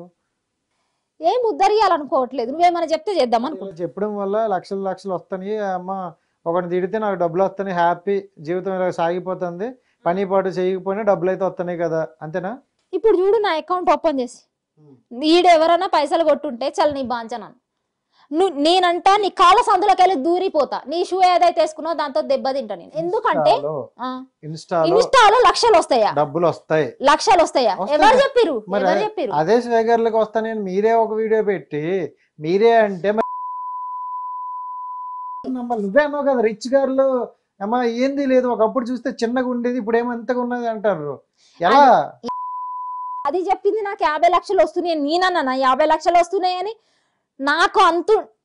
ఏం ఉద్ధరియాలనుకోవట్లేదు. నువ్వేమైనా చెప్తే చేద్దాం అనుకుంటా. చెప్పడం వల్ల లక్షలు లక్షలు వస్తాయి. అమ్మ ఒకటి తిడితే నాకు డబ్బులు వస్తాయి, హ్యాపీ జీవితం ఇలా సాగిపోతుంది, పని పాటు చేయకపోయినా డబ్బులు అయితే వస్తున్నాయి కదా, అంతేనా? ఇప్పుడు చూడు, నా అకౌంట్ ఓపెన్ చేసి ఈడు ఎవరైనా పైసలు కొట్టుంటే చల్ నీ బాంచనాను, నేనంటా నీ కాళ్ళ సందులోకి వెళ్ళి దూరిపోతా. నీ షూ ఏదైతే వేసుకున్నావు దాంతో దెబ్బతింటా నేను. ఎందుకంటే ఇన్స్టాలో లక్షలు వస్తాయా, డబ్బులు వస్తాయి, లక్షలు వస్తాయా? ఎవరు చెప్పిరు? అదే స్వేగర్లకు వస్తానని మీరే ఒక వీడియో పెట్టి, మీరే అంటే నువ్వే అన్నావు కదా రిచ్ గారులు అమ్మా ఏంది లేదు, ఒకప్పుడు చూస్తే చిన్నగా ఉండేది ఇప్పుడు ఏమంతగా ఉన్నది అంటారు. ఎలా అది చెప్పింది? నాకు 50 లక్షలు వస్తున్నాయి, నేనన్నా 50 లక్షలు వస్తున్నాయని. నాకు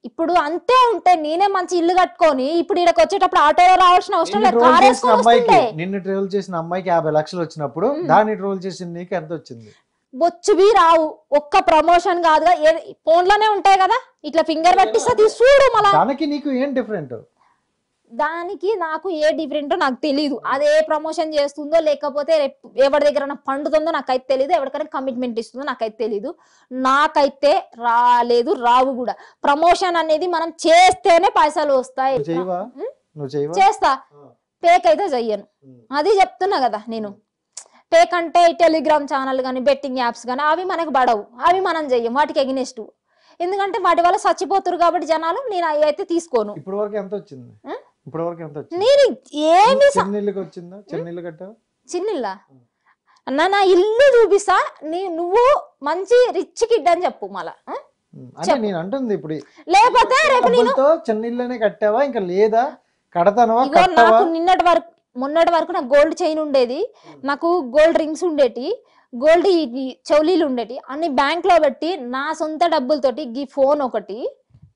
ఇప్పుడు అంతే ఉంటే నేనే మంచి ఇల్లు కట్టుకొని ఇప్పుడు ఇక్కడికి వచ్చేటప్పుడు ఆటోలో రావాల్సిన అవసరం లేదు. నిన్ను ట్రోల్ చేసిన అమ్మాయికి 50 లక్షలు వచ్చినప్పుడు దాన్ని ట్రోల్ చేసిన నీకు ఎంత వచ్చింది? బొచ్చువి రావు. ఒక్క ప్రమోషన్ కాదుగా, ఫోన్ లోనే ఉంటాయి కదా, ఇట్లా ఫింగర్ పట్టిస్తా చూడు. మళ్ళీ దానికి నీకు ఏం డిఫరెంట్? దానికి నాకు ఏ డిఫరెంటో నాకు తెలియదు. అది ఏ ప్రమోషన్ చేస్తుందో లేకపోతే ఎవరి దగ్గర పండుతుందో నాకైతే తెలియదు, ఎవరికైనా కమిట్మెంట్ ఇస్తుందో నాకైతే తెలియదు. నాకైతే రాలేదు, రావు కూడా. ప్రమోషన్ అనేది మనం చేస్తేనే పైసలు వస్తాయి. చేస్తా, పేక్ అయితే చెయ్యను. అది చెప్తున్నా కదా నేను. పేక్ అంటే టెలిగ్రామ్ ఛానల్ కానీ బెట్టింగ్ యాప్స్ కానీ అవి మనకు పడవు, అవి మనం చెయ్యం, వాటికి ఎగ్నెస్ట్. ఎందుకంటే వాటి వల్ల చచ్చిపోతారు కాబట్టి జనాలు. నేను అవి అయితే తీసుకోను. ఇప్పుడు వరకు ఎంత వచ్చింది? ఇప్పుడు వరకు ఎంత వచ్చింది? నేను ఏమి చెన్నీళ్ళకి వచ్చిందా? చెన్నీళ్ళు కట్టావు? చిన్నిల్లా అన్న, నా ఇల్లు చూపిస్తా, నువ్వు మంచి రిచ్ కిడ్ అని చెప్పు మళ్ళా. అంటే నేను అంటుంది ఇప్పుడు లేకపోతే రేపు నేను చెన్నీళ్ళనే కట్టావా ఇంకా లేదా కడతానవా? నాకు మొన్నటి వరకు నాకు గోల్డ్ చైన్ ఉండేది, నాకు గోల్డ్ రింగ్స్ ఉండేటి, గోల్డ్ చౌలీలు ఉండేటి, అన్ని బ్యాంక్ లో పెట్టి నా సొంత డబ్బులతోటి ఈ ఫోన్ ఒకటి,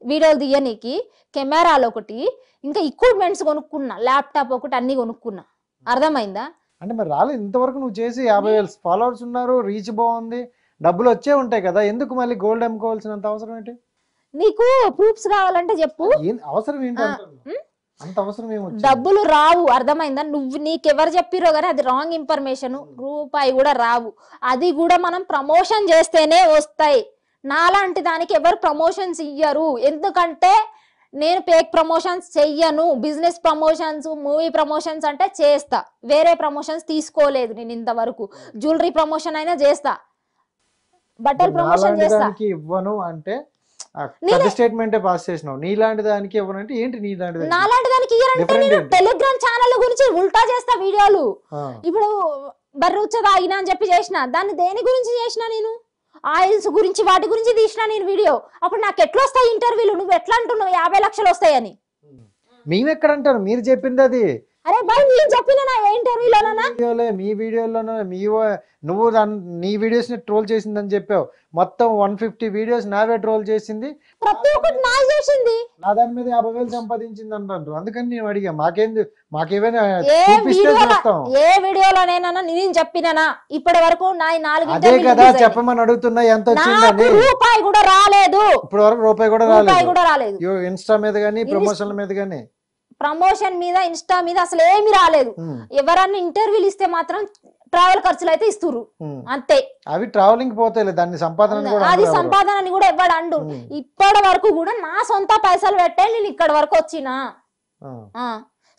వీడియోలు తీయనీకి కెమెరాలు ఒకటి, ఇంకా ఎక్విప్మెంట్స్ కొనుక్కున్నా, ల్యాప్టాప్ ఒకటి, అన్ని కొనుక్కున్నా. అర్థమైందా? అంటే మరి రాలేదు ఇంతవరకు. నువ్వు చేసి 50,000 ఫాలోవర్స్ ఉన్నారు, రీచ్ బాగుంది, డబ్బులు వచ్చే ఉంటాయి కదా, ఎందుకు మళ్ళీ గోల్డ్ అమ్ముకోవాల్సినంత అవసరం ఏంటి? నీకు ప్రూఫ్స్ కావాలంటే చెప్పు. అవసరం ఏంటి? అంత అవసరం ఏమో. డబ్బులు రావు, అర్థమైందా? నీకెవరు చెప్పిరో కానీ అది రాంగ్ ఇన్ఫర్మేషన్. రూపాయి కూడా రావు. అది కూడా మనం ప్రమోషన్ చేస్తేనే వస్తాయి. నాలాంటి దానికి ఎవరు ప్రమోషన్స్ ఇయ్యరు. ఎందుకంటే నేను పేక్ ప్రమోషన్స్ చెయ్యను. బిజినెస్ ప్రమోషన్స్, మూవీ ప్రమోషన్స్ అంటే చేస్తా, వేరే ప్రమోషన్స్ తీసుకోలేదు నేను ఇంతవరకు. జ్యువెలరీ ప్రమోషన్ అయినా చేస్తా, బట్టల ప్రమోషన్ చేస్తా. ఇవ్వను అంటే స్టేట్మెంట్ పాస్ చేసినావు. నీలాంటి దానికి ఇవ్వనంటే ఏంటి? నీలాంటి నాలాంటి దానికి ఇయ్యారంటే నేను టెలిగ్రామ్ ఛానల్ గురించి ఉల్టా చేస్తా వీడియోలు. ఇప్పుడు బర్రుచ్చ తాగినా అని చెప్పి చేసిన, దాన్ని దేని గురించి చేసిన? నేను ఆయిల్స్ గురించి, వాటి గురించి తీసిన నేను వీడియో. అప్పుడు నాకు ఎట్లా వస్తాయి ఇంటర్వ్యూలు? నువ్వు ఎట్లా అంటున్నావు 50 లక్షలు వస్తాయని? మేము ఎక్కడ అంటారు? మీరు చెప్పింది అది. అరే బాయ్, నేను చెప్పిన నా ఇంటర్వ్యూలోనా? మీ వీడియోలోనో నువ్వు నీ వీడియోస్ ని ట్రోల్ చేసిందని చెప్పావు. మొత్తం 150 వీడియోస్ నావే ట్రోల్ చేసింది, ప్రతి ఒక్కటి నా చేసింది. నా దాని మీద 50,000 సంపాదించింది అంటారు. అందుకని నేను అడిగా, మాకేమైనా ఏ వీడియోలోనైనా నేను చెప్పినా ఇప్పటి వరకు నా 4 అదే కదా చెప్పమని అడుగుతున్నా. ఎంత వచ్చిందని? రూపాయి కూడా రాలేదు. ఇప్పుడు వరకు రూపాయి కూడా రాలేదు. ఇన్స్టా మీద గానీ ప్రమోషన్ల మీద గానీ, ప్రమోషన్ మీద, ఇన్స్టా మీద అసలు ఏమి రాలేదు. ఎవరన్నా ఇంటర్వ్యూలు ఇస్తే మాత్రం ట్రావెల్ ఖర్చులు అయితే ఇస్తురు, అంతే. అవి ట్రావెలింగ్ పోతాయి, దాన్ని సంపాదన అది సంపాదన కూడా ఇవ్వడు అండు. ఇప్పటి వరకు కూడా నా సొంత పైసలు పెట్టే నేను ఇక్కడ వరకు వచ్చినా.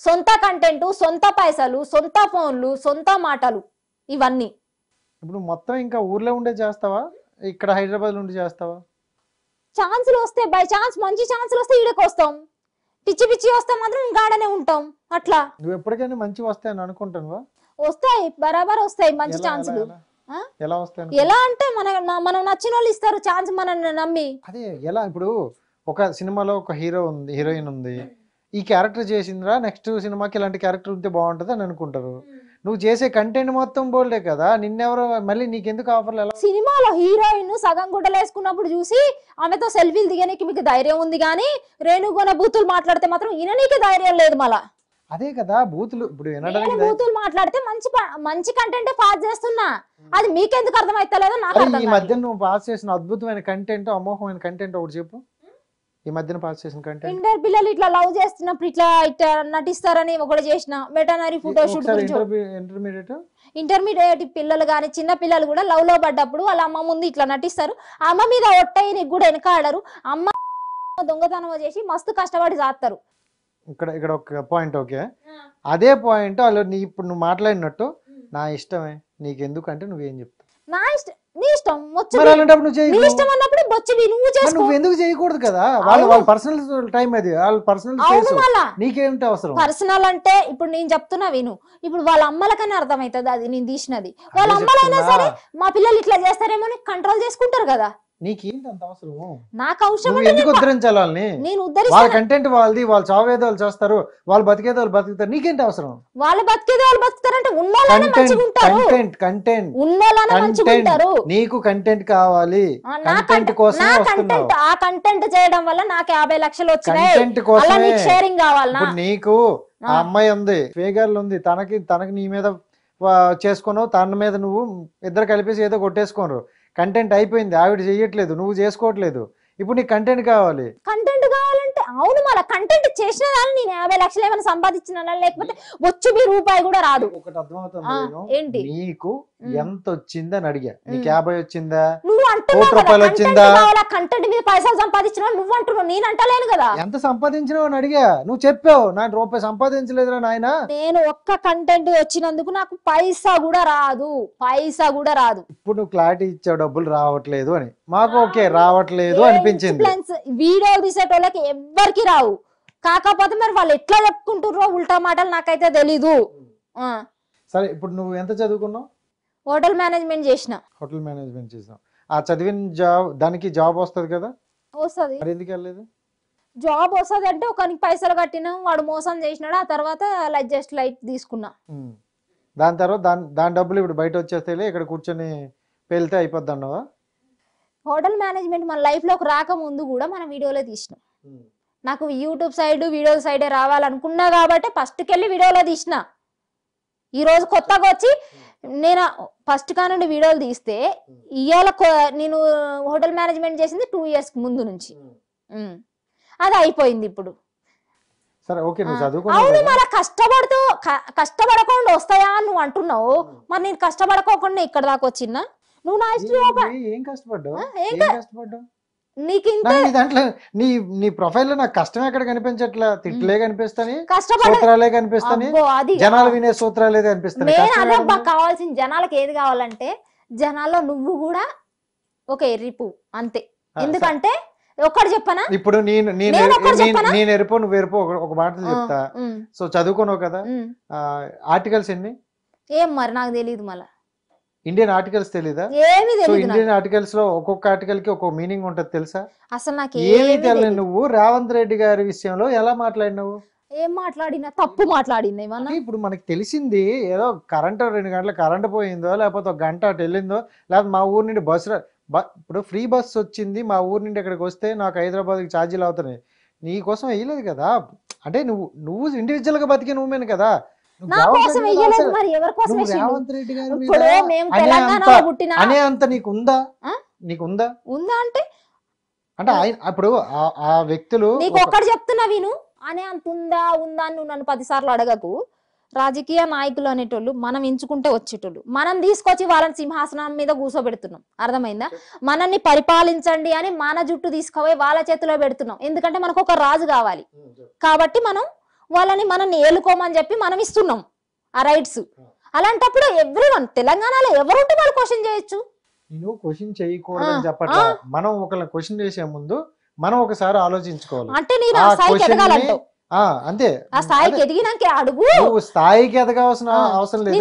సొంత కంటెంట్, సొంత పైసలు, సొంత ఫోన్లు, సొంత మాటలు, ఇవన్నీ. ఇప్పుడు మొత్తం ఇంకా ఊర్లో ఉండే చేస్తావా, ఇక్కడ హైదరాబాద్ ఉండి చేస్తావా? ఛాన్సులు వస్తే, బై ఛాన్స్ మంచి ఛాన్సులు వస్తే ఈడకి వస్తాం, పిచ్చి పిచ్చి వస్తే మాత్రం ఇంకాడనే ఉంటాం. అట్లా నువ్వు ఎప్పటికైనా మంచి వస్తాయని అనుకుంటానువా? వస్తాయి, బరాబర్ వస్తాయి మంచి ఛాన్సులు. ఎలా వస్తాయి? ఎలా అంటే మనం నచ్చిన వాళ్ళు ఇస్తారు ఛాన్స్, మనల్ని నమ్మి. అదే ఎలా? ఇప్పుడు ఒక సినిమాలో ఒక హీరోయిన్ ఉంది, ఈ క్యారెక్టర్ చేసిందిరా, నెక్స్ట్ సినిమాకి ఇలాంటి క్యారెక్టర్ ఉంటే బాగుంటది అని అనుకుంటారు. నువ్వు చేసే కంటెంట్ మొత్తం బోల్డే కదా, నిన్నెవరో మళ్ళీ నీకెందుకు ఆఫర్లు? ఎలా? సినిమాలో హీరోయిన్ సగం గుడ్డలు వేసుకున్నప్పుడు చూసి ఆమెతో సెల్ఫీలు దిగడానికి మీకు ధైర్యం ఉంది, కానీ రేణుగొన బూతులు మాట్లాడితే మాత్రం ఈయననీకి ధైర్యం లేదు. మళ్ళా అదే కదా బూతులు. ఇప్పుడు బూతులు మాట్లాడితే మంచి కంటెంట్ పాస్ చేస్తున్నా, అది మీకెందుకు అర్థమైతలేదో నాకు అర్థం. ఈ మధ్య నువ్వు పాస్ చేసిన అద్భుతమైన కంటెంట్, అమోఘమైన కంటెంట్ ఒకటి చెప్పు. ఈ మధ్యన పాస్ చేసిన కంటెంట్. ఇంటర్ పిల్లలు ఇట్లా లవ్ చేస్తున్నప్పుడు ఇట్లా నటిస్తారని ఒకటి చేసిన వెటనరీ ఫోటోషూట్ గురించి. ఇంటర్మీడియట్ పిల్లలు కానీ చిన్న పిల్లలు కూడా లవ్ లో పడ్డప్పుడు వాళ్ళ అమ్మ ముందు ఇట్లా నటిస్తారు. అమ్మ మీద ఒట్టయి నీకు కూడా వెనకాడరు, అమ్మ దొంగతనం చేసి మస్తు కష్టపడి చేస్తారు. ఇక్కడ ఒక పాయింట్. ఓకే, అదే పాయింట్ వాళ్ళు ఇప్పుడు నువ్వు మాట్లాడినట్టు నా ఇష్టమే, నీకెందుకు అంటే నువ్వేం చెప్తావు? నా ఇష్టం, నీ ఇష్టం, నీ ఇష్టం అన్నప్పుడు నువ్వు ఎందుకు చేయకూడదు కదా? వాళ్ళ పర్సనల్ టైం అది, వాళ్ళ పర్సనల్ నీకేమిటి అవసరం? పర్సనల్ అంటే ఇప్పుడు నేను చెప్తున్నా విను. ఇప్పుడు వాళ్ళ అమ్మలకనే అర్థమవుతుంది అది నేను తీసినది. వాళ్ళ అమ్మలైనా సరే మా పిల్లలు ఇట్లా చేస్తారేమో కంట్రోల్ చేసుకుంటారు కదా. నీకేంటి అంత అవసరం? నాకు అవసరం ఎందుకు ఉద్ధరించాలి వాళ్ళని? నేను వాళ్ళ కంటెంట్ వాళ్ళది, వాళ్ళు చావేదో వాళ్ళు చేస్తారు, వాళ్ళు బతికేదో వాళ్ళు బతుకుతారు, నీకేంటి అవసరం? వాళ్ళు బతికేదో వాళ్ళు బతుకుతారంటే నీకు కంటెంట్ కావాలి, కంటెంట్ కోసం వస్తున్నావు. ఆ కంటెంట్ చేయడం వల్ల నాకు 50 లక్షలు వచ్చినాయి, కంటెంట్ కోసమే షేరింగ్ కావాలనా? నీకు ఆ అమ్మాయి ఉంది, ఫేగర్లు ఉంది, తనకి నీ మీద చేసుకున్నావు, తన మీద నువ్వు ఇద్దరు కలిపేసి ఏదో కొట్టేసుకోరు. కంటెంట్ అయిపోయింది, ఆవిడ చెయ్యట్లేదు, నువ్వు చేసుకోవట్లేదు. ఇప్పుడు నీకు కంటెంట్ కావాలి. కంటెంట్ కావాలంటే అవును, మళ్ళీ కంటెంట్ చేసిన దాన్ని నేను 50 లక్షలు ఏమైనా సంపాదించిన లేకపోతే వచ్చు మీ రూపాయి కూడా రాదు. ఒకటి అర్థమవుతుంది, ఏంటి నీకు ఎంత వచ్చిందని అడిగా. నీకు 50 వచ్చిందా, నువ్వు ₹1 రూపాయలు వచ్చిందా? కంటెంట్ మీద పైసలు సంపాదించినా నువ్వు అంటున్నావు, నేను అంటలేను కదా. ఎంత సంపాదించినావు అని అడిగా, నువ్వు చెప్పావు నాకు ₹1 సంపాదించలేదురా నాయన. నేను ఒక్క కంటెంట్ వచ్చినందుకు నాకు పైసా కూడా రాదు, పైసా కూడా రాదు. ఇప్పుడు నువ్వు క్లారిటీ ఇచ్చావు డబ్బులు రావట్లేదు అని, మాకు ఓకే రావట్లేదు అనిపించింది. వీడియో తీసేటోళ్ళకి ఎవ్వరికి రావు, కాకపోతే మరి వాళ్ళు ఎట్లా చెప్పుకుంటుర్రో ఉల్టా మాటలు నాకైతే తెలీదు. సరే ఇప్పుడు నువ్వు ఎంత చదువుకున్నావు? హోటల్ మేనేజ్మెంట్ చేసిన. హోటల్ మేనేజ్మెంట్ చేసావు, ఆ చదివిన జాబ్ దానికి జాబ్ వస్తుంది కదా, వస్తుంది. మరి ఎందుకు వెళ్ళలేదు? జాబ్ వస్తుంది అంటే ఒకరికి పైసలు కట్టినా వాడు మోసం చేసినాడు, ఆ తర్వాత జస్ట్ లైట్ తీసుకున్నా. దాని తర్వాత దాని డబ్బులు ఇప్పుడు బయట వచ్చేస్తే ఇక్కడ కూర్చొని పెళ్తే అయిపోద్ది అన్నావా? హోటల్ మేనేజ్మెంట్ మన లైఫ్ లోకి రాకముందు కూడా మనం వీడియోలో తీసినాం. నాకు యూట్యూబ్ సైడ్ వీడియో సైడే రావాలనుకున్నా కాబట్టి ఫస్ట్కి వెళ్ళి వీడియోలో తీసిన. ఈ రోజు కొత్తగా వచ్చి నేను ఫస్ట్ కానుండి వీడియోలు తీస్తే ఇవాళ నేను హోటల్ మేనేజ్మెంట్ చేసింది 2 years ముందు నుంచి. అది అయిపోయింది ఇప్పుడు. సరే ఓకే, నువ్వు అవును, చదువుకున్నావు. మళ్ళీ కష్టపడకుండా వస్తాయా నువ్వు అంటున్నావు, మరి నేను కష్టపడకోకుండా ఇక్కడ దాకా వచ్చినా. నువ్వు నా ఇష్టం ఏం కష్టపడ్డావు? నీకు ఇంత దాంట్లో నీ ప్రొఫైల్ లో నాకు కష్టం ఎక్కడ కనిపించట్లా, తిట్లే కనిపిస్తాని, కష్టపడ సూత్రాలే కనిపిస్తాని, జనాలు వినే సూత్రాలే కనిపిస్తాయి. నేను అదే కావాల్సిన జనాలకు ఏది కావాలంటే జనాల్లో నువ్వు కూడా ఒక ఎర్రిపు అంతే. ఎందుకంటే ఒక్కటి చెప్పనా, ఇప్పుడు నేను ఎరుపో నువ్వు ఎరుపో ఒక మాటలు చెప్తా. సో చదువుకున్నావు కదా, ఆర్టికల్స్ ఎన్ని? ఏం మరి నాకు తెలియదు. మళ్ళా ఇండియన్ ఆర్టికల్స్ తెలీదా? ఏమి తెలియదు. ఇండియన్ ఆర్టికల్స్ లో ఒక్కొక్క ఆర్టికల్ కి ఒక్కొక్క మీనింగ్ ఉంటది తెలుసా? అసలు నాకు ఏమీ తెలియదు. నువ్వు రేవంత్ రెడ్డి గారి విషయంలో ఎలా మాట్లాడినావు? ఏం మాట్లాడినా తప్పు మాట్లాడింది ఏమన్నా? ఇప్పుడు మనకి తెలిసింది ఏదో కరెంట్ 2 గంటల కరెంట్ పోయిందో, లేకపోతే 1 గంట అటు వెళ్ళిందో, లేకపోతే మా ఊరు నుండి బస్సు ఇప్పుడు ఫ్రీ బస్ వచ్చింది మా ఊరు నుండి ఇక్కడికి వస్తే నాకు హైదరాబాద్కి ఛార్జీలు అవుతున్నాయి. నీ కోసం వేయలేదు కదా, అంటే నువ్వు ఇండివిజువల్ గా బతికే నువ్వేను కదా. రేవంత్ రెడ్డి గారి అనే అంత నీకుందా? ఉందా అంటే అప్పుడు ఆ వ్యక్తులు నీకు ఒక్కటి చెప్తున్నా విను, అనే అంత ఉందా అని నువ్వు నన్ను 10 సార్లు అడగకు. రాజకీయ నాయకులు అనేటోళ్ళు మనం ఎంచుకుంటే వచ్చేటోళ్ళు, మనం తీసుకొచ్చి వాళ్ళని సింహాసనం మీద కూర్చోబెడుతున్నాం. అర్థమైందా? మనల్ని పరిపాలించండి అని మన జుట్టు తీసుకుపోయి వాళ్ళ చేతిలో పెడుతున్నాం. ఎందుకంటే మనకు ఒక రాజు కావాలి కాబట్టి మనల్ని ఏలుకోమని చెప్పి మనం ఇస్తున్నాం ఆ రైట్స్. అలాంటప్పుడు ఎవ్రీవన్ తెలంగాణలో ఎవరుంటే వాళ్ళు క్వశ్చన్ చేయొచ్చు. నేను క్వశ్చన్ చేయకూడదని చెప్పట్లా, మనం ఒకళ్ళని క్వశ్చన్ చేసే ముందు మనం ఒకసారి ఆలోచించుకోవాలి. అంటే నేను ఆ స్థాయికి ఎదగాలంటావు, అంతే. ఆ స్థాయికి ఎదిగినాక అడుగు. స్థాయికి ఎదగాల్సిన అవసరం లేదు.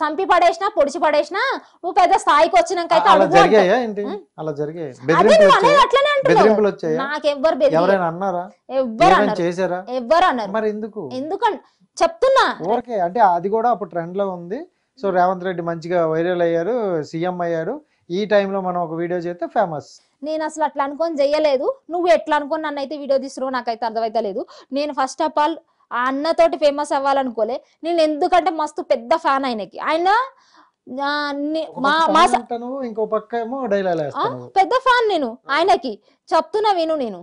చంపి పడేసినా పొడిచి పడేసినా నువ్వు పెద్ద స్థాయికి వచ్చినాక అయితే అలా జరిగాయా ఏంటి? అలా జరిగాయి బెదిరింపులు వచ్చాయి? నాకెవ్వరు ఎవరైనా అన్నారా? ఎవ్వరు చేశారా? ఎవ్వరు అన్నారు. మరి ఎందుకంటే చెప్తున్నా ఓకే, అంటే అది కూడా అప్పుడు ట్రెండ్ లో ఉంది. సో రేవంత్ రెడ్డి మంచిగా వైరల్ అయ్యారు, సీఎం అయ్యారు. ఈ టైంలో మనం ఒక వీడియో చేస్తే ఫేమస్. నేను అసలు అట్లా అనుకొని చెయ్యలేదు. నువ్వు ఎట్లా అనుకొని నన్ను అయితే వీడియో తీస్తున్నావు నాకైతే అర్థమైతే లేదు. నేను ఫస్ట్ ఆఫ్ ఆల్ ఆ అన్నతోటి ఫేమస్ అవ్వాలనుకోలే నేను, ఎందుకంటే మస్తు పెద్ద ఫ్యాన్ ఆయనకి. ఆయన ఇంకో పక్క ఏమో డైలాగ్ పెద్ద ఫ్యాన్ నేను ఆయనకి. చెప్తున్నా విను, నేను